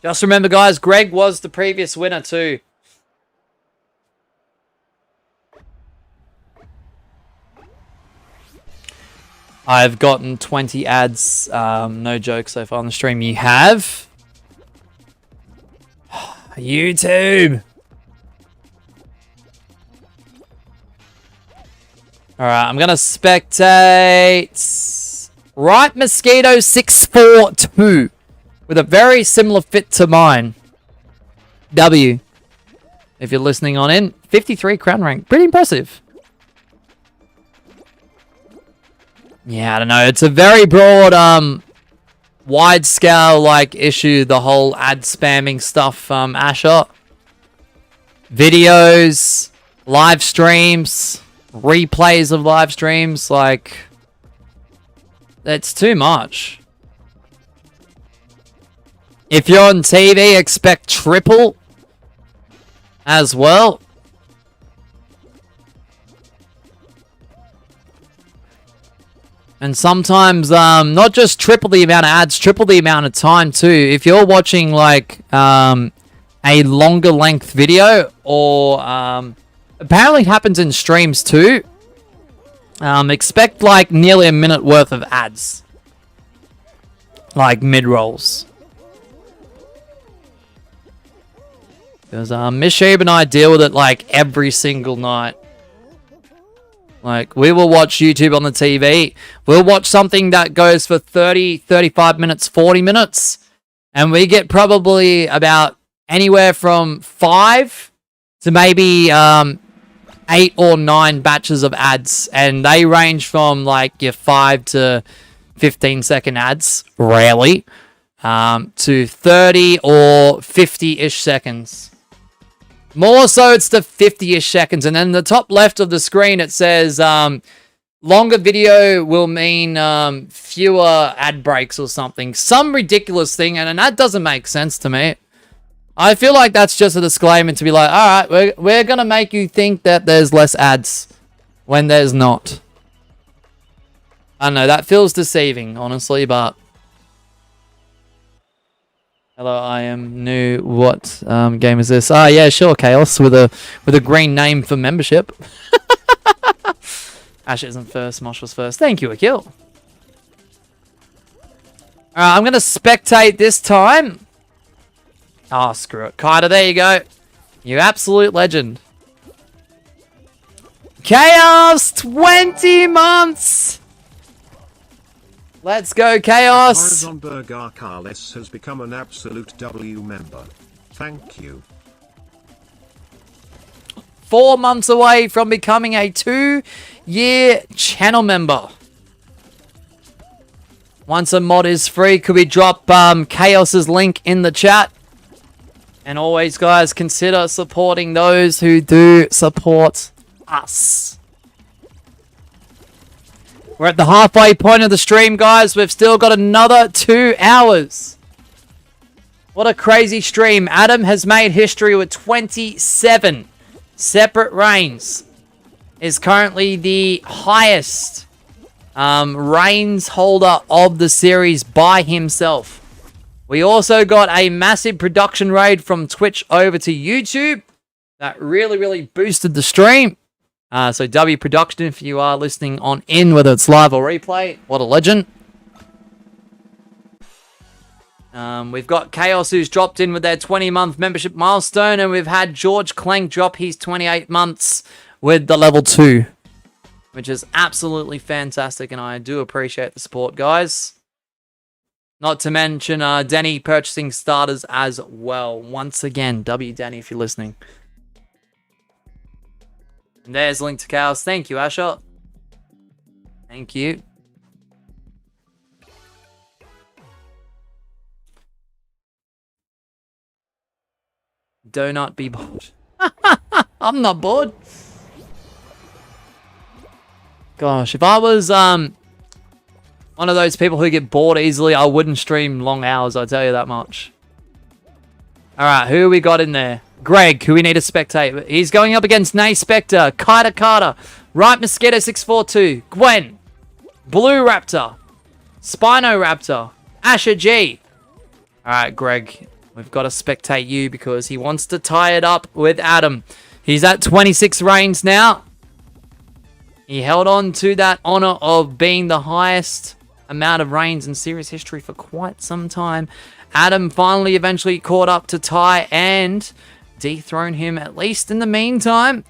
Just remember, guys, Greg was the previous winner, too. I've gotten 20 ads, no joke so far on the stream. You have? YouTube! Alright, I'm gonna spectate... Right Mosquito 642. With a very similar fit to mine. W. If you're listening on in. 53 crown rank. Pretty impressive. Yeah, I don't know. It's a very broad wide scale like issue, the whole ad spamming stuff, Asher. Videos, live streams, replays of live streams, like, it's too much. If you're on TV, expect triple as well. And sometimes, not just triple the amount of ads, triple the amount of time too. If you're watching like a longer length video, or apparently it happens in streams too, expect like nearly a minute worth of ads, like mid-rolls. Because Miss Sheeb and I deal with it like every single night. Like, we will watch YouTube on the TV. We'll watch something that goes for 30, 35 minutes, 40 minutes. And we get probably about anywhere from 5 to maybe 8 or 9 batches of ads. And they range from like your 5 to 15-second ads, rarely, to 30 or 50-ish seconds. More so, it's the 50-ish seconds. And then the top left of the screen, it says, longer video will mean fewer ad breaks or something. Some ridiculous thing, and that doesn't make sense to me. I feel like that's just a disclaimer to be like, all right, we're going to make you think that there's less ads when there's not. I don't know, that feels deceiving, honestly, but... Hello, I am new. What game is this? Ah, yeah, sure, Chaos with a green name for membership. Ash isn't first. Mosh was first. Thank you, Akil. All right, I'm gonna spectate this time. Oh, screw it, Kaida. There you go. You absolute legend. Chaos, 20 months. Let's go, Chaos! Horizonberg Carles has become an absolute W member. Thank you. 4 months away from becoming a 2-year channel member. Once a mod is free, could we drop Chaos's link in the chat? And always, guys, consider supporting those who do support us. We're at the halfway point of the stream, guys. We've still got another 2 hours. What a crazy stream. Adam has made history with 27 separate reigns. Is currently the highest reigns holder of the series by himself. We also got a massive production raid from Twitch over to YouTube. That really boosted the stream. So W Production, if you are listening on in, whether it's live or replay, what a legend. We've got Chaos, who's dropped in with their 20-month membership milestone, and we've had George Clank drop his 28 months with the level 2, which is absolutely fantastic, and I do appreciate the support, guys. Not to mention Denny purchasing starters as well. Once again, W Denny, if you're listening. And there's a link to Chaos. Thank you, Asher. Thank you. Do not be bored. I'm not bored. Gosh, if I was one of those people who get bored easily, I wouldn't stream long hours, I'll tell you that much. Alright, who we got in there? Greg, who we need to spectate. He's going up against Nay Spectre, Kaida Carter, Right Mosquito 642, Gwen, Blue Raptor, Spino Raptor, Asher G. Alright, Greg, we've got to spectate you because he wants to tie it up with Adam. He's at 26 reigns now. He held on to that honor of being the highest amount of reigns in series history for quite some time. Adam finally eventually caught up to Ty and dethrone him, at least in the meantime.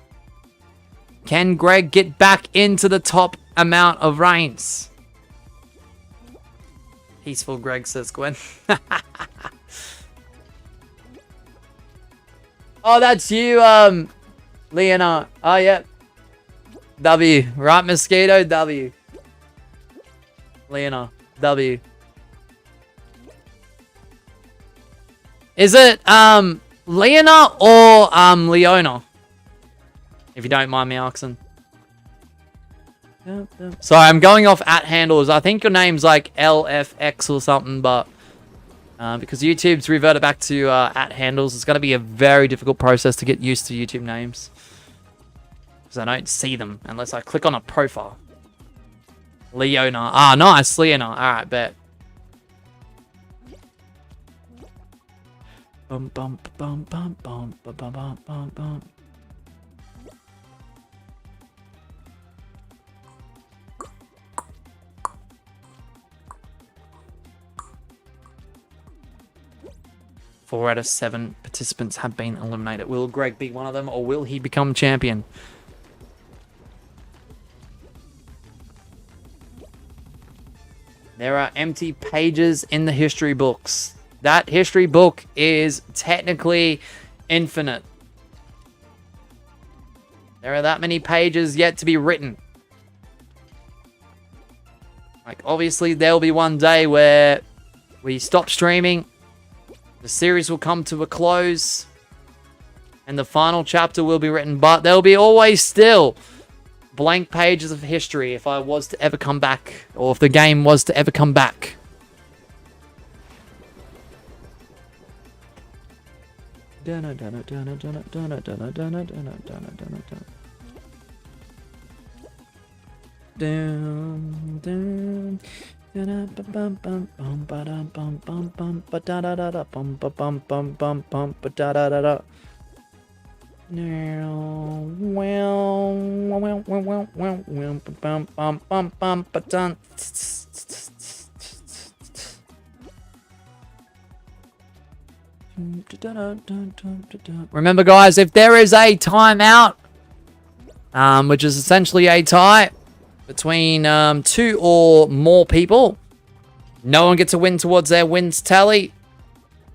Can Greg get back into the top amount of reigns? Peaceful Greg, says Gwen. Oh, that's you, Leonard. Oh, yeah. W. Right, Mosquito, W. Leonard, W. Is it Leona or Leona? If you don't mind me asking. Sorry, I'm going off at handles. I think your name's like LFX or something, but because YouTube's reverted back to at handles, it's going to be a very difficult process to get used to YouTube names. Because I don't see them unless I click on a profile. Leona. Ah, nice, Leona. Alright, bet. Bum bum bum bum bum bum bum bum bum. 4 out of 7 participants have been eliminated. Will Greg be one of them, or will he become champion? There are empty pages in the history books. That history book is technically infinite. There are that many pages yet to be written. Like, obviously, there'll be one day where we stop streaming, the series will come to a close, and the final chapter will be written, but there'll be always still blank pages of history if I was to ever come back, or if the game was to ever come back. Remember, guys, if there is a timeout, which is essentially a tie between 2 or more people, no one gets a win towards their wins tally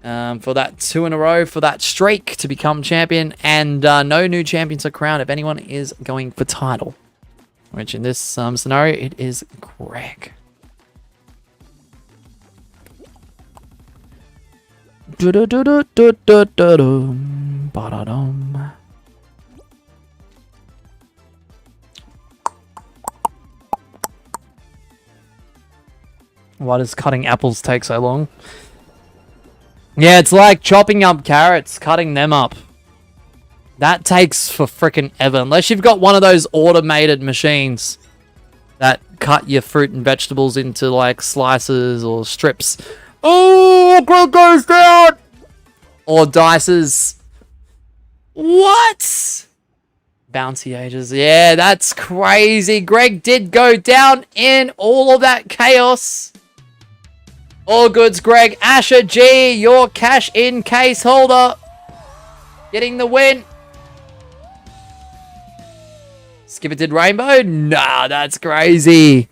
for that 2 in a row, for that streak to become champion, and no new champions are crowned if anyone is going for title, which in this scenario it is Greg. Why does cutting apples take so long? Yeah, it's like chopping up carrots, cutting them up. That takes for frickin' ever. Unless you've got one of those automated machines that cut your fruit and vegetables into like slices or strips. Oh, Greg goes down! Or dices. What? Bouncy ages. Yeah, that's crazy. Greg did go down in all of that chaos. All goods, Greg. Asher G, your cash in case holder. Getting the win. Skipper did rainbow? Nah, that's crazy.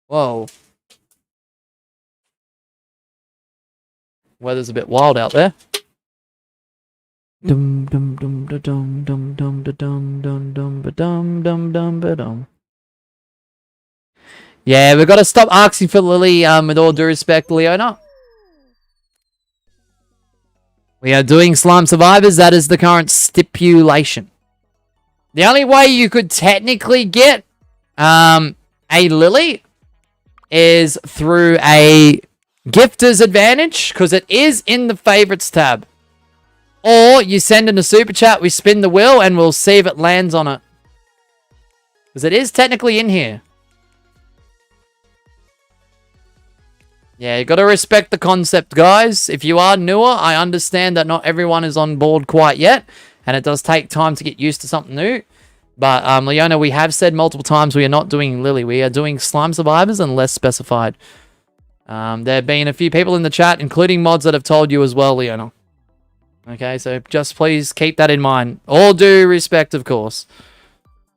Whoa. Weather's a bit wild out there. Dum dum dum da dum dum dum da dum dum dum ba dum dum dum ba dum. Yeah, we've got to stop asking for Lily, with all due respect, Leona. We are doing Slime Survivors. That is the current stipulation. The only way you could technically get a Lily is through a Gifter's Advantage, because it is in the favorites tab. Or you send in a super chat, we spin the wheel, and we'll see if it lands on it. Because it is technically in here. Yeah, you got to respect the concept, guys. If you are newer, I understand that not everyone is on board quite yet, and it does take time to get used to something new. But, Leona, we have said multiple times we are not doing Lily. We are doing Slime Survivors unless specified. There have been a few people in the chat, including mods, that have told you as well, Leona. Okay, so just please keep that in mind. All due respect, of course.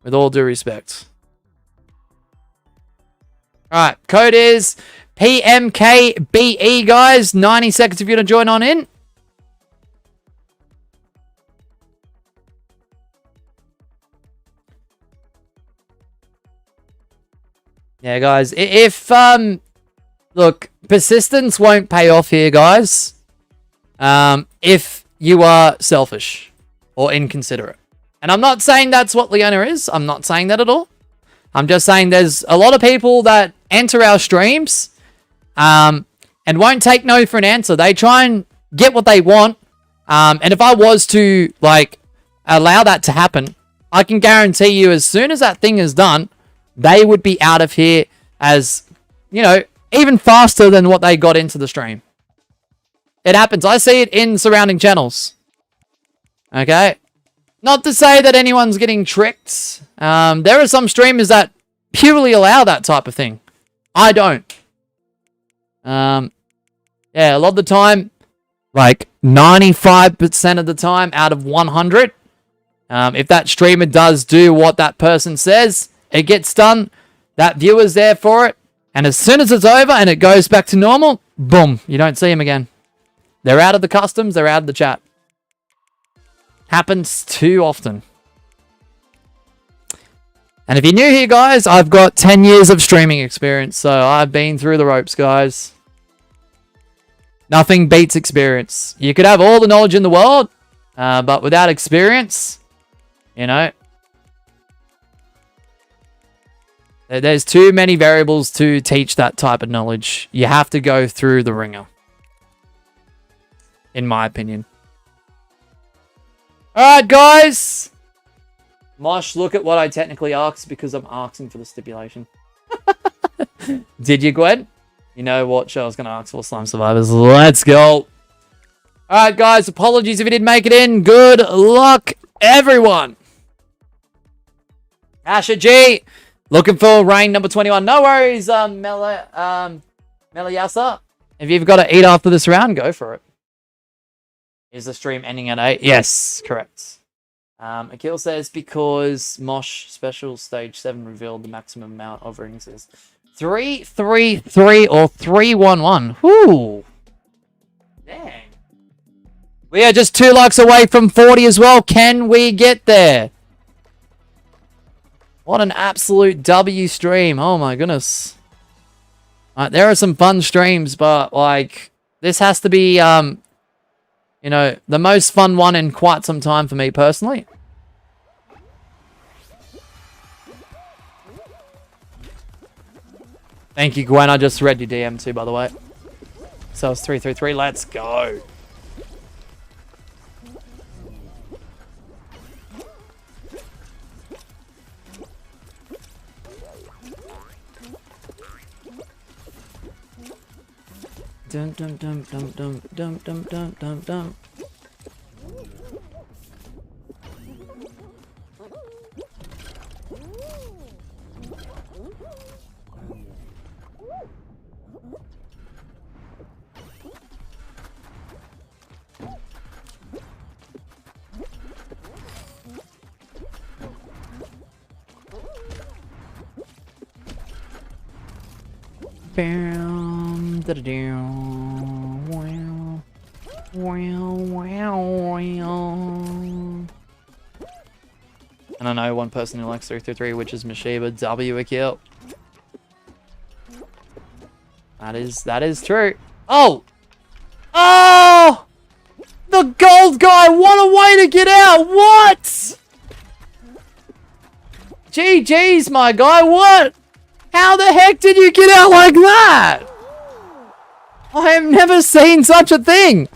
With all due respect. Alright, code is PMKBE, guys. 90 seconds if you want to join on in. Yeah, guys. If, look, persistence won't pay off here, guys. if you are selfish or inconsiderate. And I'm not saying that's what Leona is. I'm not saying that at all. I'm just saying there's a lot of people that enter our streams and won't take no for an answer. They try and get what they want. And if I was to, like, allow that to happen, I can guarantee you as soon as that thing is done, they would be out of here as, you know, even faster than what they got into the stream. It happens. I see it in surrounding channels. Okay? Not to say that anyone's getting tricked. There are some streamers that purely allow that type of thing. I don't. Yeah, a lot of the time, like 95% of the time out of 100, if that streamer does do what that person says, it gets done. That viewer's there for it. And as soon as it's over and it goes back to normal, boom, you don't see him again. They're out of the customs. They're out of the chat. Happens too often. And if you're new here, guys, I've got 10 years of streaming experience. So I've been through the ropes, guys. Nothing beats experience. You could have all the knowledge in the world, but without experience, you know, there's too many variables to teach that type of knowledge. You have to go through the ringer, in my opinion. Alright, guys. Mosh, look at what I technically asked because I'm asking for the stipulation. Did you, Gwen? You know what show I was going to ask for, Slime Survivors. Let's go. Alright, guys. Apologies if you didn't make it in. Good luck, everyone. Asher G. Looking for rain number 21. No worries, Melayasa. If you've got to eat after this round, go for it. Is the stream ending at 8? Yes, correct. Akil says because Mosh Special Stage 7 revealed the maximum amount of rings is 333 or 311. Whoo. Dang. We are just 2 likes away from 40 as well. Can we get there? What an absolute W stream. Oh my goodness. There are some fun streams, but like this has to be you know, the most fun one in quite some time for me personally. Thank you, Gwen. I just read your DM too, by the way. So it's 333. Let's go. Dum dum dum dum dum dum dum dum dum dum. Bam, da da down, wow, wow, wow, wow. And I know one person who likes 333, which is Mashiba W Akil. That is true. Oh! Oh! The gold guy! What a way to get out! What? GG's, my guy. What? How the heck did you get out like that? I have never seen such a thing.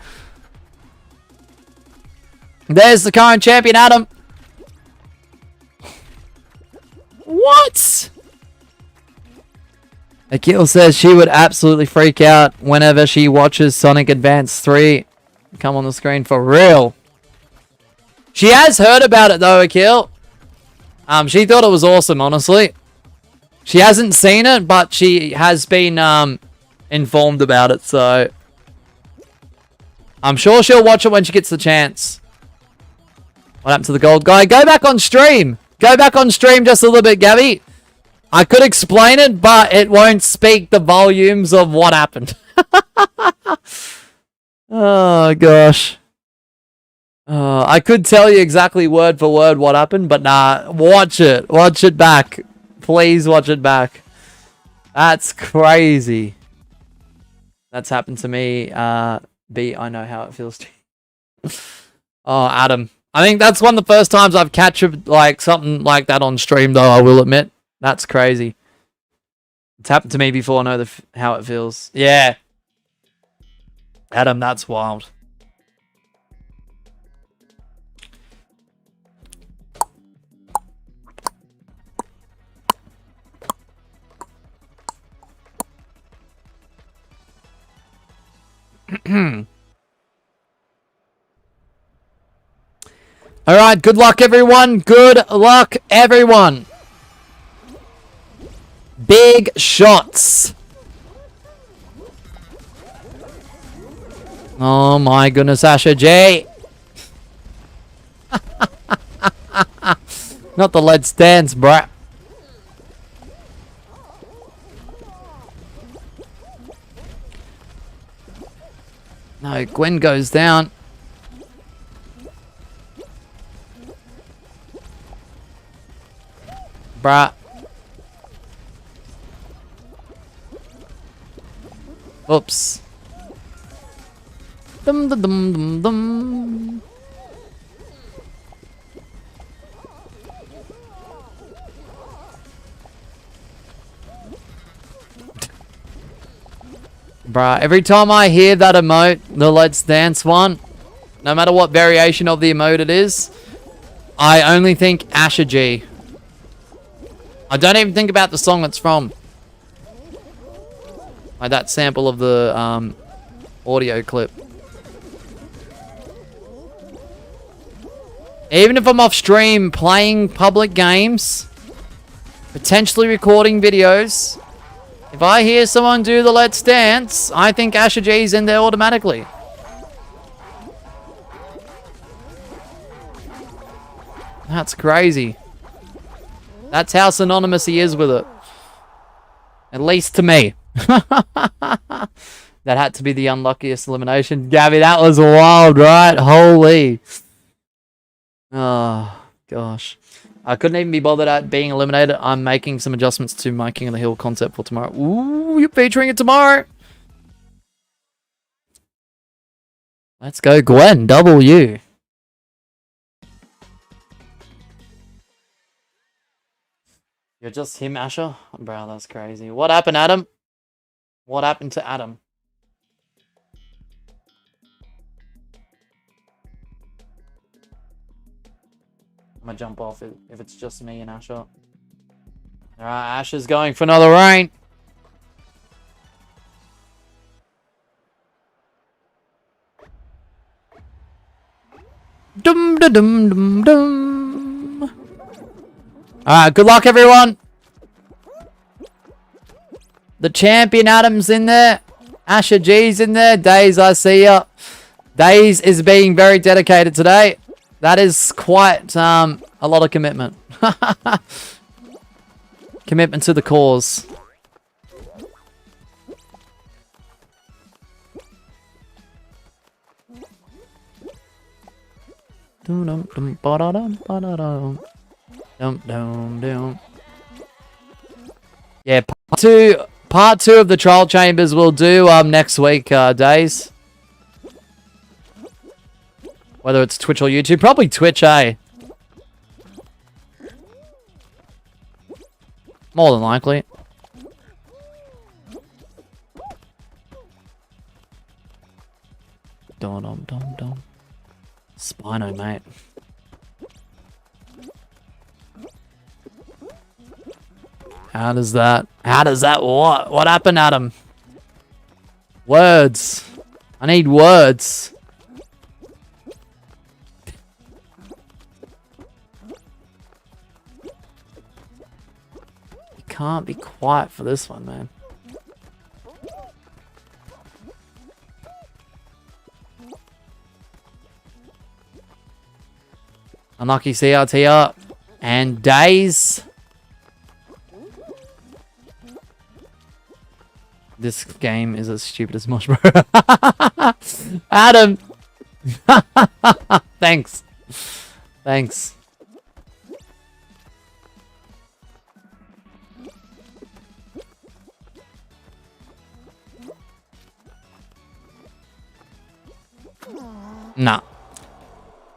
There's the current champion, Adam. What? Akil says she would absolutely freak out whenever she watches Sonic Advance 3 come on the screen for real. She has heard about it though, Akil. She thought it was awesome, honestly. She hasn't seen it, but she has been informed about it, so I'm sure she'll watch it when she gets the chance. What happened to the gold guy? Go back on stream. Go back on stream just a little bit, Gabby. I could explain it, but it won't speak the volumes of what happened. Oh, gosh. I could tell you exactly word for word what happened, but nah, watch it. Watch it back. Please watch it back. That's crazy. That's happened to me B, I know how it feels to Oh, Adam. I think that's one of the first times I've captured like something like that on stream, though, I will admit. That's crazy. It's happened to me before, I know how it feels. Yeah. Adam, that's wild. All right, good luck, everyone. Good luck, everyone. Big shots. Oh my goodness, Asher J. Not the Let's Dance, bruh. No, Gwen goes down. Bruh. Oops. Dum dum dum dum dum. Bruh, every time I hear that emote, the Let's Dance one, no matter what variation of the emote it is, I only think Asher G. I don't even think about the song it's from. Like that sample of the audio clip. Even if I'm off stream playing public games, potentially recording videos, if I hear someone do the Let's Dance, I think Asher G's in there automatically. That's crazy. That's how synonymous he is with it. At least to me. That had to be the unluckiest elimination. Gabby, that was wild, right? Holy. Oh, gosh. I couldn't even be bothered at being eliminated. I'm making some adjustments to my King of the Hill concept for tomorrow. Ooh, you're featuring it tomorrow. Let's go, Gwen. W. You're just him, Asher? Bro, that's crazy. What happened, Adam? What happened to Adam? I'm gonna jump off it if it's just me and Asher. Alright, Asher's going for another rain. Dum da dum dum dum. Alright, good luck, everyone. The champion Adam's in there. Asher G's in there. Days, I see ya. Days is being very dedicated today. That is quite a lot of commitment. Commitment to the cause. Yeah, part two of the trial chambers we'll do next week, Days. Whether it's Twitch or YouTube. Probably Twitch, eh? More than likely. Dum. Spino, mate. How does that what happened, Adam? Words. I need words. You can't be quiet for this one, man. Unlucky CRTR and Days. This game is as stupid as mush, bro. Adam. Thanks. Thanks.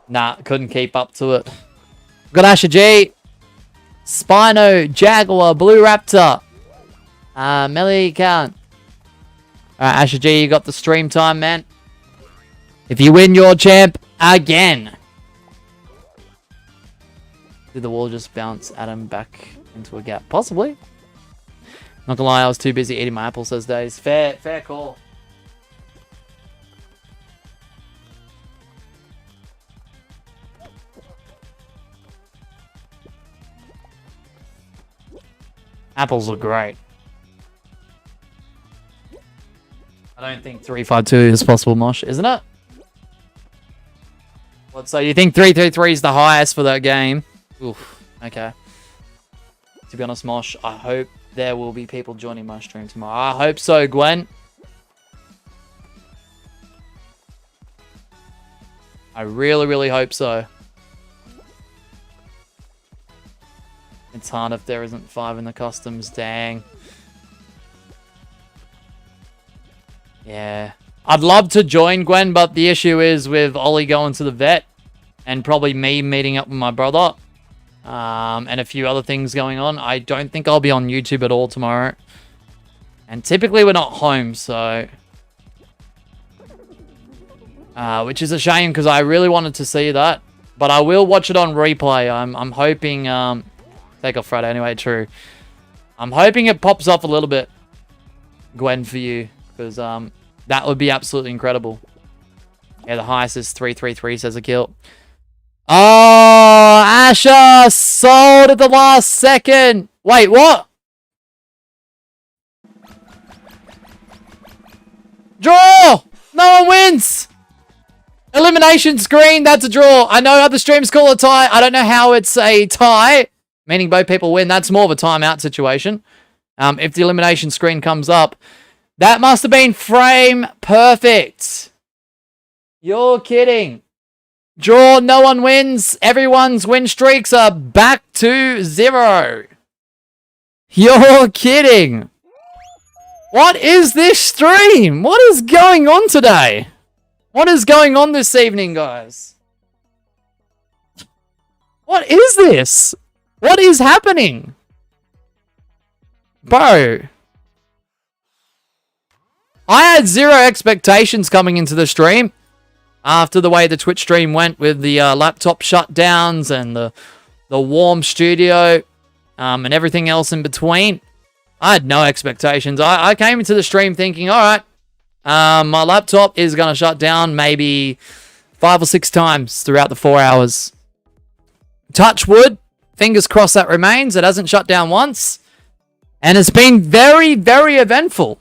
Nah, couldn't keep up to it. Got Asher G, Spino, Jaguar, Blue Raptor, Melly Count. Alright, Asher G, you got the stream time, man. If you win your champ again. Did the wall just bounce Adam back into a gap? Possibly. Not gonna lie, I was too busy eating my apples those days. Fair call. Apples are great. I don't think 352 is possible, Mosh, isn't it? What, so you think 333 is the highest for that game? Oof, okay. To be honest, Mosh, I hope there will be people joining my stream tomorrow. I hope so, Gwen. I really, really hope so. It's hard if there isn't 5 in the customs, dang. Yeah. I'd love to join, Gwen, but the issue is with Ollie going to the vet and probably me meeting up with my brother and a few other things going on. I don't think I'll be on YouTube at all tomorrow. And typically we're not home, so... which is a shame because I really wanted to see that. But I will watch it on replay. I'm hoping... take off Friday anyway, true. I'm hoping it pops up a little bit, Gwen, for you. Because that would be absolutely incredible. Yeah, the highest is 333, says a kill. Oh, Asher sold at the last second. Wait, what? Draw! No one wins! Elimination screen, that's a draw. I know other streams call it a tie. I don't know how it's a tie, meaning both people win. That's more of a timeout situation. If the elimination screen comes up. That must have been frame perfect. You're kidding. Draw, no one wins. Everyone's win streaks are back to 0. You're kidding. What is this stream? What is going on today? What is going on this evening, guys? What is this? What is happening? Bro. I had 0 expectations coming into the stream after the way the Twitch stream went with the laptop shutdowns and the warm studio and everything else in between. I had no expectations. I came into the stream thinking, all right, my laptop is going to shut down maybe 5 or 6 times throughout the 4 hours. Touch wood. Fingers crossed that remains. It hasn't shut down once. And it's been very, very eventful.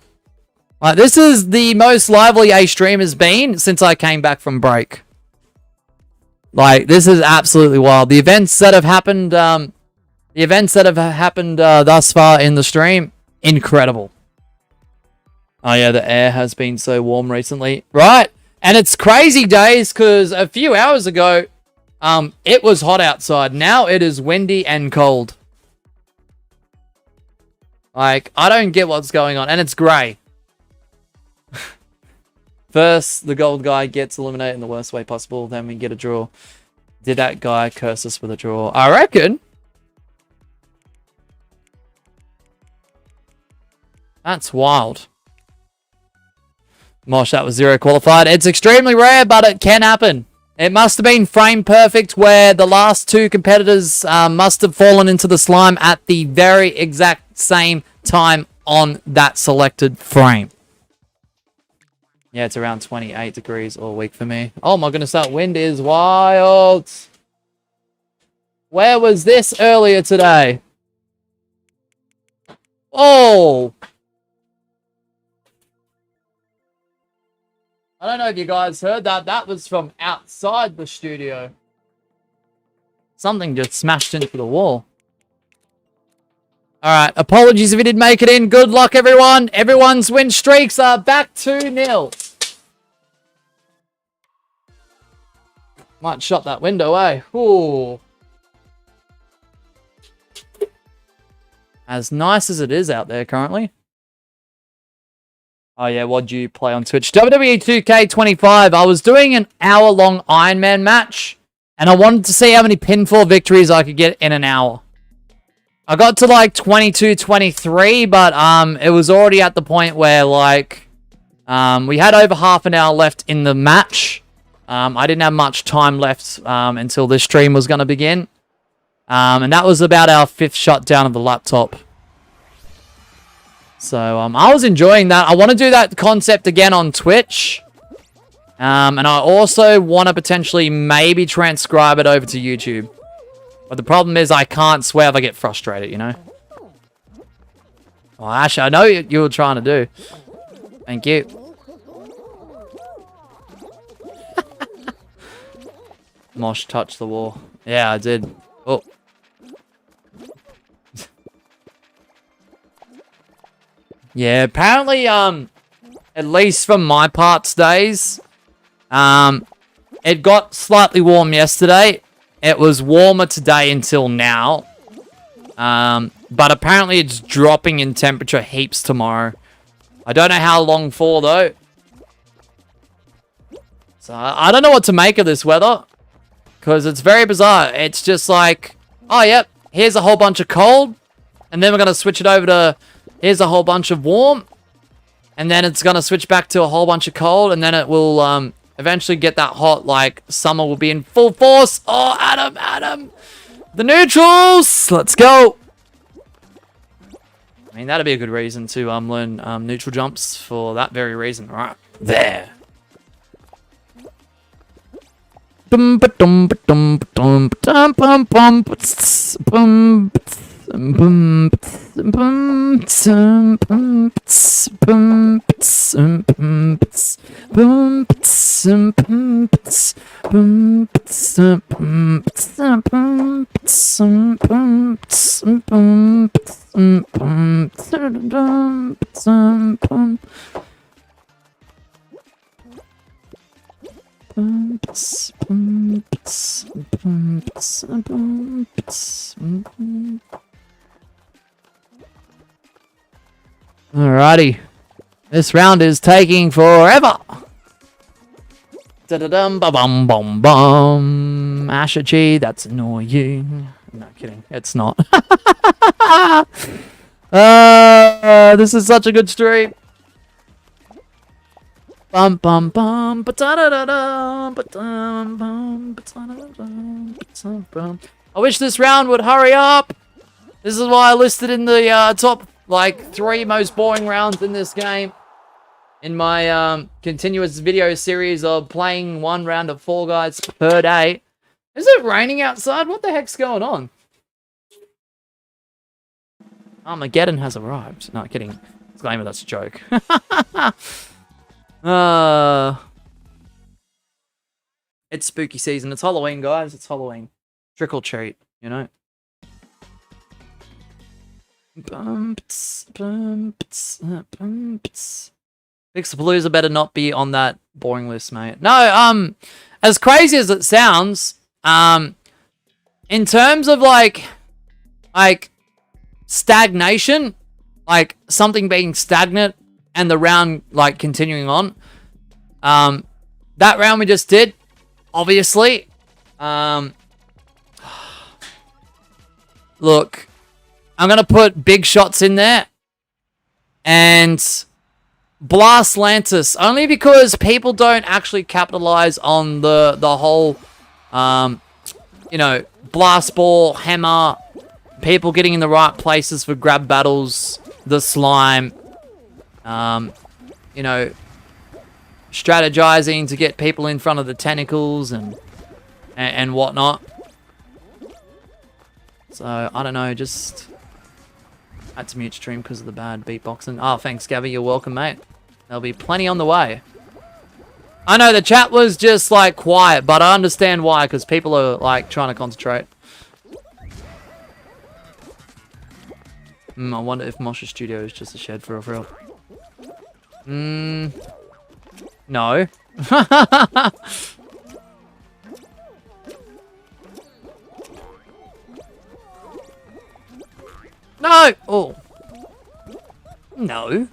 Like, this is the most lively a stream has been since I came back from break. Like, this is absolutely wild. The events that have happened, thus far in the stream, incredible. Oh yeah, the air has been so warm recently, right? And it's crazy days because a few hours ago, it was hot outside. Now it is windy and cold. Like, I don't get what's going on, and it's grey. First, the gold guy gets eliminated in the worst way possible. Then we get a draw. Did that guy curse us with a draw? I reckon. That's wild. Mosh, that was 0 qualified. It's extremely rare, but it can happen. It must have been frame perfect where the last 2 competitors must have fallen into the slime at the very exact same time on that selected frame. Yeah, it's around 28 degrees all week for me. Oh my goodness, that wind is wild. Where was this earlier today? Oh. I don't know if you guys heard that. That was from outside the studio. Something just smashed into the wall. Alright, apologies if you didn't make it in. Good luck, everyone. Everyone's win streaks are back to 0. Might shut that window, eh? Ooh. As nice as it is out there currently. Oh yeah, what do you play on Twitch? WWE 2K25. I was doing an hour-long Iron Man match. And I wanted to see how many pinfall victories I could get in an hour. I got to like 22, 23, but it was already at the point where like we had over half an hour left in the match. I didn't have much time left until this stream was going to begin. And that was about our 5th shutdown of the laptop. So I was enjoying that. I want to do that concept again on Twitch. And I also want to potentially maybe transcribe it over to YouTube. But the problem is I can't swear if I get frustrated, you know? Well, actually, I know what you were trying to do. Thank you. Mosh touched the wall. Yeah, I did. Oh. Yeah, apparently, at least from my parts days, it got slightly warm yesterday. It was warmer today until now. But apparently it's dropping in temperature heaps tomorrow. I don't know how long for, though. So, I don't know what to make of this weather. Because it's very bizarre. It's just like, oh, yep, here's a whole bunch of cold. And then we're going to switch it over to, here's a whole bunch of warm. And then it's going to switch back to a whole bunch of cold. And then it will eventually get that hot, like summer will be in full force. Oh, Adam. The neutrals. Let's go. I mean, that'd be a good reason to learn neutral jumps for that very reason. Right there. Alrighty. This round is taking forever. Da-da-dum-ba-bum-bum-bum. Ashachi, that's annoying. No, kidding. It's not. This is such a good stream. Bum bum bum ba da da da da ba dum bum ba da da da bum. I wish this round would hurry up. This is why I listed in the top like 3 most boring rounds in this game. In my continuous video series of playing 1 round of Fall Guys per day. Is it raining outside? What the heck's going on? Armageddon has arrived. No, kidding. Disclaimer, that's a joke. It's spooky season. It's Halloween, guys. It's Halloween. Trick or treat, you know? Pixapalooza better not be on that boring list, mate. No, as crazy as it sounds, in terms of like stagnation, like something being stagnant and the round like continuing on, that round we just did, obviously, look, I'm gonna put big shots in there and Blast Lantis, only because people don't actually capitalize on the whole, you know, blast ball, hammer, people getting in the right places for grab battles, the slime, you know, strategizing to get people in front of the tentacles and whatnot. So, I don't know, just had to mute stream because of the bad beatboxing. Oh, thanks, Gabby. You're welcome, mate. There'll be plenty on the way. I know the chat was just, like, quiet, but I understand why, because people are, like, trying to concentrate. I wonder if Mosha Studio is just a shed for real. No. No! Oh. No.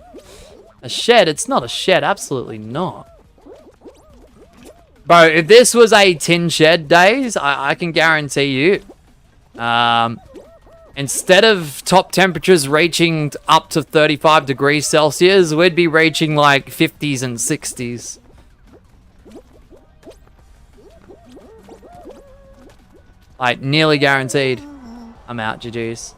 A shed? It's not a shed. Absolutely not. Bro, if this was a tin shed days, I can guarantee you, instead of top temperatures reaching up to 35 degrees Celsius, we'd be reaching like 50s and 60s. Like, nearly guaranteed. I'm out, GG's.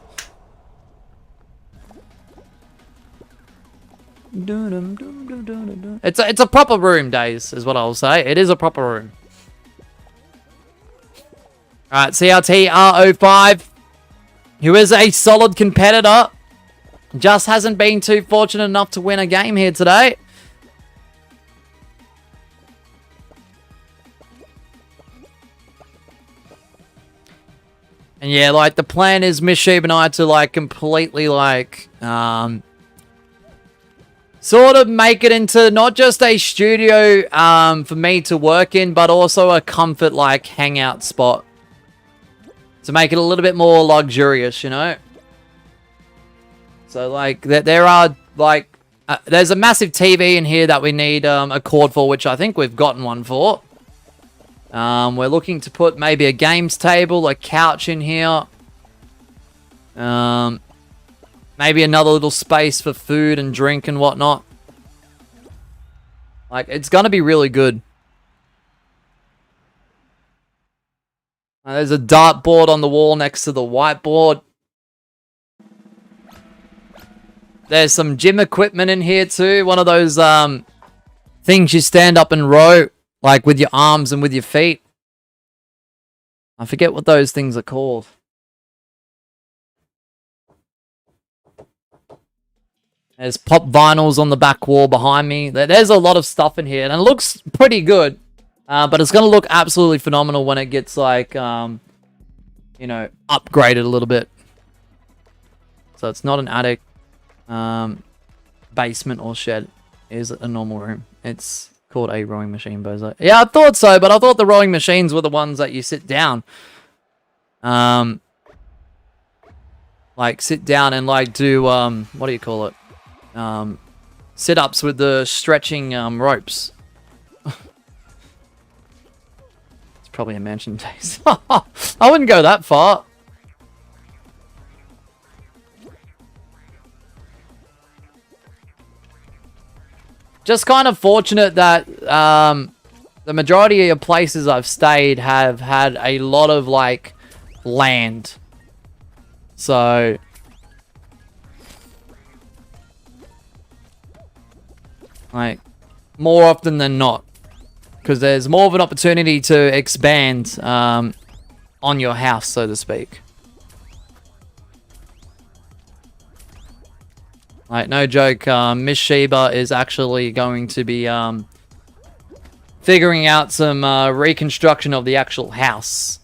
It's a proper room, Days, is what I'll say. It is a proper room. Alright, CRT R05, who is a solid competitor, just hasn't been too fortunate enough to win a game here today. And yeah, like, the plan is Miss Sheep and I to, like, completely, like, sort of make it into not just a studio for me to work in, but also a comfort, like, hangout spot. To make it a little bit more luxurious, you know? So, like, there are, like, there's a massive TV in here that we need a cord for, which I think we've gotten one for. We're looking to put maybe a games table, a couch in here. Maybe another little space for food and drink and whatnot. Like, it's gonna be really good. There's a dartboard on the wall next to the whiteboard. There's some gym equipment in here too. One of those things you stand up and row, like with your arms and with your feet. I forget what those things are called. There's pop vinyls on the back wall behind me. There's a lot of stuff in here, and it looks pretty good. But it's going to look absolutely phenomenal when it gets, like, you know, upgraded a little bit. So it's not an attic, basement, or shed. It is a normal room. It's called a rowing machine, Bozo. Yeah, I thought so, but I thought the rowing machines were the ones that you sit down. Like, sit down and, like, do, what do you call it? Sit-ups with the stretching ropes. It's probably a mansion taste. I wouldn't go that far. Just kind of fortunate that the majority of places I've stayed have had a lot of, like, land. So like, more often than not. Because there's more of an opportunity to expand on your house, so to speak. Like, no joke, Miss Sheba is actually going to be figuring out some reconstruction of the actual house.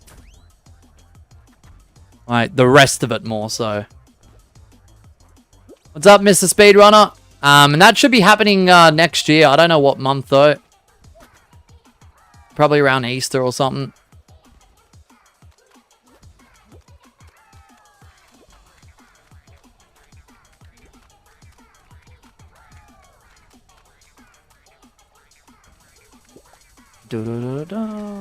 Like, the rest of it more so. What's up, Mr. Speedrunner? And that should be happening next year. I don't know what month, though. Probably around Easter or something. Da-da-da-da.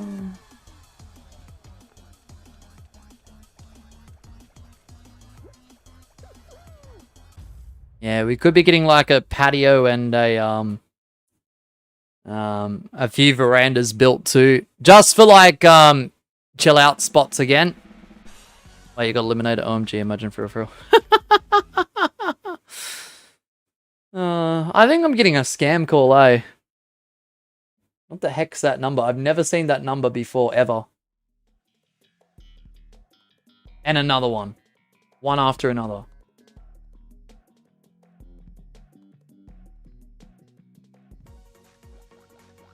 Yeah, we could be getting like a patio and a few verandas built too, just for like chill out spots again. Wait, you got eliminated? OMG, imagine for real. I think I'm getting a scam call, eh? What the heck's that number? I've never seen that number before, ever. And another one. One after another.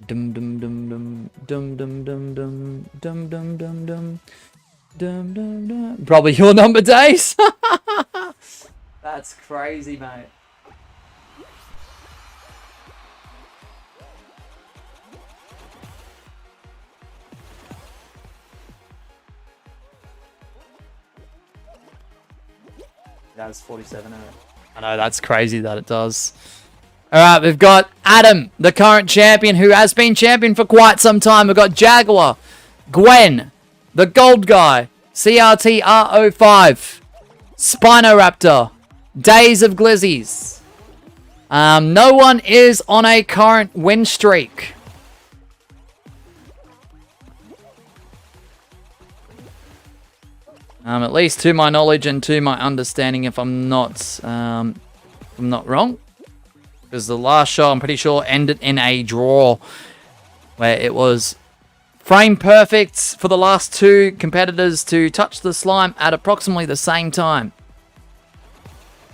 Dum dum dum dum dum dum dum dum dum dum dum dum dum dum dum. Probably your number, Days. That's crazy, mate. That's 47. I know, that's crazy that it does. Alright, we've got Adam, the current champion, who has been champion for quite some time. We've got Jaguar, Gwen, the gold guy, CRTR05, Spinoraptor, Days of Glizzies. No one is on a current win streak. At least to my knowledge and to my understanding, if I'm not wrong. Because the last show, I'm pretty sure, ended in a draw. Where it was frame perfect for the last two competitors to touch the slime at approximately the same time.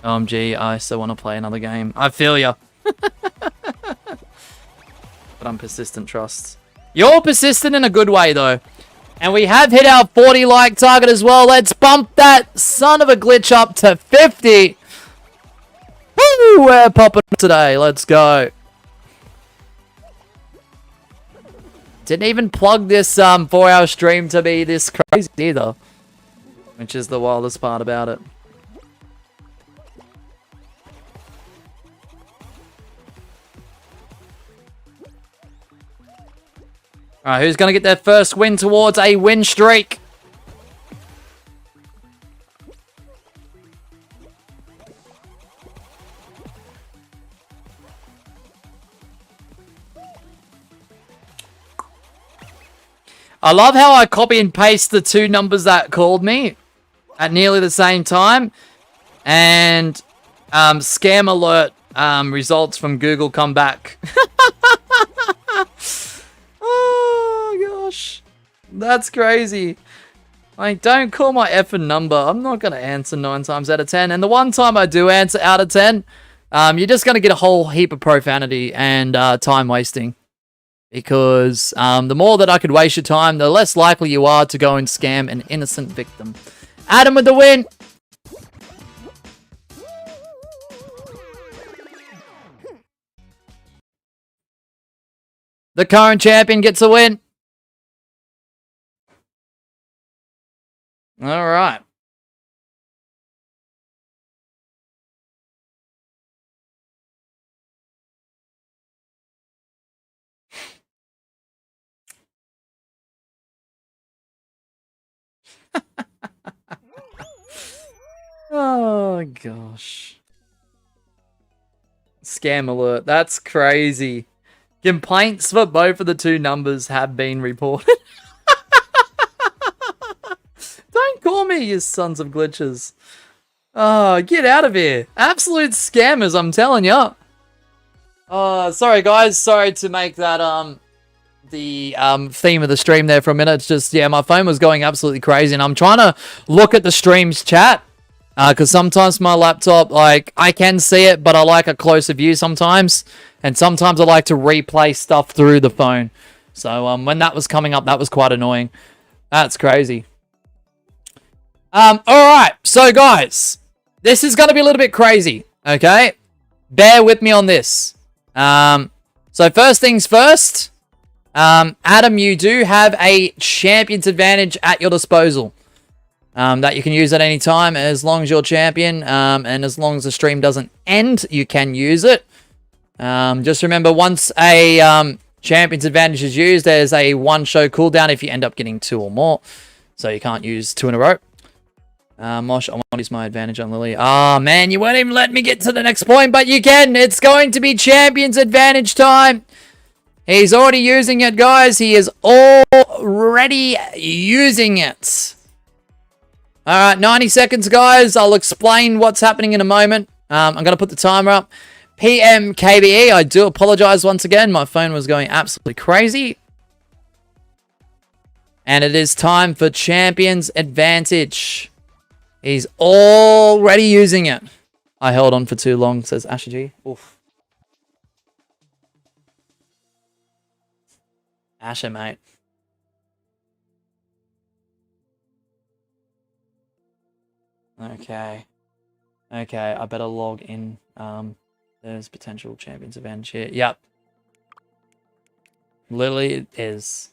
OMG, I still want to play another game. I feel ya. But I'm persistent, trust. You're persistent in a good way, though. And we have hit our 40 like target as well. Let's bump that son of a glitch up to 50. Woo, we're popping today. Let's go. Didn't even plug this 4-hour stream to be this crazy either. Which is the wildest part about it. Alright, who's going to get their first win towards a win streak? I love how I copy and paste the two numbers that called me at nearly the same time. And scam alert results from Google come back. Oh, gosh. That's crazy. Like, don't call my effing number. I'm not going to answer 9 times out of 10. And the one time I do answer out of 10, you're just going to get a whole heap of profanity and time wasting. Because the more that I could waste your time, the less likely you are to go and scam an innocent victim. Adam with the win. The current champion gets a win. All right. Oh, gosh. Scam alert. That's crazy. Complaints for both of the two numbers have been reported. Don't call me, you sons of glitches. Oh, get out of here. Absolute scammers, I'm telling you. Sorry, guys. Sorry to make that, the theme of the stream there for a minute. It's just, yeah, my phone was going absolutely crazy, and I'm trying to look at the stream's chat. Because sometimes my laptop, like, I can see it, but I like a closer view sometimes. And sometimes I like to replay stuff through the phone. So, when that was coming up, that was quite annoying. That's crazy. Alright. So, guys, this is going to be a little bit crazy, okay? Bear with me on this. So, first things first. Adam, you do have a champion's advantage at your disposal. That you can use at any time as long as you're champion, and as long as the stream doesn't end, you can use it. Just remember, once a champion's advantage is used, there's a 1-show cooldown if you end up getting 2 or more. So you can't use 2 in a row. Mosh, I want to use my advantage on Lily. Ah, man, you won't even let me get to the next point, but you can. It's going to be champion's advantage time. He's already using it, guys. He is already using it. Alright, 90 seconds, guys. I'll explain what's happening in a moment. I'm going to put the timer up. PMKBE, I do apologize once again. My phone was going absolutely crazy. And it is time for Champion's Advantage. He's already using it. I held on for too long, says Asher G. Oof. Asher, mate. Okay. Okay, I better log in. There's potential Champion's Advantage here. Yep. Literally it is.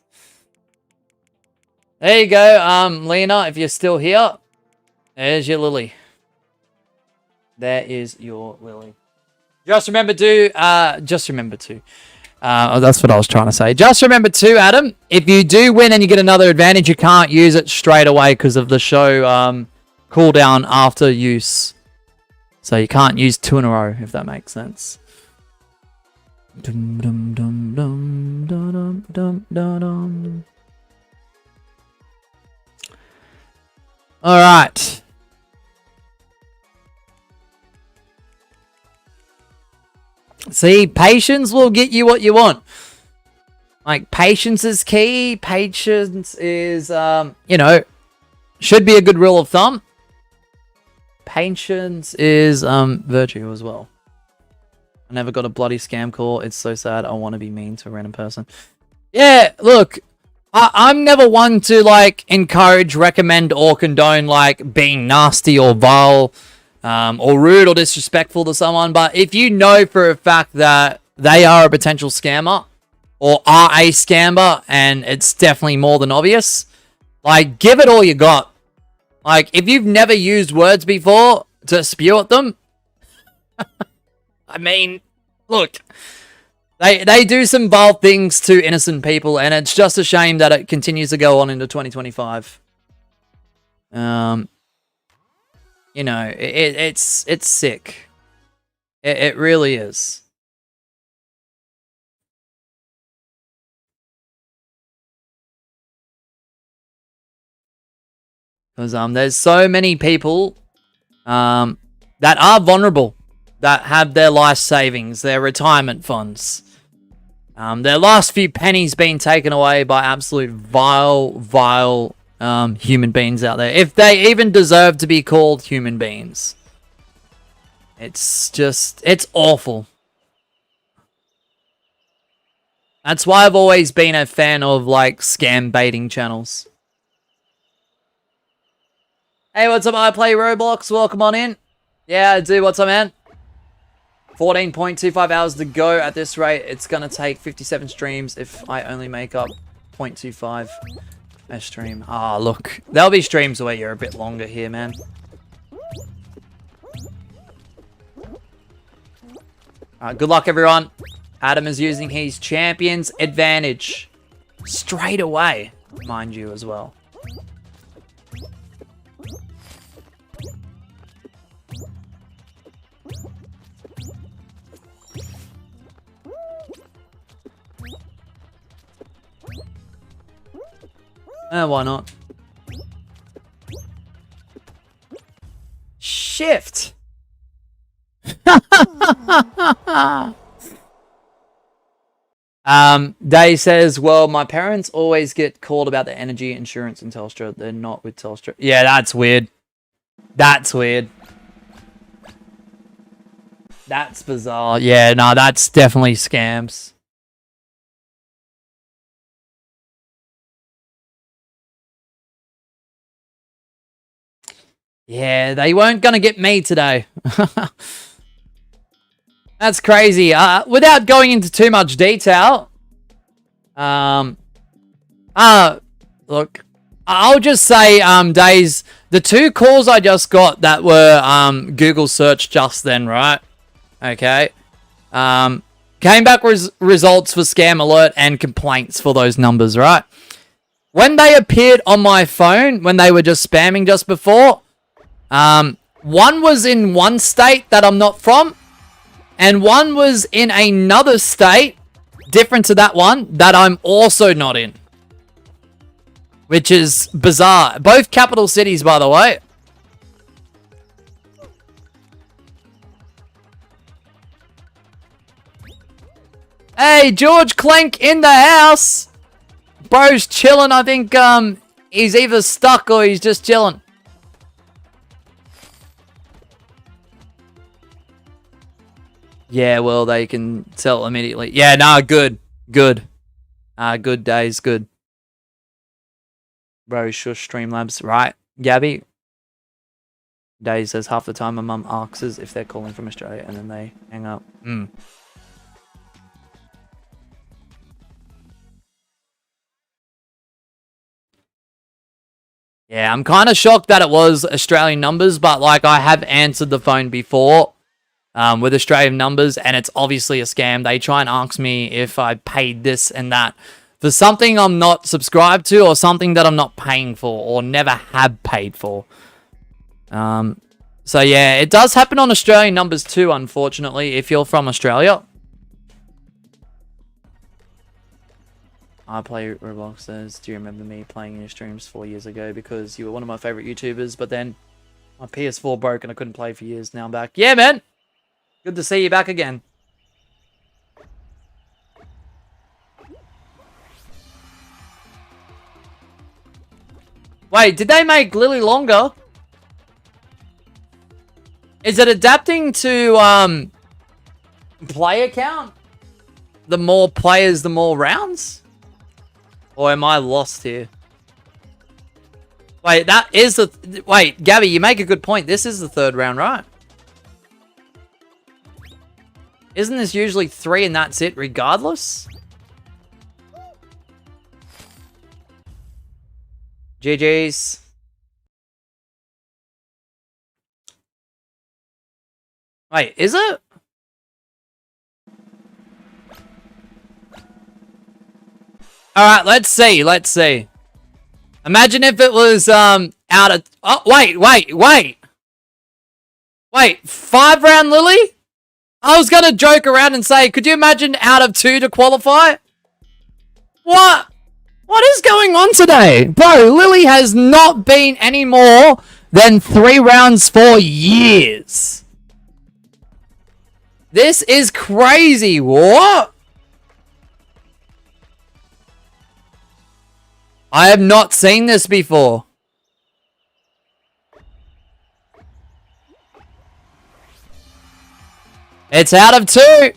There you go, Lena, if you're still here. There's your Lily. There is your Lily. Just remember to, that's what I was trying to say. Just remember too, Adam, if you do win and you get another advantage, you can't use it straight away because of the show cooldown after use. So you can't use 2 in a row, if that makes sense. All right. See, patience will get you what you want. Like, patience is key. Patience is, you know, should be a good rule of thumb. Patience is virtue as well. I never got a bloody scam call. It's so sad. I want to be mean to a random person. Yeah, look, I'm never one to, like, encourage, recommend, or condone, like, being nasty or vile, or rude or disrespectful to someone. But if you know for a fact that they are a potential scammer or are a scammer and it's definitely more than obvious, like, give it all you got. Like, if you've never used words before to spew at them, I mean, look, they do some vile things to innocent people, and it's just a shame that it continues to go on into 2025. You know, it's sick. It really is. Because there's so many people that are vulnerable, that have their life savings, their retirement funds, their last few pennies being taken away by absolute vile human beings out there. If they even deserve to be called human beings. It's just, it's awful. That's why I've always been a fan of, like, scam baiting channels. Hey, what's up? I play Roblox. Welcome on in. Yeah, I do. What's up, man? 14.25 hours to go at this rate. It's going to take 57 streams if I only make up 0.25 a stream. Ah, look. There'll be streams where you're a bit longer here, man. Good luck, everyone. Adam is using his champion's advantage straight away, mind you, as well. Why not? Shift! Day says, well, my parents always get called about the energy insurance in Telstra. They're not with Telstra. Yeah, that's weird. That's weird. That's bizarre. Yeah, no, that's definitely scams. Yeah, they weren't gonna get me today. That's crazy. Without going into too much detail, look, I'll just say, Days, the 2 calls I just got that were Google search just then, right? Okay. Came back with results for scam alert and complaints for those numbers, right? When they appeared on my phone, when they were just spamming just before, one was in one state that I'm not from, and one was in another state, different to that one, that I'm also not in. Which is bizarre. Both capital cities, by the way. Hey, George Clank in the house! Bro's chilling, I think, he's either stuck or he's just chilling. Yeah, well, they can tell immediately. Yeah, nah, good. Good. Good Days, good. Bro, shush, Streamlabs. Right, Gabby? Days says, half the time my mum asks us if they're calling from Australia and then they hang up. Yeah, I'm kind of shocked that it was Australian numbers, but, like, I have answered the phone before with Australian numbers, and it's obviously a scam. They try and ask me if I paid this and that for something I'm not subscribed to or something that I'm not paying for or never have paid for. So yeah, it does happen on Australian numbers too, unfortunately, if you're from Australia. I play Roblox says, do you remember me playing in your streams 4 years ago because you were one of my favorite YouTubers, but then my PS4 broke and I couldn't play for years. Now I'm back. Yeah, man! Good to see you back again. Wait, did they make Lily longer? Is it adapting to player count? The more players, the more rounds? Or am I lost here? Wait, that is the... Wait, Gabby, you make a good point. This is the third round, right? Isn't this usually 3 and that's it regardless? GG's. Wait, is it? Alright, let's see, let's see. Imagine if it was, out of... Oh, wait. Wait, 5-round Lily? I was gonna joke around and say, could you imagine out of 2 to qualify? What? What is going on today? Bro, Lily has not been any more than 3 rounds for years. This is crazy. What? I have not seen this before. It's out of 2.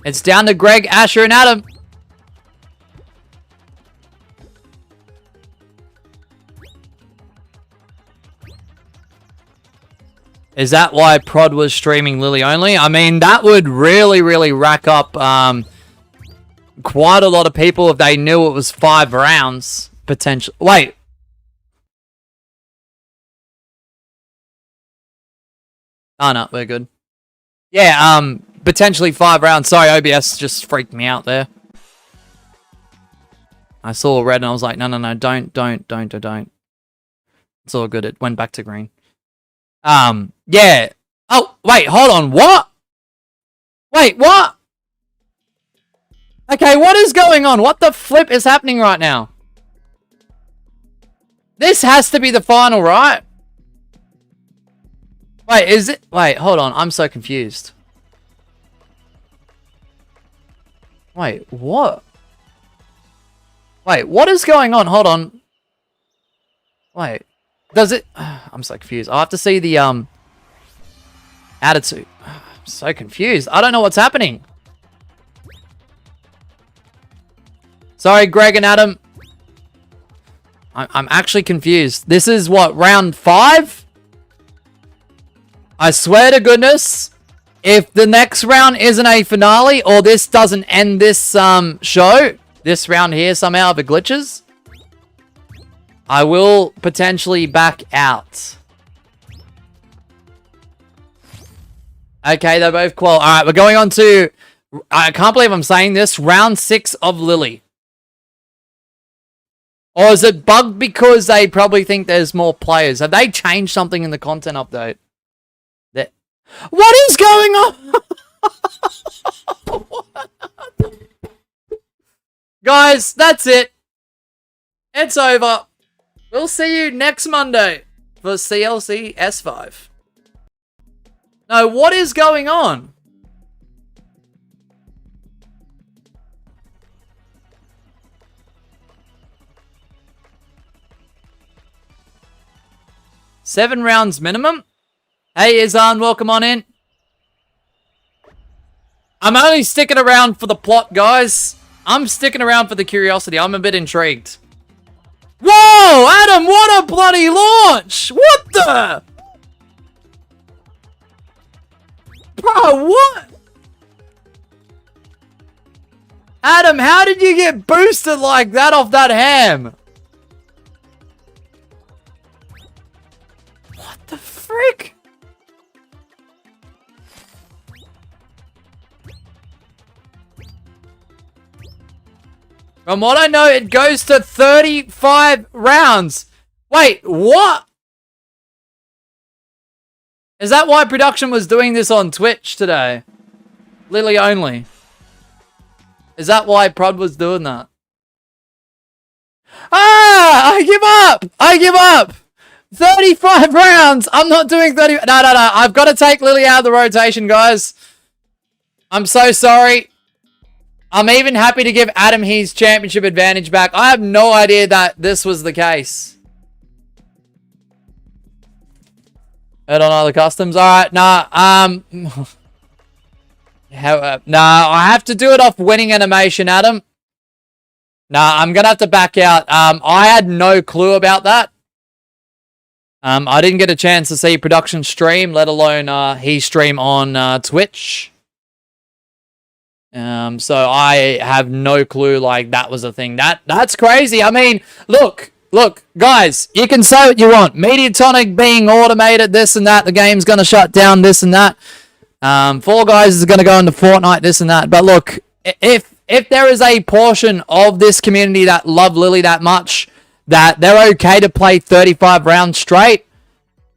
It's down to Greg, Asher, and Adam. Is that why Prod was streaming Lily only? I mean, that would really, really rack up quite a lot of people if they knew it was 5 rounds, potentially. Wait. Oh, no, we're good. Yeah, potentially 5 rounds. Sorry, OBS just freaked me out there. I saw red and I was like, no, don't. It's all good. It went back to green. Yeah. Oh, wait, hold on. What? Wait, what? Okay, what is going on? What the flip is happening right now? This has to be the final, right? Wait, is it? Wait, hold on. I'm so confused. Wait, what? Wait, what is going on? Hold on. Wait. Does it... I'm so confused. I'll have to see the, attitude. I'm so confused. I don't know what's happening. Sorry, Greg and Adam. I'm actually confused. This is what, round 5? I swear to goodness, if the next round isn't a finale or this doesn't end this show, this round here somehow if it glitches, I will potentially back out. Okay, they're both qual. Alright, we're going on to... I can't believe I'm saying this. Round 6 of Lily. Or is it bugged because they probably think there's more players? Have they changed something in the content update? What is going on? Guys, that's it. It's over. We'll see you next Monday for CLC S5. No, what is going on? Seven rounds minimum. Hey, Izan, welcome on in. I'm only sticking around for the plot, guys. I'm sticking around for the curiosity. I'm a bit intrigued. Whoa, Adam, what a bloody launch! What the? Bro, what? Adam, how did you get boosted like that off that ham? frick? From what I know, it goes to 35 rounds. Wait, what? Is that why production was doing this on Twitch today? Lily only. Is that why Prod was doing that? Ah! I give up! I give up! 35 rounds! I'm not doing 30... No. I've got to take Lily out of the rotation, guys. I'm so sorry. I'm even happy to give Adam his championship advantage back. I have no idea that this was the case. Heard on other customs. Alright, nah. I have to do it off winning animation, Adam. Nah, I'm gonna have to back out. I had no clue about that. I didn't get a chance to see production stream, let alone he stream on Twitch. So I have no clue like that was a thing. That's crazy. I mean, look, guys, you can say what you want. Mediatonic being automated, this and that. The game's gonna shut down, this and that. Fall Guys is gonna go into FORTNITE, this and that. But look, if there is a portion of this community that love Lily that much, that they're okay to play 35 rounds straight,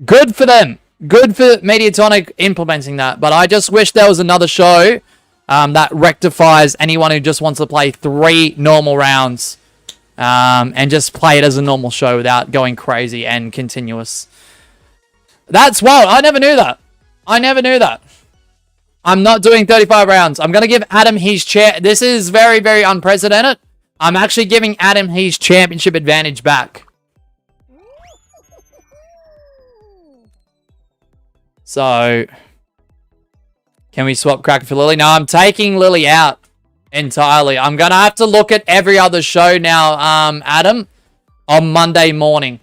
good for them. Good for Mediatonic implementing that. But I just wish there was another show that rectifies anyone who just wants to play 3 normal rounds and just play it as a normal show without going crazy and continuous. That's wild. I never knew that. I'm not doing 35 rounds. I'm going to give Adam his chair. This is very, very unprecedented. I'm actually giving Adam his championship advantage back. So, can we swap Cracker for Lily? No, I'm taking Lily out entirely. I'm going to have to look at every other show now, Adam, on Monday morning.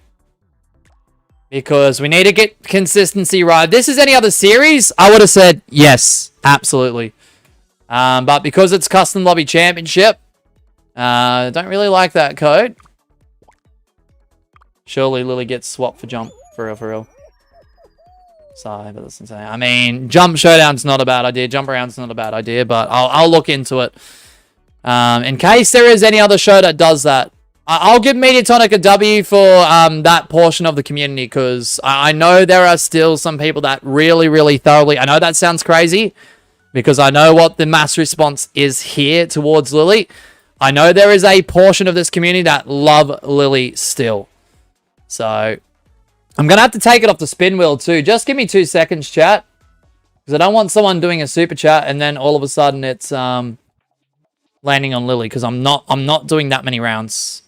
Because we need to get consistency right. If this is any other series, I would have said yes, absolutely. But because it's Custom Lobby Championship, don't really like that code. Surely Lily gets swapped for jump, for real. Sorry, but that's insane. I mean, jump showdown's not a bad idea. Jump around's not a bad idea, but I'll look into it. In case there is any other show that does that. I'll give Mediatonic a W for that portion of the community, because I know there are still some people that really, really thoroughly... I know that sounds crazy, because I know what the mass response is here towards Lily. I know there is a portion of this community that love Lily still. So, I'm going to have to take it off the spin wheel too. Just give me 2 seconds, chat. Because I don't want someone doing a super chat and then all of a sudden it's landing on Lily, because I'm not doing that many rounds.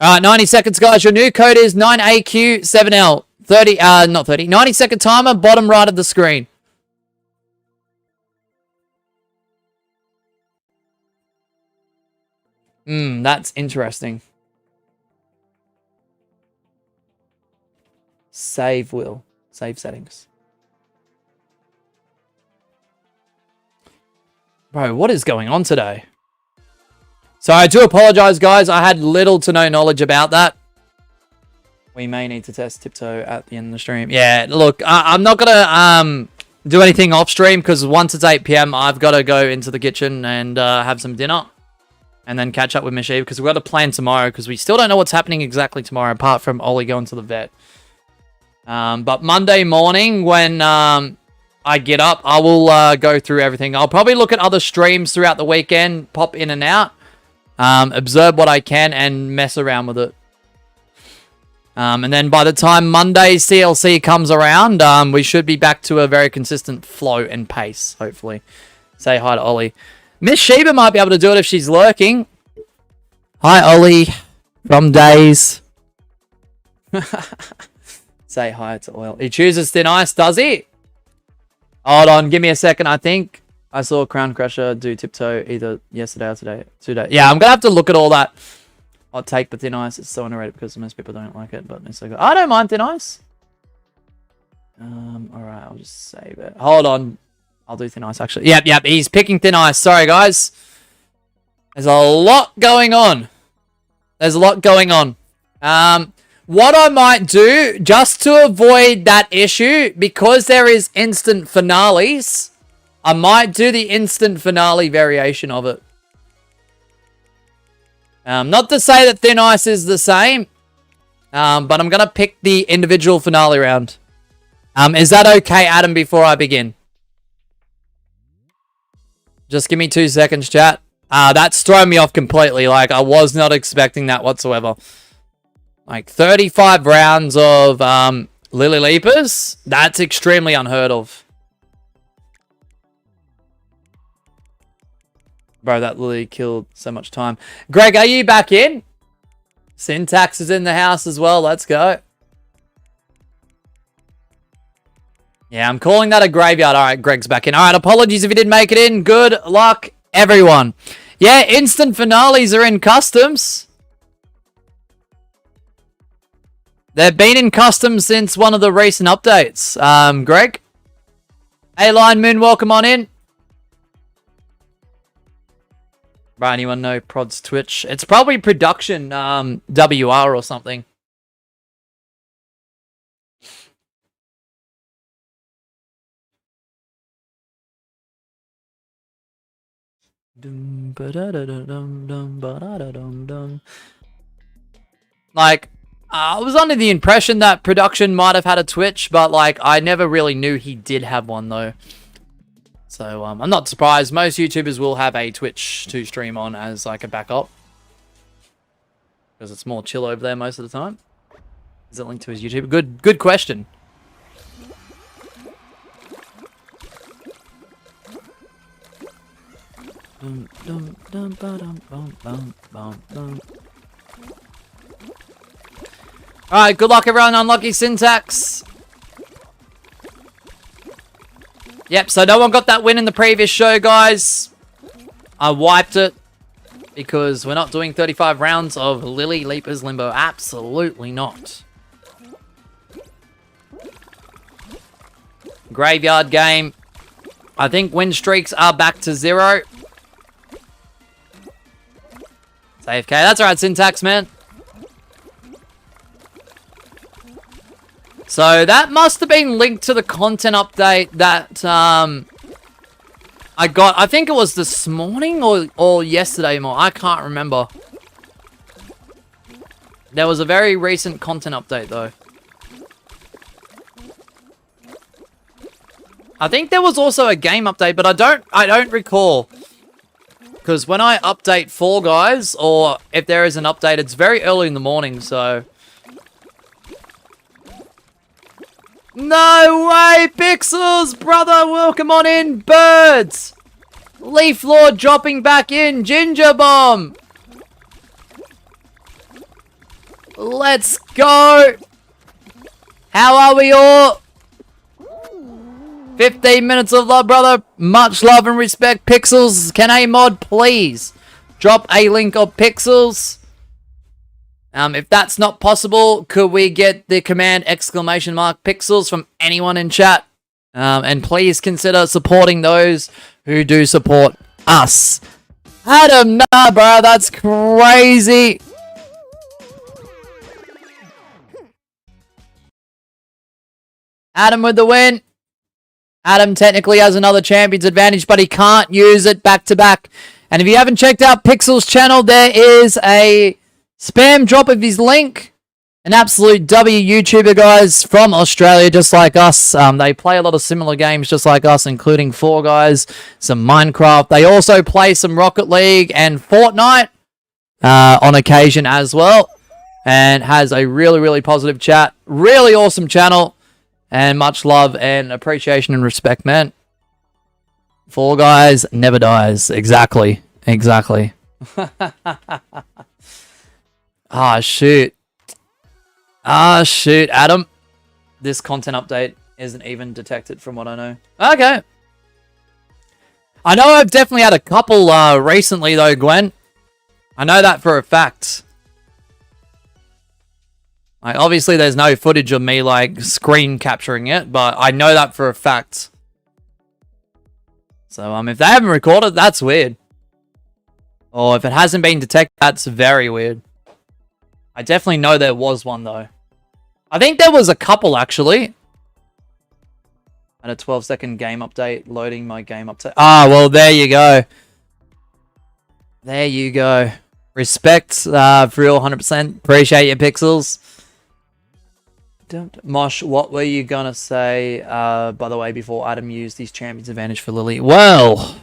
90 seconds, guys. Your new code is 9AQ7L. 90 second timer, bottom right of the screen. That's interesting. Save wheel. Save settings. Bro, what is going on today? So I do apologize, guys. I had little to no knowledge about that. We may need to test tiptoe at the end of the stream. Yeah, look, I'm not going to do anything off stream, because once it's 8 PM, I've got to go into the kitchen and have some dinner. And then catch up with Michelle, because we've got to plan tomorrow, because we still don't know what's happening exactly tomorrow, apart from Ollie going to the vet. But Monday morning, when I get up, I will go through everything. I'll probably look at other streams throughout the weekend, pop in and out. Observe what I can and mess around with it. And then by the time Monday's CLC comes around, we should be back to a very consistent flow and pace, hopefully. Say hi to Ollie. Miss Sheba might be able to do it if she's lurking. Hi, Ollie. From Days. Say hi to Oil. He chooses Thin Ice, does he? Hold on, give me a second. I think I saw Crown Crusher do tiptoe either yesterday or today. Yeah, I'm going to have to look at all that. I'll take the Thin Ice. It's so underrated because most people don't like it, but it's so good. I don't mind Thin Ice. Alright, I'll just save it. Hold on. I'll do Thin Ice, actually. Yep, he's picking Thin Ice. Sorry, guys. There's a lot going on. One What I might do, just to avoid that issue, because there is instant finales, I might do the instant finale variation of it. Not to say that Thin Ice is the same, but I'm going to pick the individual finale round. Is that okay, Adam, before I begin? Just give me 2 seconds, chat. That's thrown me off completely. Like, I was not expecting that whatsoever. Like, 35 rounds of Lily Leapers? That's extremely unheard of. Bro, that Lily killed so much time. Greg, are you back in? Syntax is in the house as well. Let's go. Yeah, I'm calling that a graveyard. All right, Greg's back in. All right, apologies if you didn't make it in. Good luck, everyone. Yeah, instant finales are in customs. They've been in customs since one of the recent updates. Greg? Hey, Lion Moon, welcome on in. Right, anyone know Prod's Twitch? It's probably production WR or something. Like, I was under the impression that production might have had a Twitch, but like I never really knew he did have one though. So I'm not surprised. Most YouTubers will have a Twitch to stream on as like a backup, because it's more chill over there most of the time. Is it linked to his YouTube? Good question. Alright, good luck everyone. Unlucky Syntax. Yep, so no one got that win in the previous show, guys. I wiped it because we're not doing 35 rounds of Lily Leapers Limbo. Absolutely not. Graveyard game. I think win streaks are back to 0. AFK. That's alright, Syntax, man. So that must have been linked to the content update that I got. I think it was this morning or yesterday more. I can't remember. There was a very recent content update though. I think there was also a game update, but I don't recall. Because when I update Fall Guys, or if there is an update, it's very early in the morning, so... No way, Pixels! Brother, welcome on in! Birds! Leaf Lord dropping back in! Ginger Bomb! Let's go! How are we all? 15 minutes of love, brother. Much love and respect. Pixels, can a mod please drop a link of Pixels? If that's not possible, could we get the command ! Pixels from anyone in chat? And please consider supporting those who do support us. Adam, nah, bro, that's crazy. Adam with the win. Adam technically has another champion's advantage, but he can't use it back to back. And if you haven't checked out Pixel's channel, there is a spam drop of his link. An absolute W YouTuber, guys, from Australia, just like us. They play a lot of similar games just like us, including Fall Guys, some Minecraft. They also play some Rocket League and Fortnite on occasion as well. And has a really, really positive chat. Really awesome channel. And much love and appreciation and respect, man. Fall Guys never dies. Exactly. Exactly. Ah, shoot. Ah, shoot, Adam. This content update isn't even detected from what I know. Okay. I know I've definitely had a couple recently, though, Gwen. I know that for a fact. Like, obviously, there's no footage of me, like, screen capturing it, but I know that for a fact. So, if they haven't recorded, that's weird. Or if it hasn't been detected, that's very weird. I definitely know there was one, though. I think there was a couple, actually. And a 12-second game update. Loading my game update. Ah, well, there you go. There you go. Respect, for real, 100%. Appreciate your pixels. Mosh, what were you going to say, by the way, before Adam used his Champions Advantage for Lily? Well,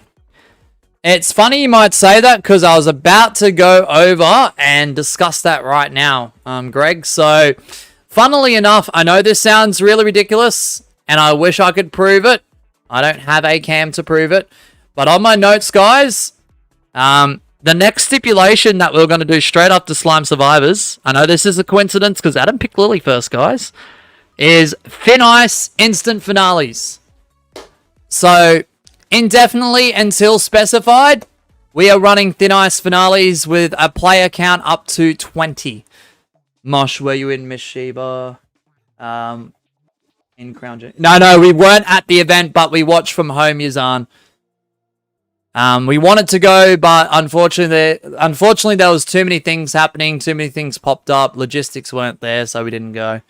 it's funny you might say that because I was about to go over and discuss that right now, Greg. So, funnily enough, I know this sounds really ridiculous, and I wish I could prove it. I don't have a cam to prove it. But on my notes, guys, the next stipulation that we're going to do straight after Slime Survivors, I know this is a coincidence because Adam picked Lily first, guys, is Thin Ice instant finales. So, indefinitely until specified, we are running Thin Ice finales with a player count up to 20. Mosh, were you in Miss Sheba? In Crown Jewel? No, we weren't at the event, but we watched from home, Yazan. We wanted to go, but unfortunately there was too many things happening, too many things popped up, logistics weren't there, so we didn't go.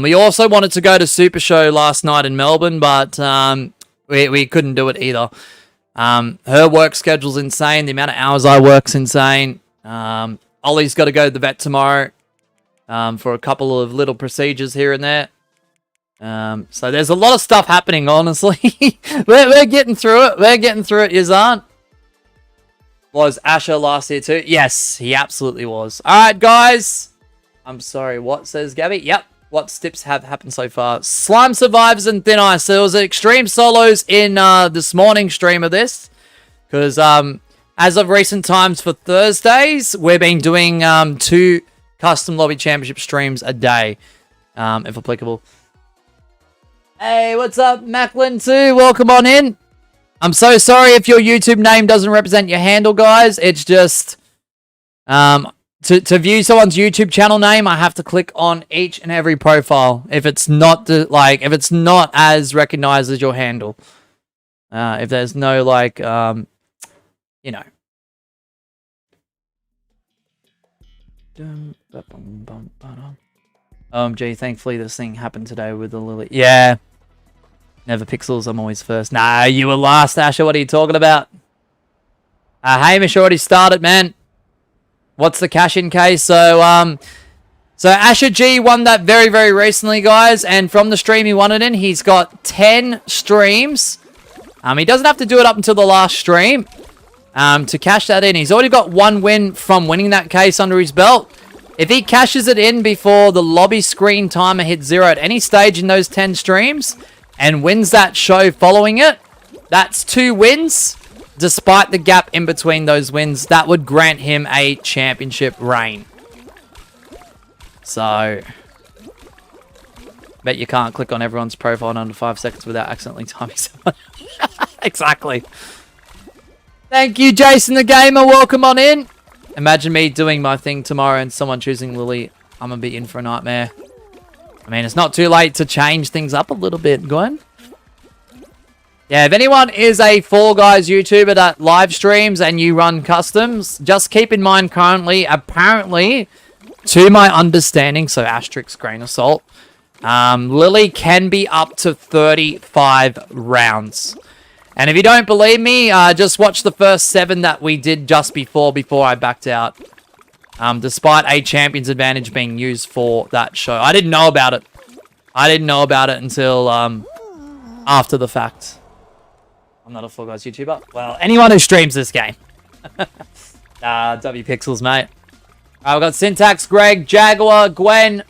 We also wanted to go to Super Show last night in Melbourne, but we couldn't do it either. Her work schedule's insane, the amount of hours I work's insane. Ollie's got to go to the vet tomorrow for a couple of little procedures here and there. So there's a lot of stuff happening, honestly. we're getting through it. We're getting through it, Yazan. Was Asher last year too? Yes, he absolutely was. Alright, guys. I'm sorry, what says Gabby? Yep. What steps have happened so far? Slime Survivors and Thin Ice. There was extreme solos in this morning stream of this. Because as of recent times for Thursdays, we've been doing 2 Custom Lobby Championship streams a day. If applicable. Hey, what's up, Macklin too? Welcome on in. I'm so sorry if your YouTube name doesn't represent your handle, guys. It's just to view someone's YouTube channel name, I have to click on each and every profile if it's not if it's not as recognized as your handle. If there's no you know. OMG, thankfully this thing happened today with the Lily. Yeah. Never pixels, I'm always first. Nah, you were last, Asher. What are you talking about? Hamish already started, man. What's the cash-in case? So Asher G won that very, very recently, guys. And from the stream he won it in, he's got 10 streams. He doesn't have to do it up until the last stream to cash that in. He's already got 1 win from winning that case under his belt. If he cashes it in before the lobby screen timer hits 0 at any stage in those 10 streams and wins that show following it, that's 2 wins. Despite the gap in between those wins, that would grant him a championship reign. So, bet you can't click on everyone's profile in under 5 seconds without accidentally timing someone. Exactly. Thank you, Jason the Gamer. Welcome on in. Imagine me doing my thing tomorrow and someone choosing Lily. I'm going to be in for a nightmare. I mean, it's not too late to change things up a little bit, Gwen. Yeah, if anyone is a Fall Guys YouTuber that live streams and you run customs, just keep in mind currently, apparently, to my understanding, so asterisk grain of salt, Lily can be up to 35 rounds. And if you don't believe me, just watch the first 7 that we did just before I backed out. Despite a champion's advantage being used for that show. I didn't know about it. I didn't know about it until after the fact. I'm not a Fall Guys YouTuber. Well, anyone who streams this game. W Pixels, mate. Alright, we've got Syntax, Greg, Jaguar, Gwen.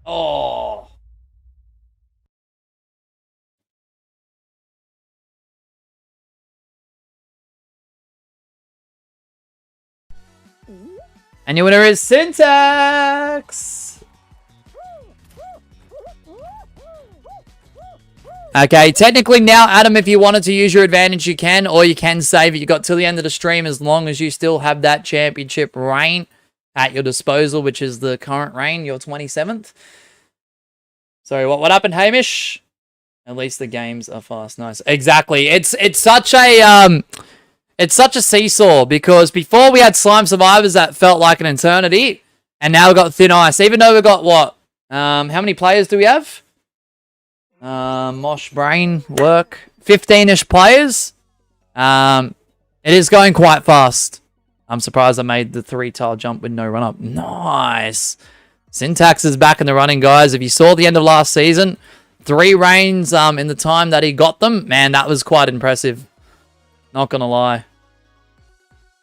Oh. And your winner is Syntax! Okay, technically now, Adam, if you wanted to use your advantage, you can, or you can save it. You got till the end of the stream as long as you still have that championship reign at your disposal, which is the current reign, your 27th. Sorry, what happened, Hamish? At least the games are fast. Nice. Exactly. It's such a seesaw because before we had Slime Survivors that felt like an eternity. And now we've got thin ice. Even though we've got what? How many players do we have? Mosh Brain work. 15-ish players. It is going quite fast. I'm surprised I made the 3-tile jump with no run-up. Nice. Syntax is back in the running, guys. If you saw the end of last season, 3 reigns in the time that he got them, man, that was quite impressive. Not going to lie.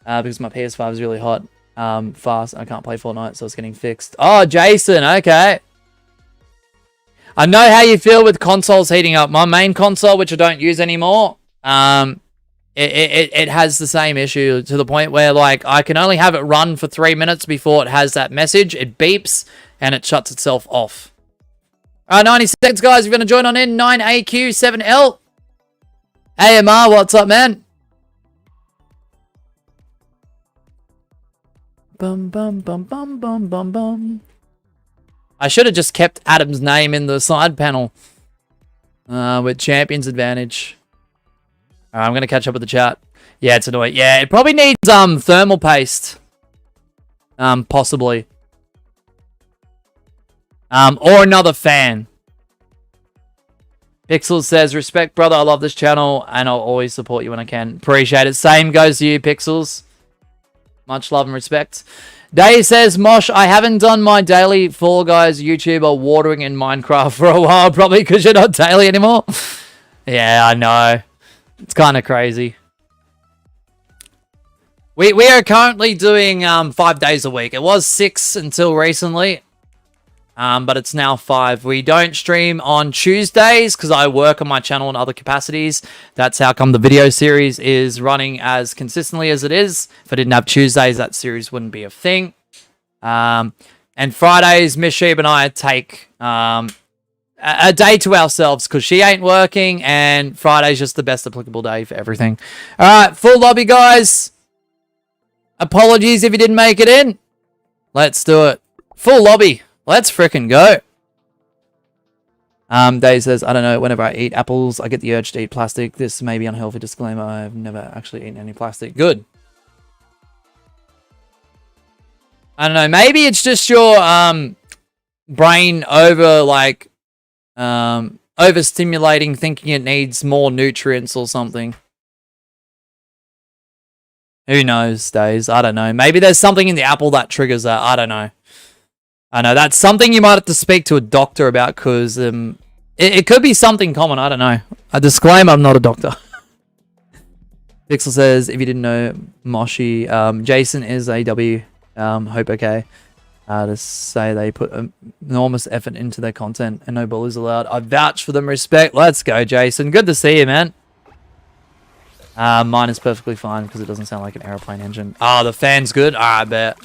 Because my PS5 is really hot. Fast. I can't play Fortnite, so it's getting fixed. Oh, Jason. Okay. I know how you feel with consoles heating up. My main console, which I don't use anymore, it has the same issue to the point where, like, I can only have it run for 3 minutes before it has that message. It beeps, and it shuts itself off. 90 seconds, guys. If you're going to join on in, 9AQ7L. AMR, what's up, man? Bum, bum, bum, bum, bum, bum, bum. I should have just kept Adam's name in the side panel with Champion's advantage. I'm going to catch up with the chat. Yeah, it's annoying. Yeah, it probably needs thermal paste. Possibly. Or another fan. Pixels says, respect, brother. I love this channel, and I'll always support you when I can. Appreciate it. Same goes to you, Pixels. Much love and respect. Dave says, Mosh, I haven't done my daily Fall Guys YouTuber watering in Minecraft for a while, probably because you're not daily anymore. Yeah, I know. It's kind of crazy. We are currently doing 5 days a week. It was 6 until recently. But it's now 5. We don't stream on Tuesdays because I work on my channel in other capacities. That's how come the video series is running as consistently as it is. If I didn't have Tuesdays, that series wouldn't be a thing. And Fridays, Miss Sheeb and I take a day to ourselves because she ain't working, and Friday's just the best applicable day for everything. All right, full lobby, guys. Apologies if you didn't make it in. Let's do it. Full lobby. Let's frickin' go. Dave says, I don't know, whenever I eat apples, I get the urge to eat plastic. This may be unhealthy. Disclaimer, I've never actually eaten any plastic. Good. I don't know, maybe it's just your brain overstimulating, thinking it needs more nutrients or something. Who knows, Days? I don't know. Maybe there's something in the apple that triggers that. I don't know. I know that's something you might have to speak to a doctor about because it could be something common. I don't know. A disclaimer, I'm not a doctor. Pixel says, if you didn't know, Moshi, Jason is AW. Hope okay. To say they put enormous effort into their content and no bullies allowed. I vouch for them. Respect. Let's go, Jason. Good to see you, man. Mine is perfectly fine because it doesn't sound like an aeroplane engine. Oh, the fan's good? I bet.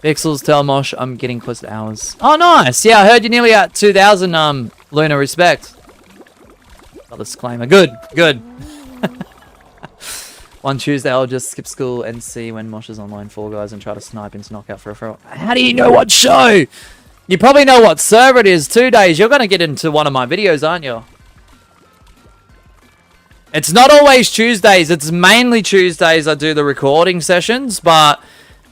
Pixels, tell Mosh I'm getting close to hours. Oh, nice. Yeah, I heard you're nearly at 2,000, Luna. Respect. Oh, disclaimer. Good. Good. One Tuesday, I'll just skip school and see when Mosh is online Fall Guys and try to snipe into knockout for a throw. How do you know what show? You probably know what server it is. 2 days. You're going to get into one of my videos, aren't you? It's not always Tuesdays. It's mainly Tuesdays I do the recording sessions, but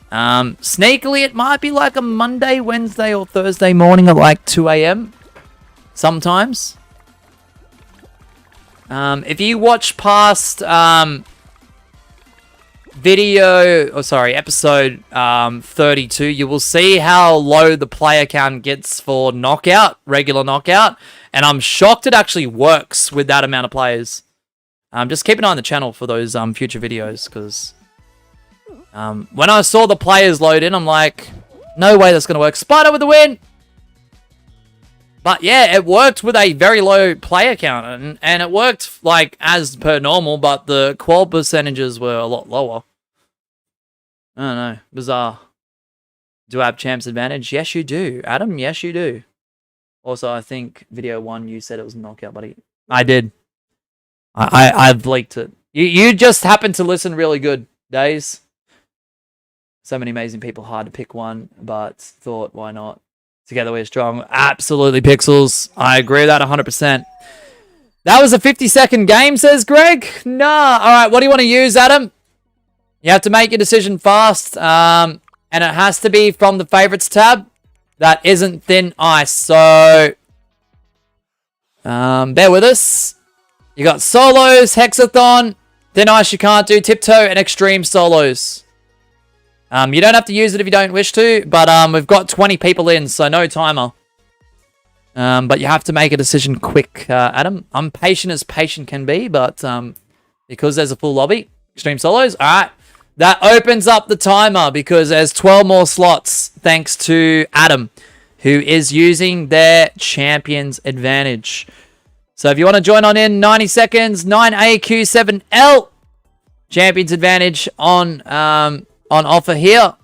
sneakily it might be like a Monday, Wednesday, or Thursday morning at like 2 a.m. sometimes. If you watch past episode 32, you will see how low the player count gets for knockout, regular knockout, and I'm shocked it actually works with that amount of players. Just keep an eye on the channel for those future videos, because when I saw the players load in, I'm like, no way that's going to work. Spider with the win! But yeah, it worked with a very low player count, and it worked like as per normal, but the qual percentages were a lot lower. I don't know. Bizarre. Do I have champs advantage? Yes, you do. Adam, yes, you do. Also, I think video 1, you said it was a knockout, buddy. I did. I've leaked it. You just happened to listen really good, Days. So many amazing people, hard to pick one, but thought, why not? Together we're strong. Absolutely, Pixels. I agree with that 100%. That was a 50-second game, says Greg. Nah. All right, what do you want to use, Adam? You have to make your decision fast. And it has to be from the favorites tab. That isn't Thin Ice. So, bear with us. You got solos, hexathon, Thin Ice you can't do, tiptoe, and extreme solos. You don't have to use it if you don't wish to, but we've got 20 people in, so no timer. But you have to make a decision quick, Adam. I'm patient as patient can be, but because there's a full lobby, extreme solos. All right, that opens up the timer because there's 12 more slots thanks to Adam, who is using their champion's advantage. So if you want to join on in, 90 seconds, 9AQ7L, champion's advantage on offer here.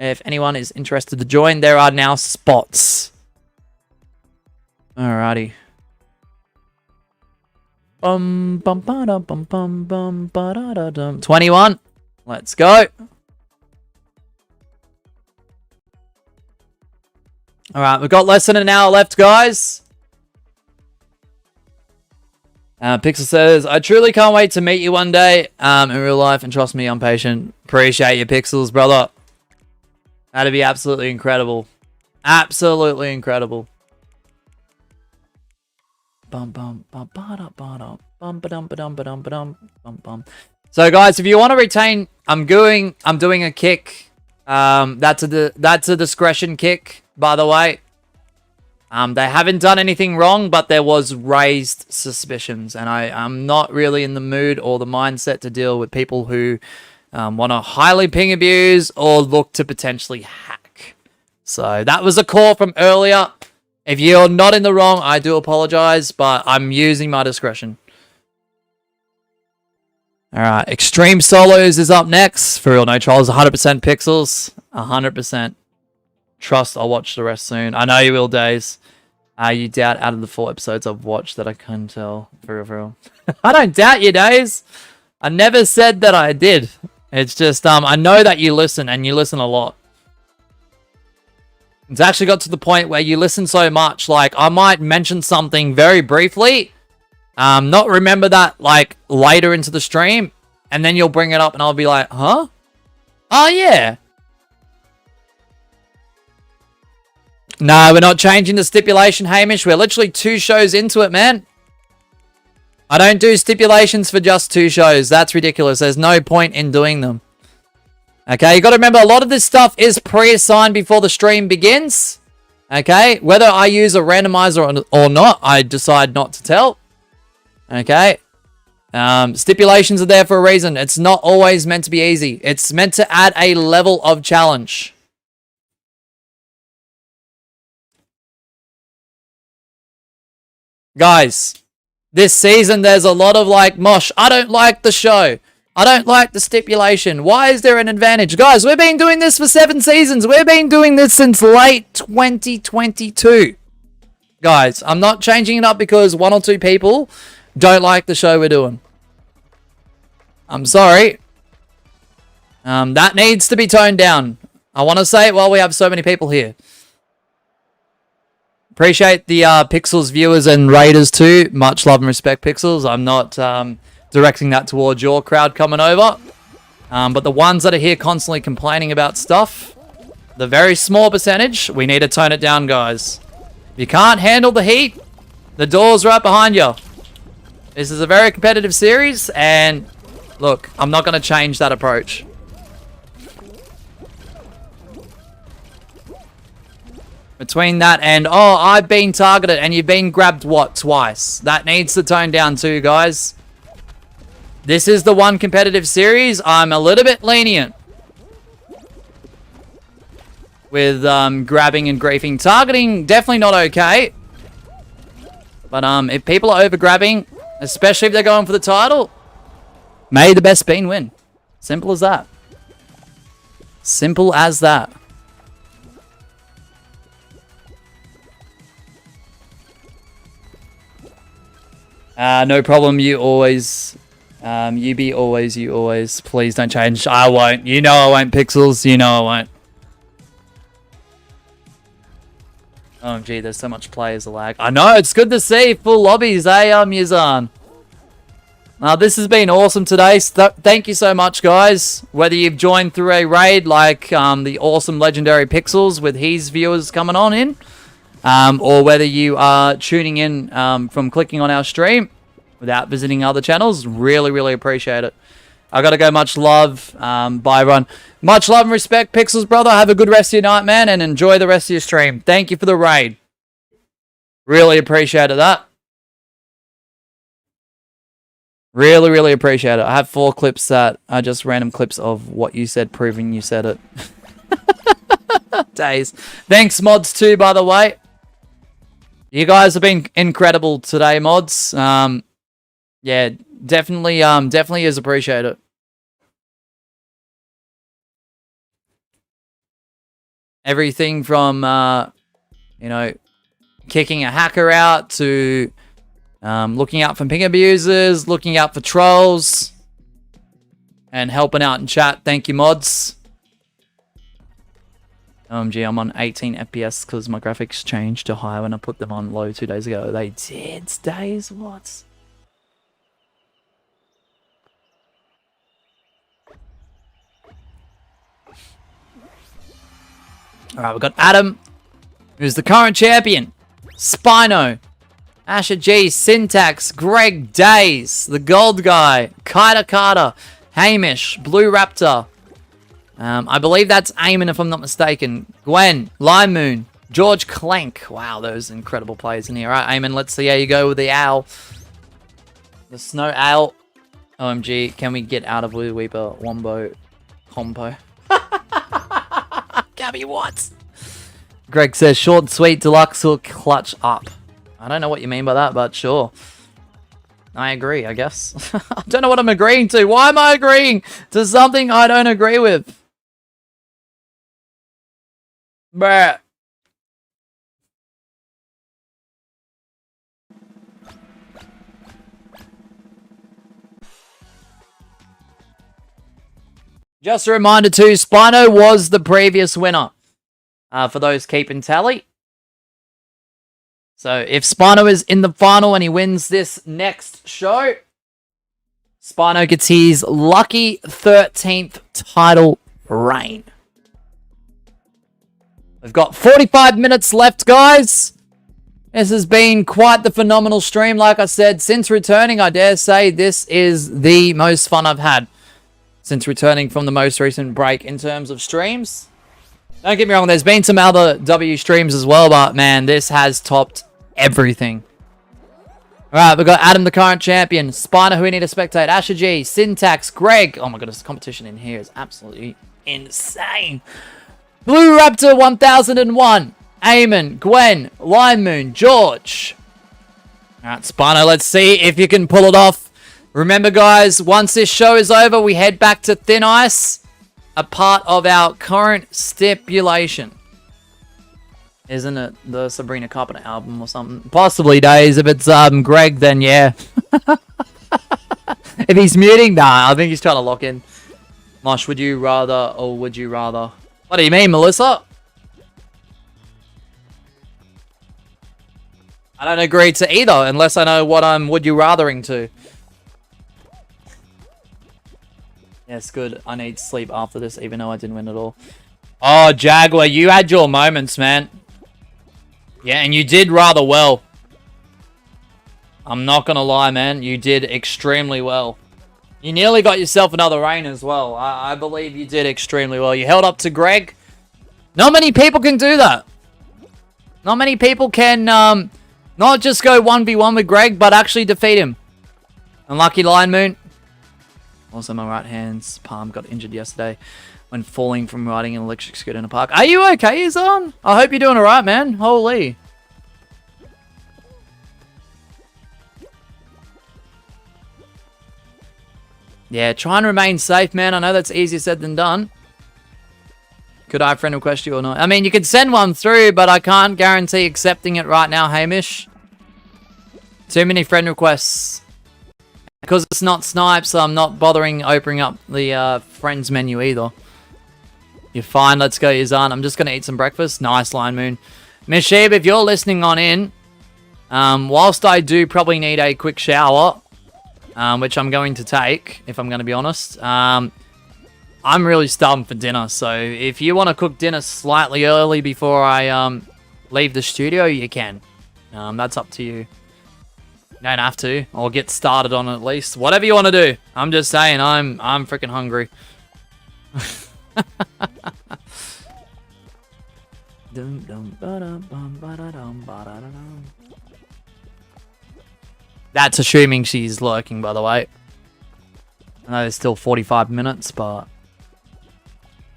If anyone is interested to join, there are now spots. Alrighty. 21. Let's go. Alright, we've got less than an hour left, guys. Pixel says, I truly can't wait to meet you one day in real life, and trust me, I'm patient. Appreciate your Pixels, brother. That'd be absolutely incredible. Absolutely incredible. So, guys, if you want to retain, I'm doing a kick. That's a discretion kick, by the way. They haven't done anything wrong, but there was raised suspicions, and I'm not really in the mood or the mindset to deal with people who want to highly ping abuse or look to potentially hack. So that was a call from earlier. If you're not in the wrong, I do apologize, but I'm using my discretion. All right, Extreme Solos is up next. For real, no trolls, 100% Pixels, 100%. Trust, I'll watch the rest soon. I know you will, Days. You doubt out of the 4 episodes I've watched that I can tell. For real. I don't doubt you, Days. I never said that I did. It's just, I know that you listen, and you listen a lot. It's actually got to the point where you listen so much, like, I might mention something very briefly, not remember that, like, later into the stream, and then you'll bring it up, and I'll be like, huh? Oh, yeah. No, we're not changing the stipulation, Hamish. We're literally 2 shows into it, man. I don't do stipulations for just 2 shows. That's ridiculous. There's no point in doing them. Okay, you got to remember, a lot of this stuff is pre-assigned before the stream begins. Okay, whether I use a randomizer or not, I decide not to tell. Okay, stipulations are there for a reason. It's not always meant to be easy. It's meant to add a level of challenge. Guys, this season there's a lot of like, Mosh, I don't like the show. I don't like the stipulation. Why is there an advantage? Guys, we've been doing this for 7 seasons. We've been doing this since late 2022. Guys, I'm not changing it up because 1 or 2 people don't like the show we're doing. I'm sorry. That needs to be toned down. I want to say it while we have so many people here. Appreciate the Pixels viewers and raiders too. Much love and respect, Pixels. I'm not directing that towards your crowd coming over. But the ones that are here constantly complaining about stuff, the very small percentage, we need to tone it down, guys. If you can't handle the heat, the door's right behind you. This is a very competitive series, and look, I'm not going to change that approach. Between that and, oh, I've been targeted and you've been grabbed, what, twice? That needs to tone down too, guys. This is the one competitive series. I'm a little bit lenient with grabbing and griefing. Targeting, definitely not okay. But if people are over-grabbing, especially if they're going for the title, may the best bean win. Simple as that. Simple as that. No problem. You always, you be always, you always. Please don't change. I won't. You know I won't, Pixels. You know I won't. Oh, gee, there's so much players lag. I know, it's good to see full lobbies, eh, Yuzan? This has been awesome today. Thank you so much, guys. Whether you've joined through a raid like the awesome Legendary Pixels with his viewers coming on in, or whether you are tuning in from clicking on our stream without visiting other channels, really, really appreciate it. I gotta go. Much love, Byron. Much love and respect, Pixels, brother. Have a good rest of your night, man, and enjoy the rest of your stream. Thank you for the raid. Really appreciated that. Really, really appreciate it. I have 4 clips that are just random clips of what you said, proving you said it. Days. Thanks, mods, too, by the way. You guys have been incredible today, mods. Yeah, definitely is appreciated. Everything from, you know, kicking a hacker out to looking out for ping abusers, looking out for trolls, and helping out in chat. Thank you, mods. OMG, I'm on 18 FPS because my graphics changed to high when I put them on low 2 days ago. They did, Days? What? Alright, we've got Adam, who's the current champion. Spino. Asher G, Syntax, Greg Days, the Gold Guy, Kaita Carter, Hamish, Blue Raptor. I believe that's Eamon if I'm not mistaken. Gwen, Lime Moon, George Clank. Wow, those incredible players in here. All right, Eamon, let's see how you go with the owl. The snow owl. OMG, can we get out of Blue Weeper Wombo combo? Gabby, what? Greg says, short, sweet, deluxe will clutch up. I don't know what you mean by that, but sure. I agree, I guess. I don't know what I'm agreeing to. Why am I agreeing to something I don't agree with? Bruh. Just a reminder too, Spino was the previous winner. For those keeping tally. So if Spino is in the final and he wins this next show, Spino gets his lucky 13th title reign. We've got 45 minutes left, guys. This has been quite the phenomenal stream. Like I said, since returning, I dare say this is the most fun I've had since returning from the most recent break in terms of streams. Don't get me wrong, there's been some other W streams as well, but man, this has topped everything. Alright, we've got Adam, the current champion, Spiner, who we need to spectate, Asher G, Syntax, Greg. Oh my goodness, the competition in here is absolutely insane. Blue Raptor 1001, Eamon, Gwen, Lime Moon, George. Alright, Spino, let's see if you can pull it off. Remember, guys, once this show is over, we head back to Thin Ice, a part of our current stipulation. Isn't it the Sabrina Carpenter album or something? Possibly, Days. If it's Greg, then yeah. If he's muting, nah, I think he's trying to lock in. Mosh, would you rather or would you rather? What do you mean, Melissa? I don't agree to either, unless I know what I'm would you rathering to. Yes, good. I need sleep after this, even though I didn't win at all. Oh, Jaguar, you had your moments, man. Yeah, and you did rather well. I'm not going to lie, man. You did extremely well. You nearly got yourself another reign as well. I believe you did extremely well. You held up to Greg. Not many people can do that. Not many people can not just go 1v1 with Greg, but actually defeat him. Unlucky Lion Moon. Also, my right hand's palm got injured yesterday when falling from riding an electric scooter in a park. Are you okay, Izan? I hope you're doing alright, man. Holy. Yeah, try and remain safe, man. I know that's easier said than done. Could I friend request you or not? I mean, you could send one through, but I can't guarantee accepting it right now, Hamish. Too many friend requests. Because it's not Snipe, so I'm not bothering opening up the friends menu either. You're fine. Let's go, Yazan. I'm just going to eat some breakfast. Nice, Lion Moon. Miss Sheeb, if you're listening on in, whilst I do probably need a quick shower, which I'm going to take, if I'm going to be honest. I'm really starving for dinner, so if you want to cook dinner slightly early before I leave the studio, you can. That's up to you. You don't have to, or get started on it at least. Whatever you want to do. I'm just saying, I'm freaking hungry. That's assuming she's lurking, by the way. I know there's still 45 minutes, but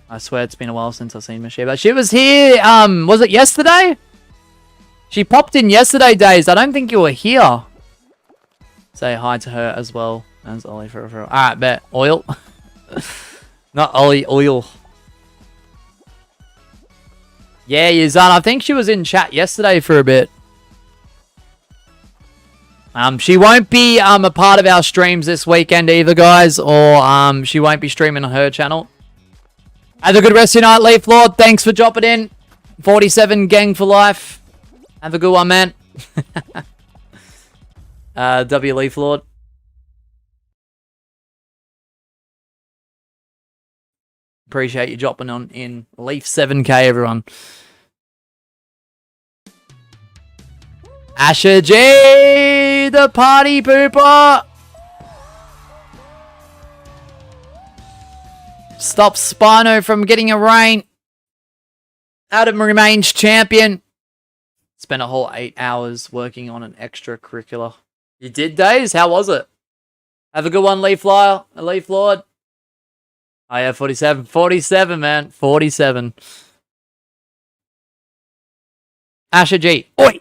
I swear it's been a while since I've seen Michelle. But she was here, was it yesterday? She popped in yesterday, Days. I don't think you were here. Say hi to her as well as Ollie for referral. Alright, bet. Oil. Not Ollie, oil. Yeah, Yazan. I think she was in chat yesterday for a bit. She won't be a part of our streams this weekend either, guys. Or she won't be streaming on her channel. Have a good rest of your night, Leaf Lord. Thanks for dropping in. 47 gang for life. Have a good one, man. W Leaf Lord. Appreciate you dropping on in. Leaf 7k, everyone. Asher G, the party pooper. Stop Spino from getting a reign. Adam remains champion. Spent a whole 8 hours working on an extracurricular. You did, Days? How was it? Have a good one, Leaf Flyer. Leaf Lord. Oh, yeah, 47. 47, man. 47. Asher G. Oi!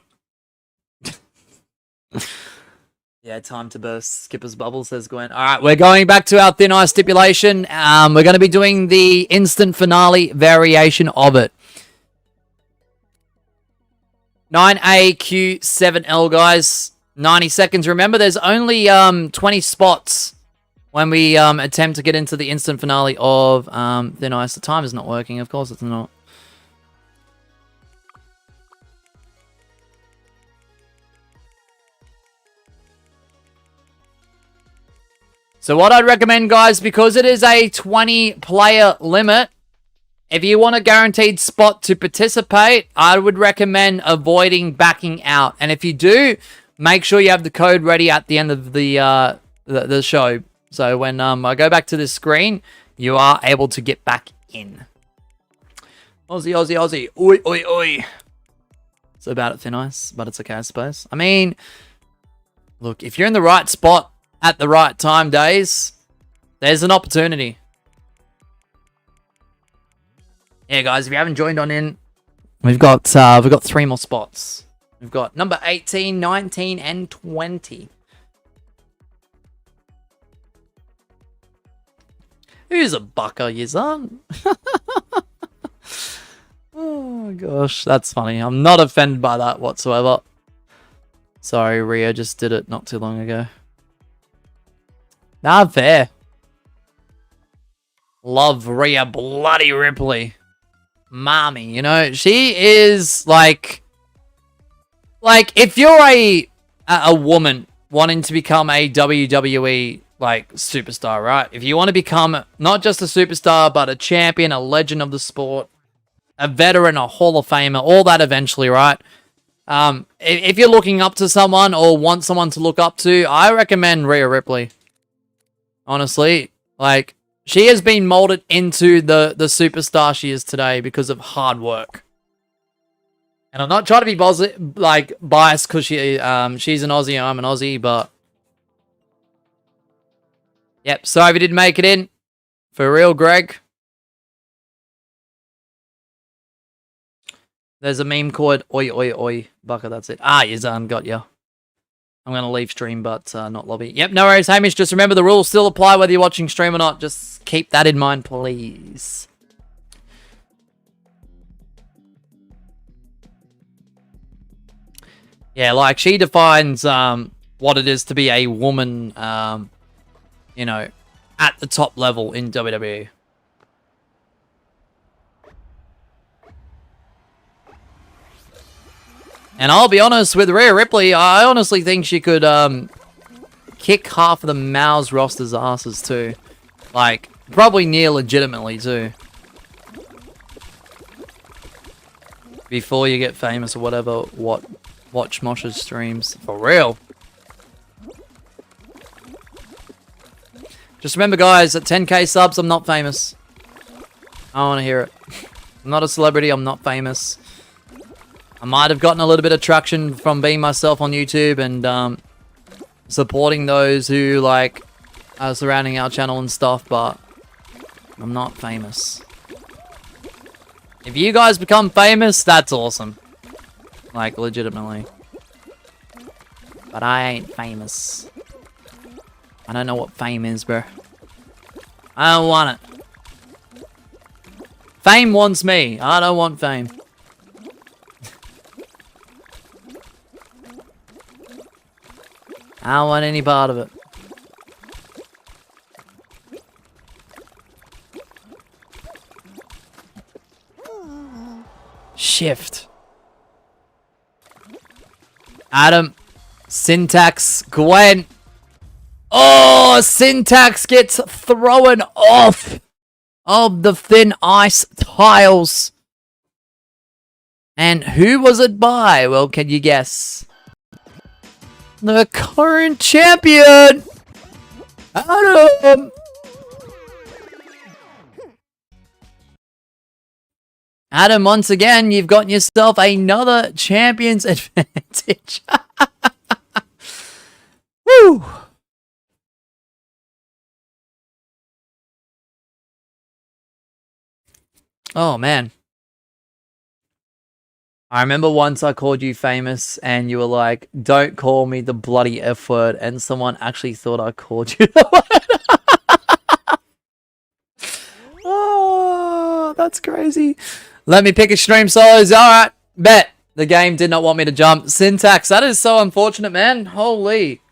Yeah, time to burst. Skipper's bubble, says Gwen. Alright, we're going back to our thin ice stipulation. We're going to be doing the instant finale variation of it. 9AQ7L, guys. 90 seconds. Remember, there's only 20 spots when we attempt to get into the instant finale of thin ice. The time is not working. Of course it's not. So what I'd recommend, guys, because it is a 20-player limit, if you want a guaranteed spot to participate, I would recommend avoiding backing out. And if you do, make sure you have the code ready at the end of the show. So when I go back to this screen, you are able to get back in. Aussie, Aussie, Aussie. Oi, oi, oi. So bad at thin ice, but it's okay, I suppose. I mean, look, if you're in the right spot at the right time, Days, there's an opportunity. Yeah, guys, if you haven't joined on in, we've got 3 more spots. We've got number 18, 19, and 20. Who's a bucker, Yazan? Oh, gosh, that's funny. I'm not offended by that whatsoever. Sorry, Rio just did it not too long ago. Nah, fair. Love Rhea Bloody Ripley. Mommy, you know, she is like if you're a woman wanting to become a WWE like superstar, right? If you want to become not just a superstar, but a champion, a legend of the sport, a veteran, a Hall of Famer, all that eventually, right? If you're looking up to someone or want someone to look up to, I recommend Rhea Ripley. Honestly, like, she has been molded into the superstar she is today because of hard work. And I'm not trying to be biased because she's an Aussie, I'm an Aussie, but yep, sorry if you didn't make it in. For real, Greg. There's a meme called Oi Oi Oi Bucker, that's it. Ah, Yazan, got ya. I'm going to leave stream, but not lobby. Yep, no worries, Hamish. Just remember the rules still apply whether you're watching stream or not. Just keep that in mind, please. Yeah, like, she defines what it is to be a woman, you know, at the top level in WWE. And I'll be honest, with Rhea Ripley, I honestly think she could kick half of the Mouse roster's asses too. Like, probably near legitimately too. Before you get famous or whatever, watch Mosh's streams. For real. Just remember, guys, at 10k subs, I'm not famous. I don't want to hear it. I'm not a celebrity, I'm not famous. I might have gotten a little bit of traction from being myself on YouTube and supporting those who, like, are surrounding our channel and stuff, but I'm not famous. If you guys become famous, that's awesome. Like, legitimately. But I ain't famous. I don't know what fame is, bro. I don't want it. Fame wants me. I don't want fame. I don't want any part of it. Shift. Adam. Syntax. Gwen. Oh, Syntax gets thrown off of the thin ice tiles. And who was it by? Well, can you guess? The current champion, Adam. Adam, once again, you've gotten yourself another champion's advantage. Woo! Oh, man. I remember once I called you famous and you were like, don't call me the bloody F word, and someone actually thought I called you the word. Oh, that's crazy. Let me pick a stream solos. Alright, bet. The game did not want me to jump. Syntax, that is so unfortunate, man. Holy.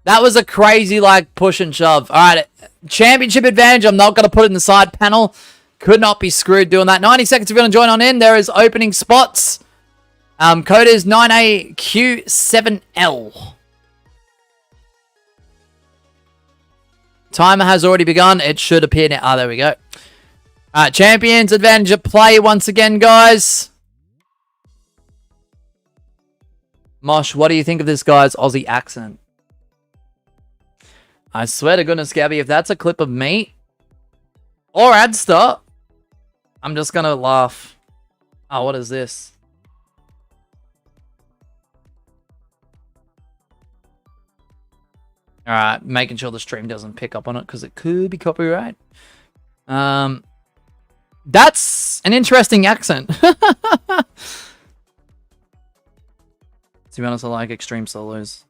That was a crazy, like, push and shove. Alright, championship advantage. I'm not going to put it in the side panel. Could not be screwed doing that. 90 seconds if you want to join on in. There is opening spots. Code is 9AQ7L. Timer has already begun. It should appear now. Ah, there we go. Champions advantage at play once again, guys. Mosh, what do you think of this guy's Aussie accent? I swear to goodness, Gabby, if that's a clip of me or Adster, I'm just gonna laugh. Oh, what is this? Alright, making sure the stream doesn't pick up on it because it could be copyright. That's an interesting accent. To be honest, I like extreme solos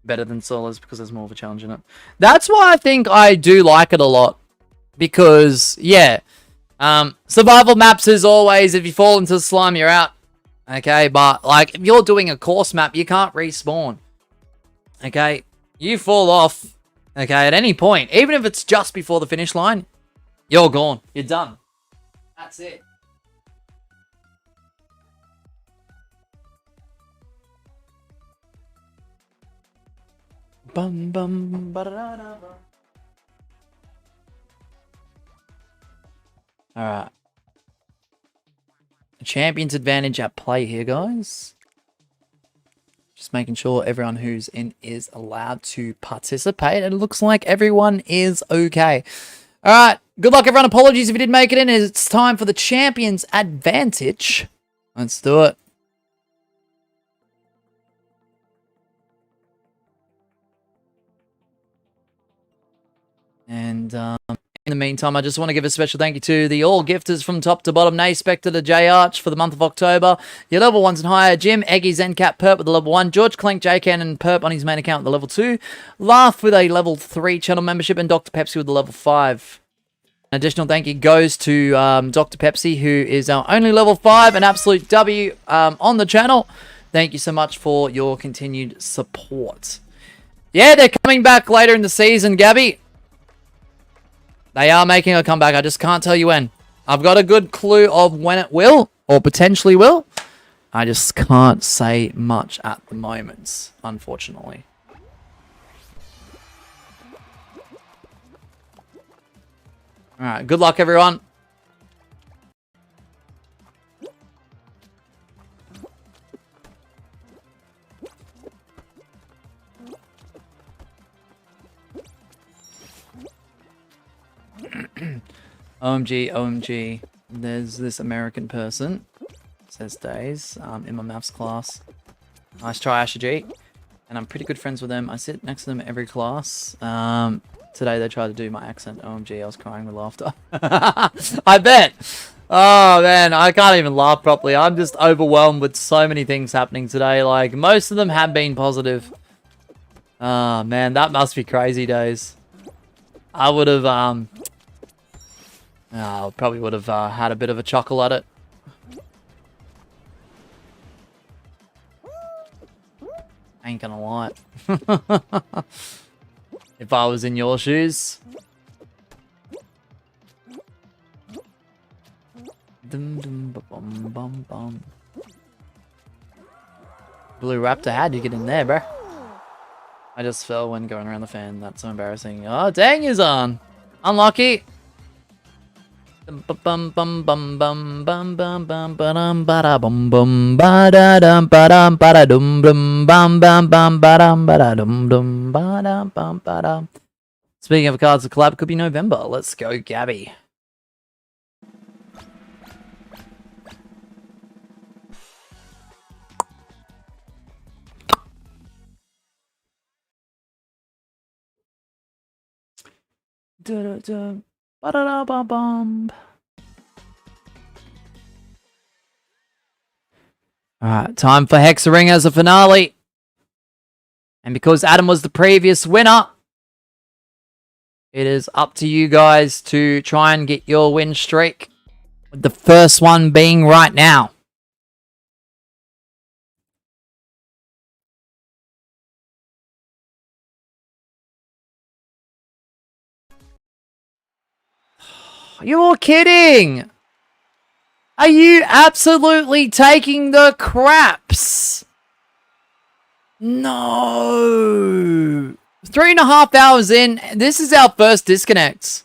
better than solos because there's more of a challenge in it. That's why I think I do like it a lot. Because, yeah, survival maps is always, if you fall into the slime, you're out. Okay, but, like, if you're doing a course map, you can't respawn. Okay, you fall off, okay, at any point. Even if it's just before the finish line, you're gone. You're done. That's it. Bum bum ba da da ba. Alright. Champion's advantage at play here, guys. Just making sure everyone who's in is allowed to participate. It looks like everyone is okay. Alright. Good luck, everyone. Apologies if you didn't make it in. It's time for the champion's advantage. Let's do it. And in the meantime, I just want to give a special thank you to the all gifters from top to bottom. Nay Spectre to J Arch for the month of October. Your level 1s and higher. Jim, Eggy, Zencat, Perp with the level 1. George Clank, JCan, and Perp on his main account with the level 2. Laugh with a level 3 channel membership. And Dr. Pepsi with the level 5. An additional thank you goes to Dr. Pepsi, who is our only level 5. An absolute W on the channel. Thank you so much for your continued support. Yeah, they're coming back later in the season, Gabby. They are making a comeback. I just can't tell you when. I've got a good clue of when it will, or potentially will. I just can't say much at the moment, unfortunately. Alright, good luck, everyone. OMG, OMG. There's this American person, says Days, in my maths class. Nice try, Asher G. And I'm pretty good friends with them. I sit next to them every class. Today they tried to do my accent. OMG, I was crying with laughter. I bet. Oh, man, I can't even laugh properly. I'm just overwhelmed with so many things happening today. Like, most of them have been positive. Oh, man, that must be crazy, Days. I would have, probably would have had a bit of a chuckle at it. I ain't gonna lie. If I was in your shoes. Dum, dum, ba, bum, bum, bum. Blue Raptor, how'd you get in there, bro? I just fell when going around the fan. That's so embarrassing. Oh, dang, he's on. Unlucky. Bum bum bum bum bum bum bum bum bum bada bum bum bada dum badum bada dum dum bum bum bum badum bada dum dum badum bum badum. Speaking of cards, the collab could be November. Let's go, Gabby. Ba-da-da-bum. Alright, time for Hexaring as a finale. And because Adam was the previous winner, it is up to you guys to try and get your win streak. With the first one being right now. You're kidding! Are you absolutely taking the craps? No! 3.5 hours in, this is our first disconnect.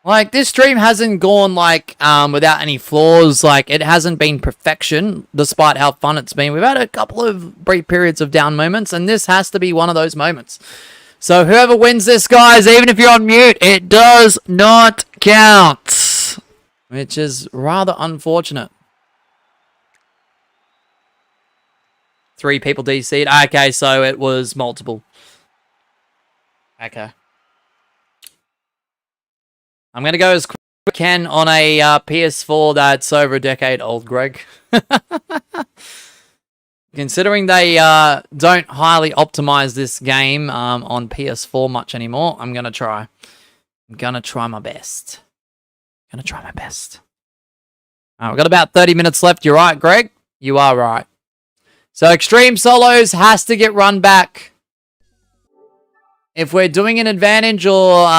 Like, this stream hasn't gone, like, without any flaws. Like, it hasn't been perfection, despite how fun it's been. We've had a couple of brief periods of down moments, and this has to be one of those moments. So whoever wins this, guys, even if you're on mute, it does not count. Which is rather unfortunate. 3 people DC'd. Okay, so it was multiple. Okay. I'm going to go as quick as I can on a PS4 that's over a decade old, Greg. Considering they don't highly optimize this game on PS4 much anymore, I'm going to try. I'm going to try my best. I'm going to try my best. We've got about 30 minutes left. You're right, Greg. You are right. So Extreme Solos has to get run back. If we're doing an advantage or,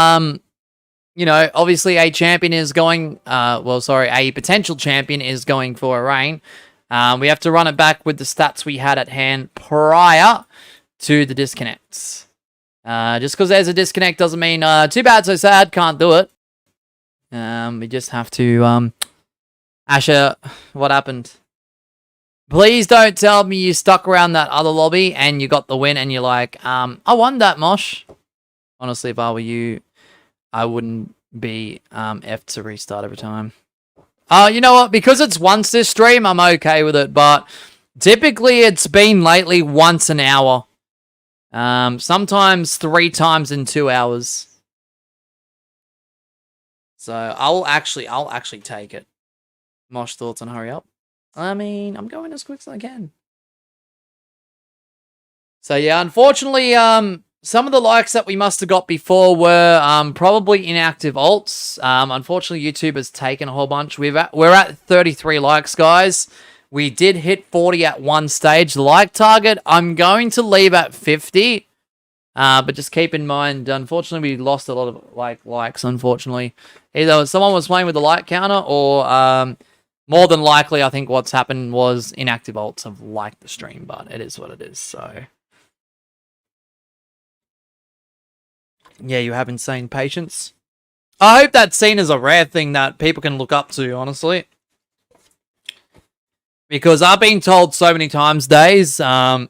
you know, obviously a champion is going, a potential champion is going for a reign. We have to run it back with the stats we had at hand prior to the disconnects. Just because there's a disconnect doesn't mean too bad, so sad, can't do it. We just have to... Asher, what happened? Please don't tell me you stuck around that other lobby and you got the win and you're like, I won that, Mosh. Honestly, if I were you, I wouldn't be F'd to restart every time. You know what? Because it's once this stream, I'm okay with it. But typically, it's been lately once an hour. Sometimes 3 times in 2 hours. So I'll actually take it. Mosh, thoughts on hurry up? I mean, I'm going as quick as I can. So yeah, unfortunately, some of the likes that we must have got before were probably inactive alts. Unfortunately, YouTube has taken a whole bunch. We're at 33 likes, guys. We did hit 40 at one stage. The like target, I'm going to leave at 50. But just keep in mind, unfortunately, we lost a lot of likes, unfortunately. Either someone was playing with the like counter or more than likely, I think what's happened was inactive alts have liked the stream, but it is what it is, so... Yeah, you have insane patience. I hope that's seen as a rare thing that people can look up to, honestly. Because I've been told so many times, Days, I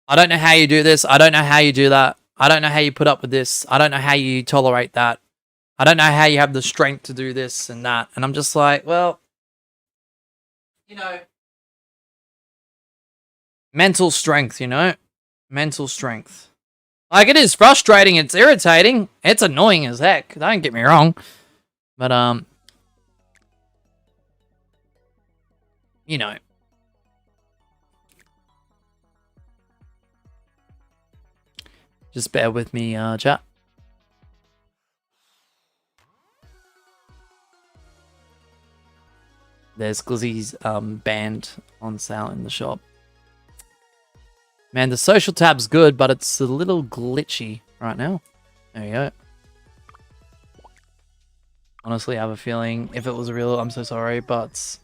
don't know how you do this. I don't know how you do that. I don't know how you put up with this. I don't know how you tolerate that. I don't know how you have the strength to do this and that. And I'm just like, well, you know, mental strength, you know? Mental strength. Like, it is frustrating. It's irritating. It's annoying as heck. Don't get me wrong. But, you know. Just bear with me, chat. There's Glizzy's band on sale in the shop. Man, the social tab's good, but it's a little glitchy right now. There you go. Honestly, I have a feeling if it was real, I'm so sorry, but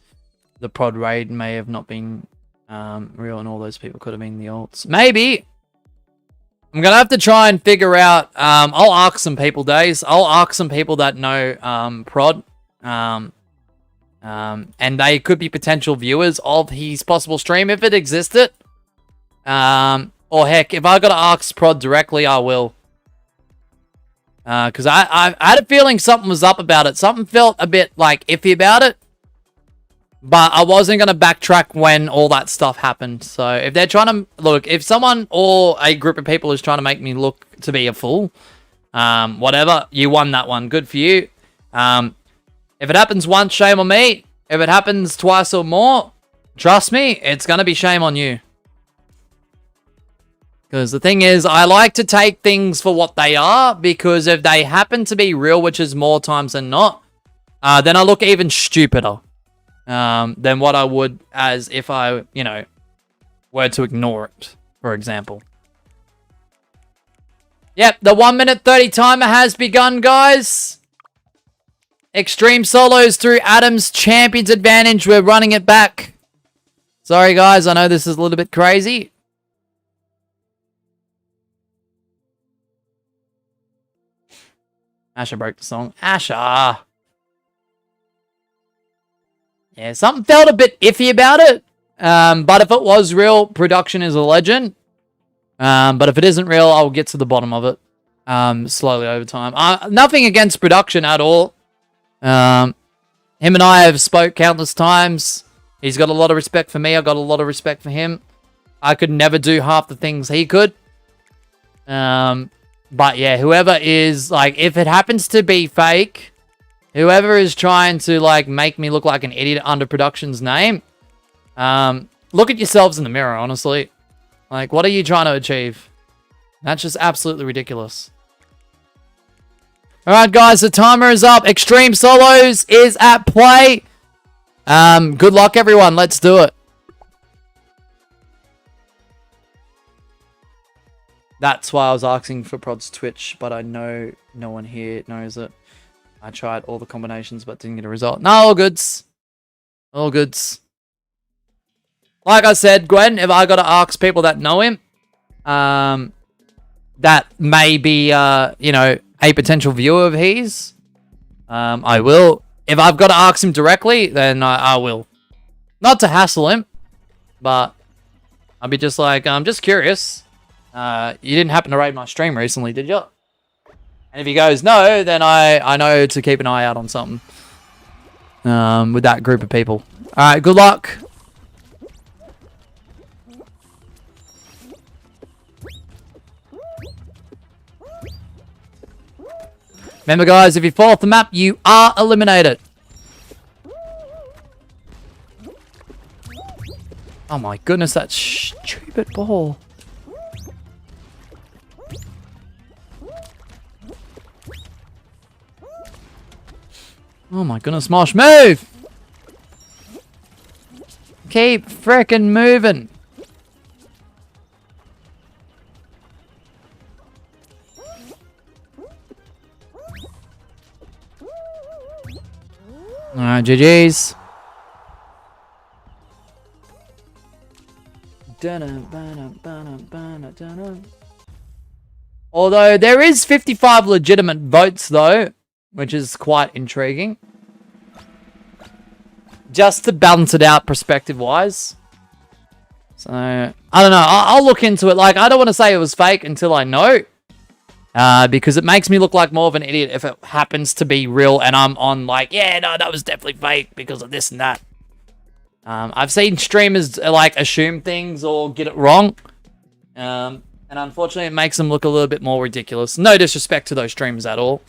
the prod raid may have not been real and all those people could have been the alts. Maybe! I'm going to have to try and figure out... I'll ask some people, Days. I'll ask some people that know prod. And they could be potential viewers of his possible stream if it existed. Or heck, if I got to ask prod directly, I will. Because I had a feeling something was up about it. Something felt a bit, like, iffy about it. But I wasn't going to backtrack when all that stuff happened. So if they're trying to... Look, if someone or a group of people is trying to make me look to be a fool, whatever, you won that one. Good for you. If it happens once, shame on me. If it happens twice or more, trust me, it's going to be shame on you. Because the thing is, I like to take things for what they are, because if they happen to be real, which is more times than not, then I look even stupider than what I would as if I, you know, were to ignore it, for example. Yep, the 1 minute 30 timer has begun, guys. Extreme solos through Adam's Champion's advantage. We're running it back. Sorry, guys. I know this is a little bit crazy. Asher broke the song. Asher. Yeah, something felt a bit iffy about it. But if it was real, production is a legend. But if it isn't real, I'll get to the bottom of it. Slowly over time. Nothing against production at all. Him and I have spoke countless times. He's got a lot of respect for me. I've got a lot of respect for him. I could never do half the things he could. But yeah, whoever is, like, if it happens to be fake, whoever is trying to, like, make me look like an idiot under production's name, look at yourselves in the mirror, honestly. Like, what are you trying to achieve? That's just absolutely ridiculous. Alright, guys, the timer is up. Extreme Solos is at play. Good luck, everyone. Let's do it. That's why I was asking for Prod's Twitch, but I know no one here knows it. I tried all the combinations, but didn't get a result. No, all goods. All goods. Like I said, Gwen, if I got to ask people that know him, that may be, you know, a potential viewer of his, I will. If I've got to ask him directly, then I will. Not to hassle him, but I'll be just like, I'm just curious. You didn't happen to raid my stream recently, did you? And if he goes no, then I know to keep an eye out on something with that group of people. Alright, good luck. Remember, guys, if you fall off the map, you are eliminated. Oh my goodness, that stupid ball. Oh my goodness, Mosh, move! Keep frickin' moving. Alright, GG's. Although there is 55 legitimate votes though. which is quite intriguing. Just to balance it out perspective-wise. So, I don't know. I'll look into it. Like, I don't want to say it was fake until I know. Because it makes me look like more of an idiot if it happens to be real and I'm on like, yeah, no, that was definitely fake because of this and that. I've seen streamers like assume things or get it wrong. And unfortunately it makes them look a little bit more ridiculous. No disrespect to those streamers at all.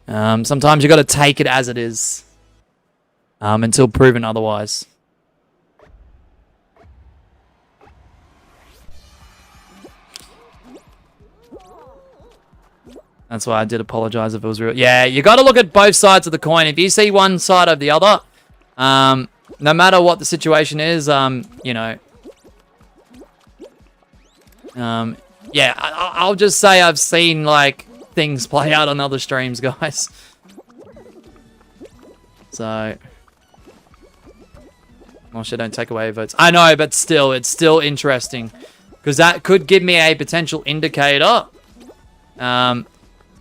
Sometimes you got to take it as it is. Until proven otherwise. That's why I did apologize if it was real. Yeah, you got to look at both sides of the coin. If you see one side or the other, no matter what the situation is, you know. Yeah, I'll just say I've seen, like, things play out on other streams, guys. So. Well, shit, don't take away votes. I know, but still, it's still interesting. Because that could give me a potential indicator.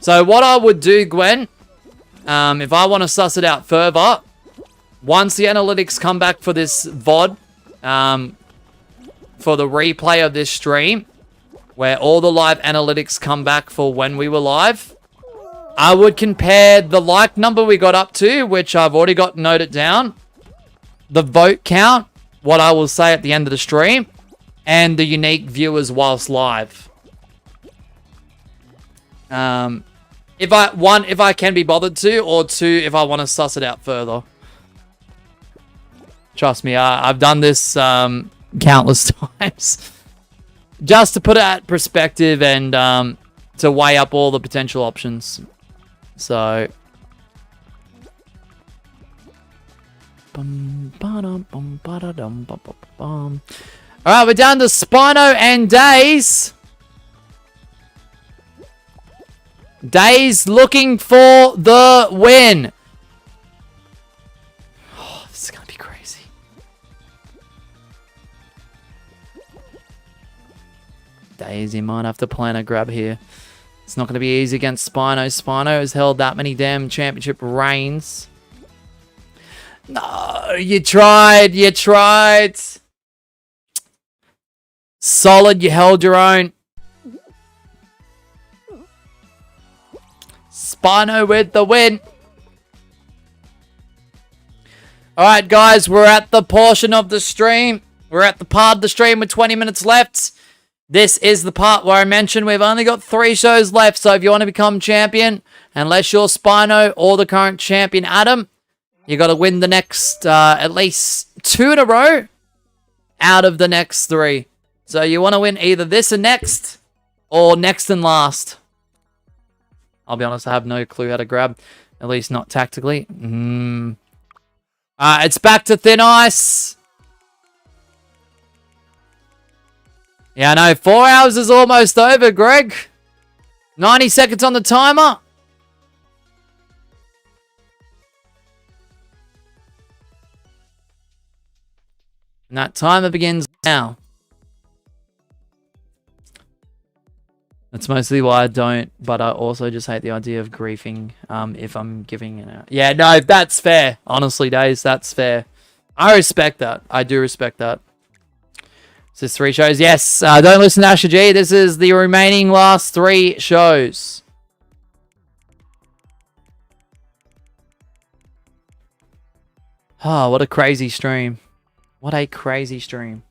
So what I would do, Gwen, if I want to suss it out further, once the analytics come back for this VOD, for the replay of this stream, where all the live analytics come back for when we were live, I would compare the like number we got up to, which I've already got noted down, the vote count, what I will say at the end of the stream, and the unique viewers whilst live. If I can be bothered to, or two, if I want to suss it out further. Trust me, I've done this countless times. Just to put it at perspective and to weigh up all the potential options. So. Alright, we're down to Spino and Days. Days looking for the win. Oh, this is going to be crazy. Days, you might have to plan a grab here. It's not going to be easy against Spino. Spino has held that many damn championship reigns. No, you tried. You tried. Solid, you held your own. Spino with the win. Alright, guys, we're at the portion of the stream. We're at the part of the stream with 20 minutes left. This is the part where I mentioned we've only got 3 shows left. So if you want to become champion, unless you're Spino or the current champion Adam, you got to win the next at least 2 in a row out of the next 3. So you want to win either this and next, or next and last. I'll be honest, I have no clue how to grab. At least not tactically. It's back to thin ice. Yeah, I know. 4 hours is almost over, Greg. 90 seconds on the timer. And that timer begins now. That's mostly why I don't, but I also just hate the idea of griefing if I'm giving it out. Yeah, no, that's fair. Honestly, Days, that's fair. I respect that. I do respect that. Is this 3 shows? Yes. Don't listen to Asher G. This is the remaining last 3 shows. Oh, what a crazy stream. What a crazy stream.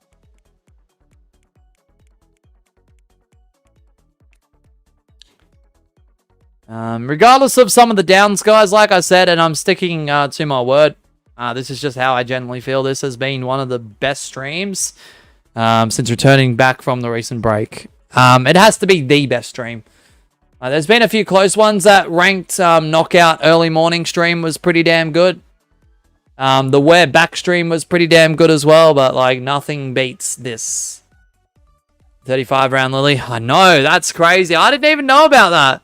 Regardless of some of the downs, guys, like I said, and I'm sticking to my word, this is just how I generally feel. This has been one of the best streams since returning back from the recent break. It has to be the best stream. There's been a few close ones. That ranked knockout early morning stream was pretty damn good. The Where Back stream was pretty damn good as well, but like nothing beats this. 35 round Lily. I know, that's crazy. I didn't even know about that.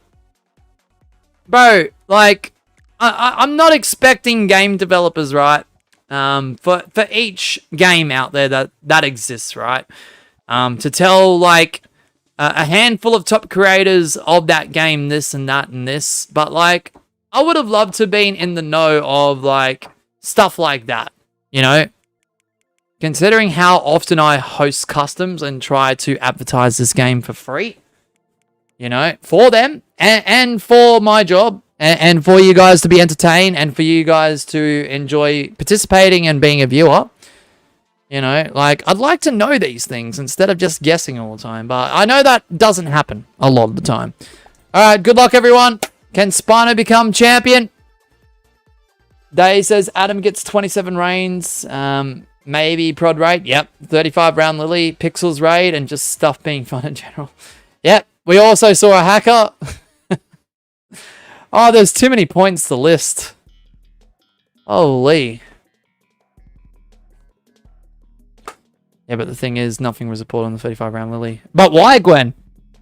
Bro, like, I'm not expecting game developers, right? For each game out there that exists, right? To tell, like, a handful of top creators of that game this and that and this. But, like, I would have loved to have been in the know of, like, stuff like that, you know? Considering how often I host customs and try to advertise this game for free, you know, for them and for my job and for you guys to be entertained and for you guys to enjoy participating and being a viewer, you know, like, I'd like to know these things instead of just guessing all the time, but I know that doesn't happen a lot of the time. All right, good luck, everyone. Can Spino become champion? Day says Adam gets 27 reigns. Maybe prod raid. Yep. 35 round Lily. Pixels raid. And just stuff being fun in general. Yep. We also saw a hacker. Oh, there's too many points to list. Holy. Yeah, but the thing is, nothing was reported on the 35 round Lily. But why, Gwen?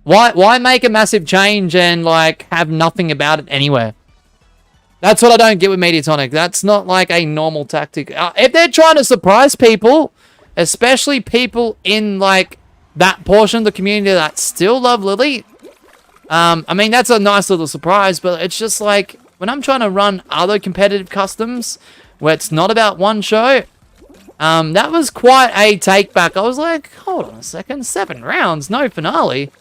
Why make a massive change and, like, have nothing about it anywhere? That's what I don't get with Mediatonic. That's not, like, a normal tactic. If they're trying to surprise people, especially people in, like, that portion of the community that still love Lily, I mean, that's a nice little surprise, but it's just, like, when I'm trying to run other competitive customs where it's not about one show, that was quite a take back. I was like, hold on a second, 7 rounds, no finale.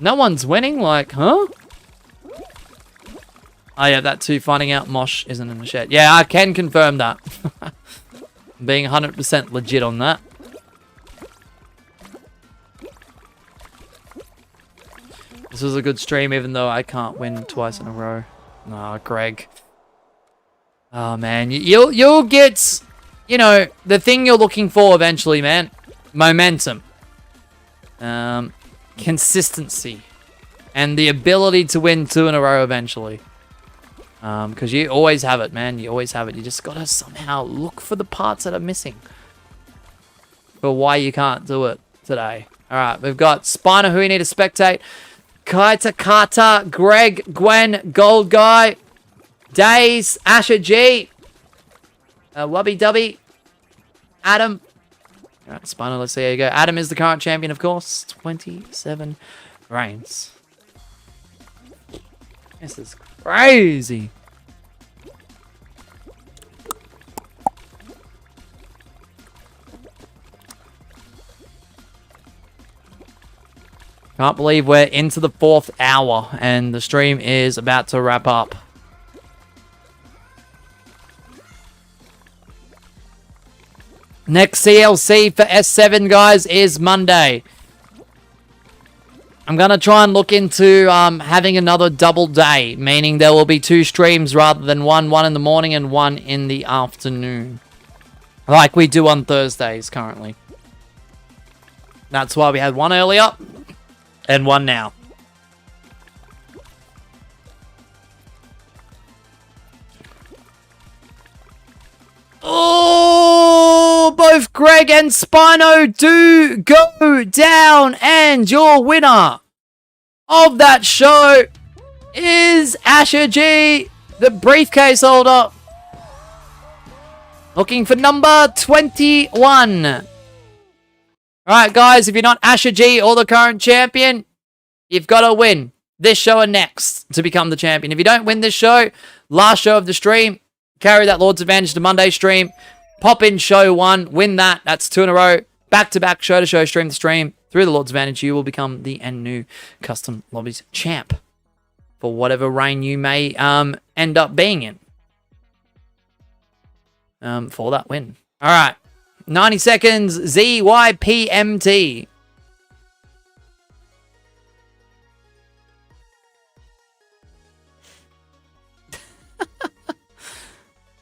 No one's winning, like, huh? Oh, yeah, that too, finding out Mosh isn't in the shed. Yeah, I can confirm that. Being 100% legit on that. This was a good stream, even though I can't win twice in a row. No, Greg. Oh, man. You'll get, you know, the thing you're looking for eventually, man. Momentum. Consistency. And the ability to win 2 in a row eventually. Because you always have it, man. You always have it. You just gotta somehow look for the parts that are missing. For why you can't do it today. Alright, we've got Spiner, who we need to spectate. Kaita Kata, Greg, Gwen, Gold Guy, Days, Asher G, Wubby Dubby, Adam. Alright, Spiner, let's see how you go. Adam is the current champion, of course. 27 reigns. This is crazy. Can't believe we're into the 4th hour and the stream is about to wrap up. Next CLC for S7, guys, is Monday. I'm going to try and look into having another double day, meaning there will be 2 streams rather than one in the morning and 1 in the afternoon. Like we do on Thursdays currently. That's why we had 1 earlier and 1 now. Oh, both Greg and Spino do go down, and your winner of that show is Asher G, the briefcase holder, looking for number 21. Alright, guys, if you're not Asher G or the current champion, you've got to win this show and next to become the champion. If you don't win this show, last show of the stream, carry that Lord's Advantage to Monday stream, pop in show 1, win that. That's 2 in a row. Back-to-back show-to-show, stream-to-stream. Through the Lord's Advantage, you will become the new Custom Lobbies champ for whatever reign you may end up being in for that win. All right. 90 seconds, ZYPMT.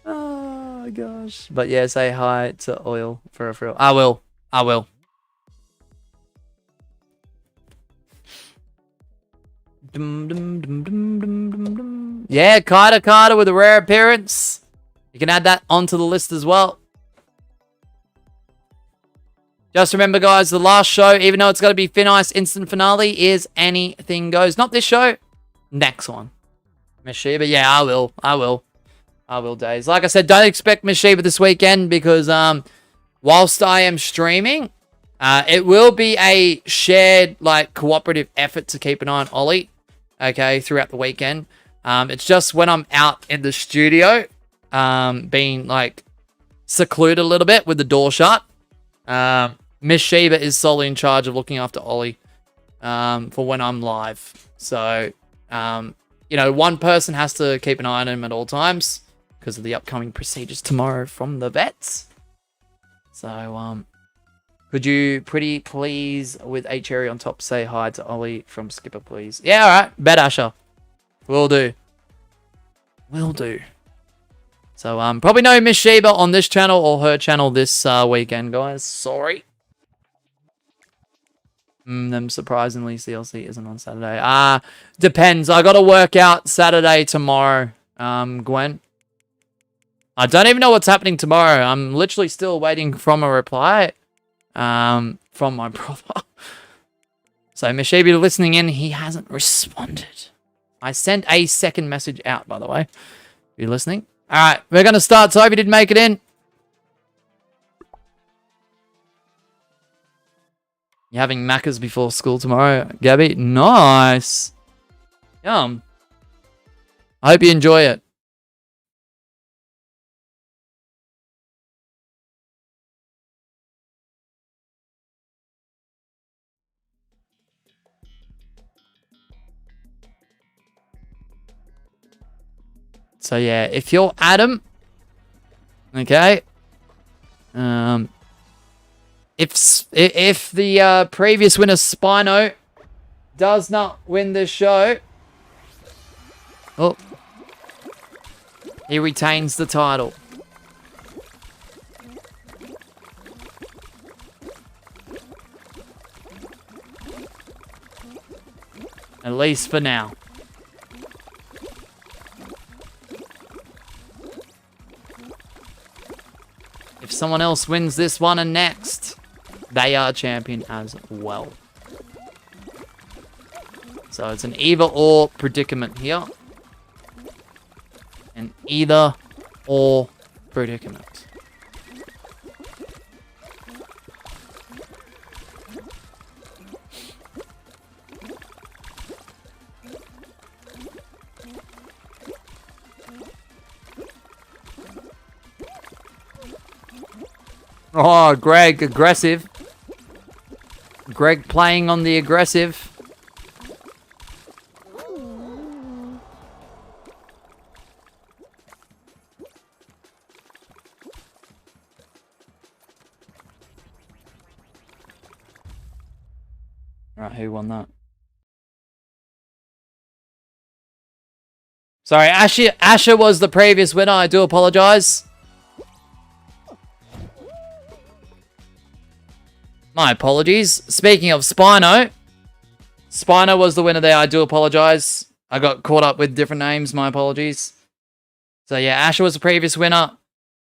Oh, gosh. But yeah, say hi to Oil for a real. I will. Yeah, Carter with a rare appearance. You can add that onto the list as well. Just remember, guys, the last show, even though it's got to be Thin Ice instant finale, is Anything Goes. Not this show, next one. Mishiba, yeah, I will, Days. Like I said, don't expect Mishiba this weekend because whilst I am streaming, it will be a shared, like, cooperative effort to keep an eye on Ollie, okay, throughout the weekend. It's just when I'm out in the studio, being like secluded a little bit with the door shut. Miss Sheba is solely in charge of looking after Ollie for when I'm live. So, you know, one person has to keep an eye on him at all times because of the upcoming procedures tomorrow from the vets. So, could you pretty please, with H Cherry on top, say hi to Ollie from Skipper, please? Yeah, all right. Bet Asher. Will do. Will do. So, probably no Miss Sheba on this channel or her channel this weekend, guys. Sorry. Them surprisingly, CLC isn't on Saturday. Depends. I got to work out Saturday tomorrow, Gwen. I don't even know what's happening tomorrow. I'm literally still waiting from a reply from my brother. So, Miss Sheba listening in, he hasn't responded. I sent a second message out, by the way. Are you listening? All right, we're going to start. So, I hope you did make it in. You having Maccas before school tomorrow, Gabby? Nice. Yum. I hope you enjoy it. So yeah, if you're Adam, okay, if the previous winner Spino does not win this show, oh, he retains the title. At least for now. If someone else wins this one and next, they are champion as well. So it's an either or predicament here. An either or predicament. Oh, Greg, aggressive. Greg playing on the aggressive. Right, who won that? Sorry, Asher was the previous winner. I do apologize. My apologies. Speaking of Spino, Spino was the winner there. I do apologize. I got caught up with different names. My apologies. So yeah, Asher was the previous winner.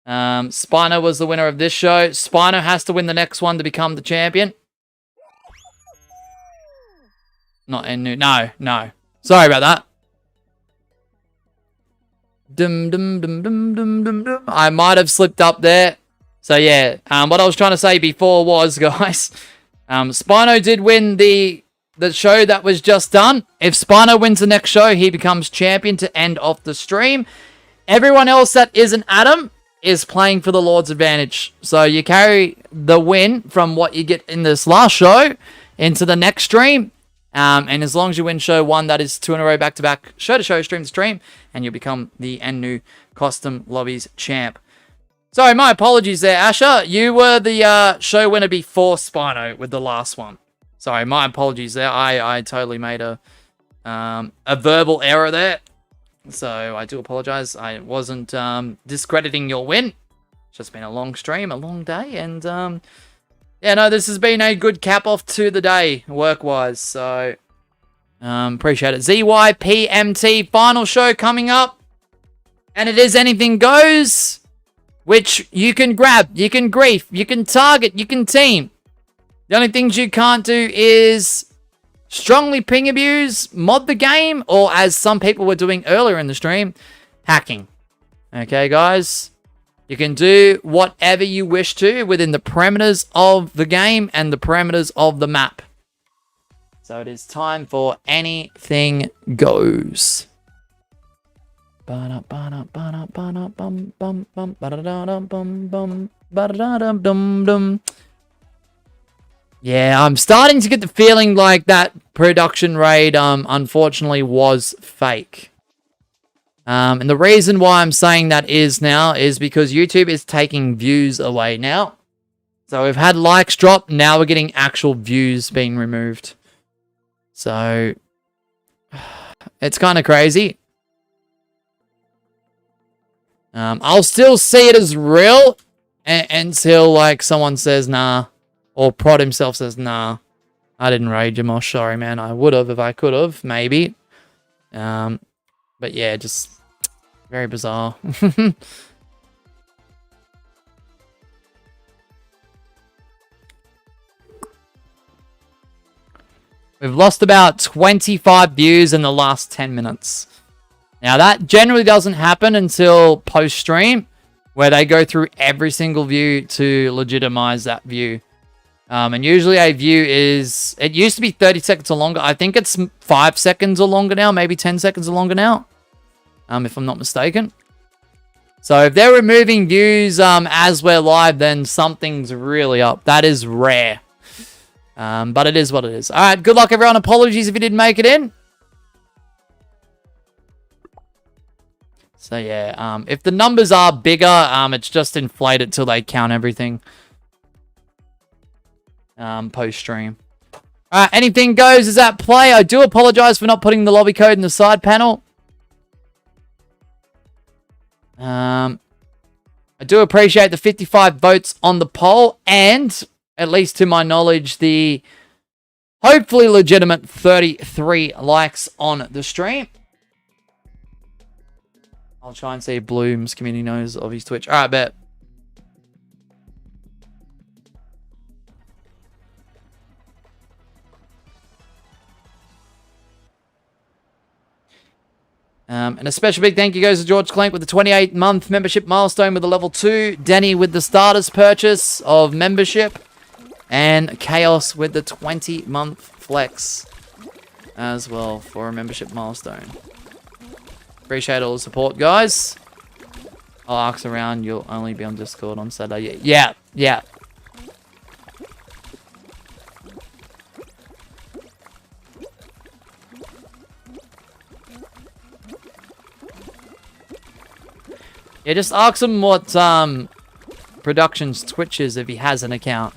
Spino was the winner of this show. Spino has to win the next one to become the champion. Not Enu. No. Sorry about that. I might have slipped up there. So yeah, what I was trying to say before was, guys, Spino did win the show that was just done. If Spino wins the next show, he becomes champion to end off the stream. Everyone else that isn't Adam is playing for the Lord's advantage. So you carry the win from what you get in this last show into the next stream. And as long as you win show 1, that is 2 in a row back-to-back, show to show, stream to stream, and you'll become the new Custom Lobbies champ. Sorry, my apologies there, Asher. You were the show winner before Spino with the last one. Sorry, my apologies there. I totally made a verbal error there. So I do apologize. I wasn't discrediting your win. It's just been a long stream, a long day. And yeah, no, this has been a good cap-off to the day, work-wise. So appreciate it. ZYPMT, final show coming up. And it is anything goes, which you can grab, you can grief, you can target, you can team. The only things you can't do is strongly ping abuse, mod the game, or as some people were doing earlier in the stream, hacking. Okay, guys? You can do whatever you wish to within the parameters of the game and the parameters of the map. So it is time for anything goes. Yeah, I'm starting to get the feeling like that production rate, unfortunately, was fake. And the reason why I'm saying that is because YouTube is taking views away now. So we've had likes drop, now we're getting actual views being removed. So it's kind of crazy. I'll still see it as real until like someone says nah, or Prod himself says nah, I didn't rage him. Oh, sorry, man. I would have if I could have, maybe. But yeah, just very bizarre. We've lost about 25 views in the last 10 minutes. Now, that generally doesn't happen until post-stream, where they go through every single view to legitimize that view. And usually a view is... It used to be 30 seconds or longer. I think it's 5 seconds or longer now. Maybe 10 seconds or longer now. If I'm not mistaken. So if they're removing views as we're live, then something's really up. That is rare. But it is what it is. All right, good luck, everyone. Apologies if you didn't make it in. So, yeah, if the numbers are bigger, it's just inflated till they count everything. Post-stream. All right, anything goes is at play. I do apologize for not putting the lobby code in the side panel. I do appreciate the 55 votes on the poll, and... at least to my knowledge, the hopefully legitimate 33 likes on the stream. I'll try and see if Bloom's community knows of his Twitch. All right, bet. And a special big thank you goes to George Clank with the 28-month membership milestone with a level 2. Denny with the starters purchase of membership. And Chaos with the 20-month flex as well for a membership milestone. Appreciate all the support, guys. I'll ask around. You'll only be on Discord on Saturday. Yeah. Yeah, just ask him what Production's Twitch is if he has an account.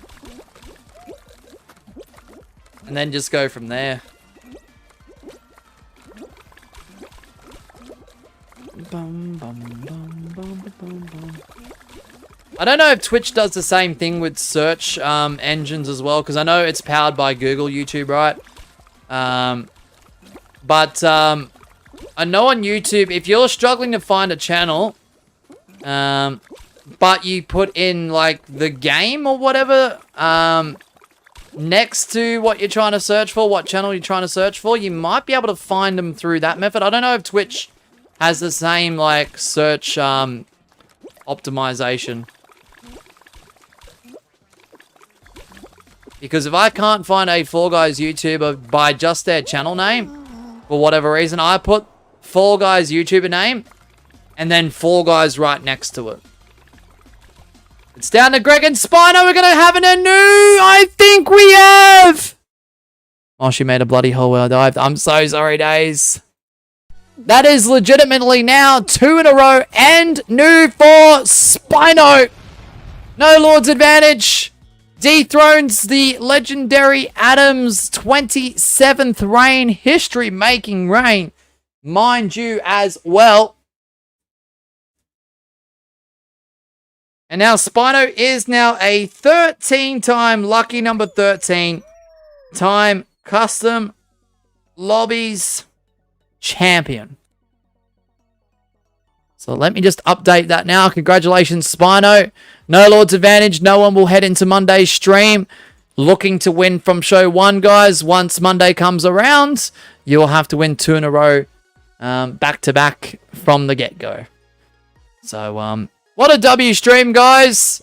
And then just go from there. I don't know if Twitch does the same thing with search engines as well, because I know it's powered by Google YouTube, right? But I know on YouTube, if you're struggling to find a channel, but you put in like the game or whatever, next to what you're trying to search for, what channel you're trying to search for, you might be able to find them through that method. I don't know if Twitch has the same, like, search optimization. Because if I can't find a Fall Guys YouTuber by just their channel name, for whatever reason, I put Fall Guys YouTuber name, and then Fall Guys right next to it. It's down to Greg and Spino. We're going to have an Anu. I think we have. Oh, she made a bloody hole where I dived. I'm so sorry, Days. That is legitimately now 2 in a row and new for Spino. No Lord's advantage. Dethrones the legendary Adams' 27th reign. History-making reign. Mind you as well. And now Spino is now a 13-time lucky number 13 time Custom Lobbies Champion. So let me just update that now. Congratulations, Spino. No Lord's advantage. No one will head into Monday's stream looking to win from show 1, guys. Once Monday comes around, you will have to win 2 in a row back-to-back from the get-go. So, what a W stream, guys.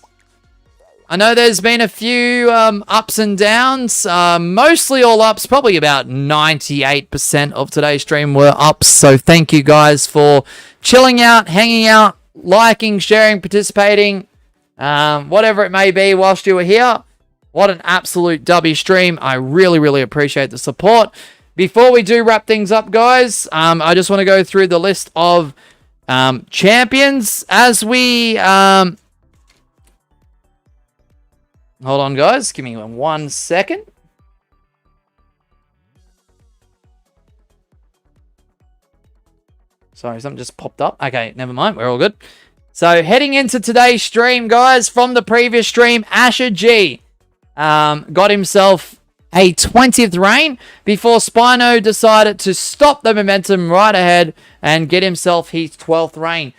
I know there's been a few ups and downs, mostly all ups, probably about 98% of today's stream were ups. So thank you guys for chilling out, hanging out, liking, sharing, participating, whatever it may be whilst you were here. What an absolute W stream. I really, really appreciate the support. Before we do wrap things up, guys, I just want to go through the list of champions as we... hold on, guys. Give me 1 second. Sorry, something just popped up. Okay, never mind. We're all good. So, heading into today's stream, guys, from the previous stream, Asher G got himself a 20th reign before Spino decided to stop the momentum right ahead and get himself his 12th reign.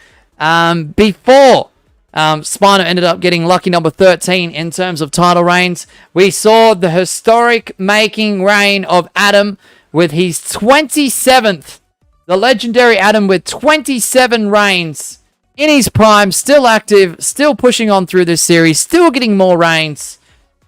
Before Spino ended up getting lucky number 13 in terms of title reigns, we saw the historic making reign of Adam with his 27th. The legendary Adam with 27 reigns in his prime, still active, still pushing on through this series, still getting more reigns.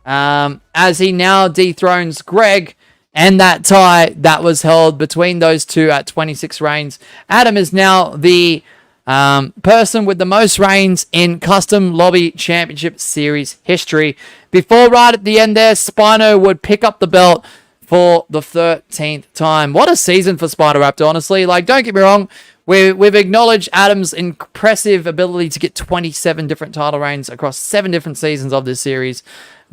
As he now dethrones Greg and that tie that was held between those two at 26 reigns. Adam is now the person with the most reigns in Custom Lobby Championship Series history. Before right at the end there, Spino would pick up the belt for the 13th time. What a season for Spider Raptor, honestly. Like, don't get me wrong. We've acknowledged Adam's impressive ability to get 27 different title reigns across 7 different seasons of this series.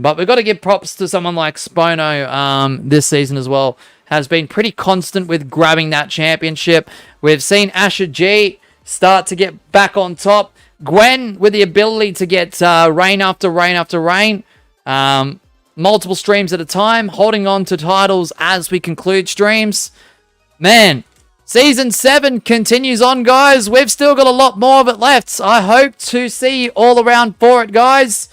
But we've got to give props to someone like Spino this season as well. Has been pretty constant with grabbing that championship. We've seen Asher G start to get back on top. Gwen with the ability to get reign after reign after reign. Multiple streams at a time. Holding on to titles as we conclude streams. Man, Season 7 continues on, guys. We've still got a lot more of it left. I hope to see you all around for it, guys.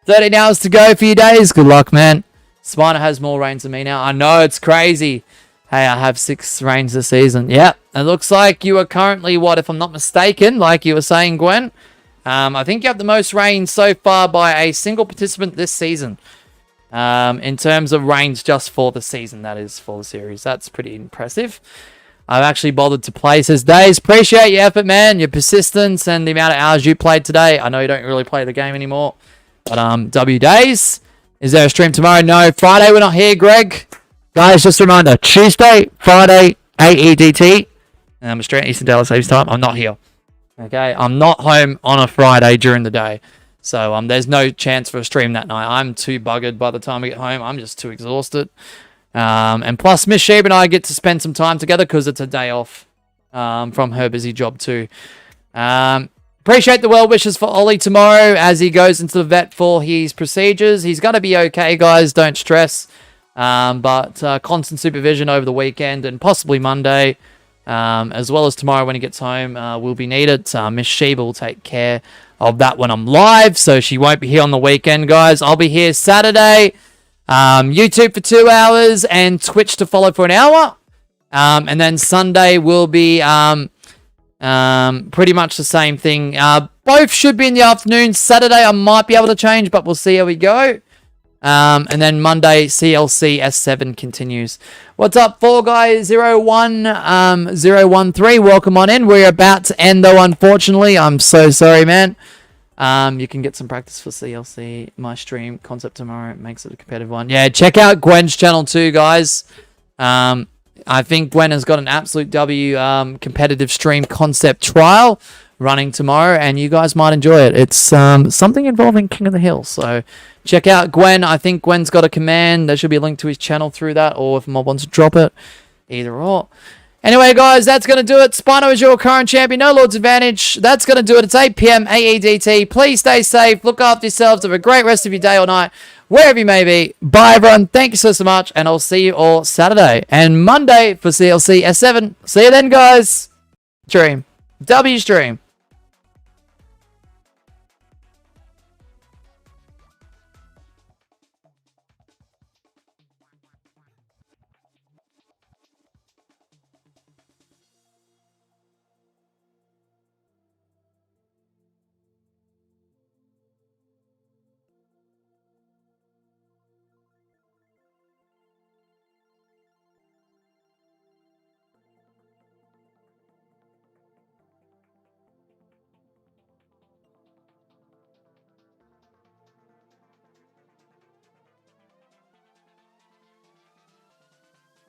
13 hours to go for your days. Good luck, man. Spino has more reigns than me now. I know, it's crazy. Hey, I have 6 reigns this season. Yeah, it looks like you are currently, what, if I'm not mistaken, like you were saying, Gwen? I think you have the most reigns so far by a single participant this season. In terms of reigns just for the season, that is, for the series. That's pretty impressive. I've actually bothered to play, says Days. Appreciate your effort, man, your persistence, and the amount of hours you played today. I know you don't really play the game anymore. But, W Days. Is there a stream tomorrow? No. Friday, we're not here, Greg. Guys, just a reminder. Tuesday, Friday, AEDT. Australian Eastern Daylight Savings Time. I'm not here. Okay? I'm not home on a Friday during the day. So, there's no chance for a stream that night. I'm too buggered by the time I get home. I'm just too exhausted. And plus, Miss Sheep and I get to spend some time together because it's a day off from her busy job too. Appreciate the well wishes for Ollie tomorrow as he goes into the vet for his procedures. He's going to be okay, guys. Don't stress. But constant supervision over the weekend and possibly Monday, as well as tomorrow when he gets home, will be needed. Miss Sheba will take care of that when I'm live, so she won't be here on the weekend, guys. I'll be here Saturday. YouTube for 2 hours and Twitch to follow for an hour. And then Sunday will be pretty much the same thing. Both should be in the afternoon. Saturday I might be able to change, but we'll see how we go. And then Monday CLC S7 continues. What's up, 4guy01013? Welcome on in. We're about to end though, unfortunately. I'm so sorry, man. You can get some practice for CLC. My stream concept tomorrow makes it a competitive one. Yeah, check out Gwen's channel too, guys. I think Gwen has got an absolute W competitive stream concept trial running tomorrow, and you guys might enjoy it. It's something involving King of the Hill, so check out Gwen. I think Gwen's got a command. There should be a link to his channel through that, or if Mob wants to drop it, either or. Anyway, guys, that's going to do it. Spino is your current champion. No Lord's Advantage. That's going to do it. It's 8 p.m. AEDT. Please stay safe. Look after yourselves. Have a great rest of your day or night, wherever you may be. Bye, everyone. Thank you so much, and I'll see you all Saturday and Monday for CLC S7. See you then, guys. Stream. W stream.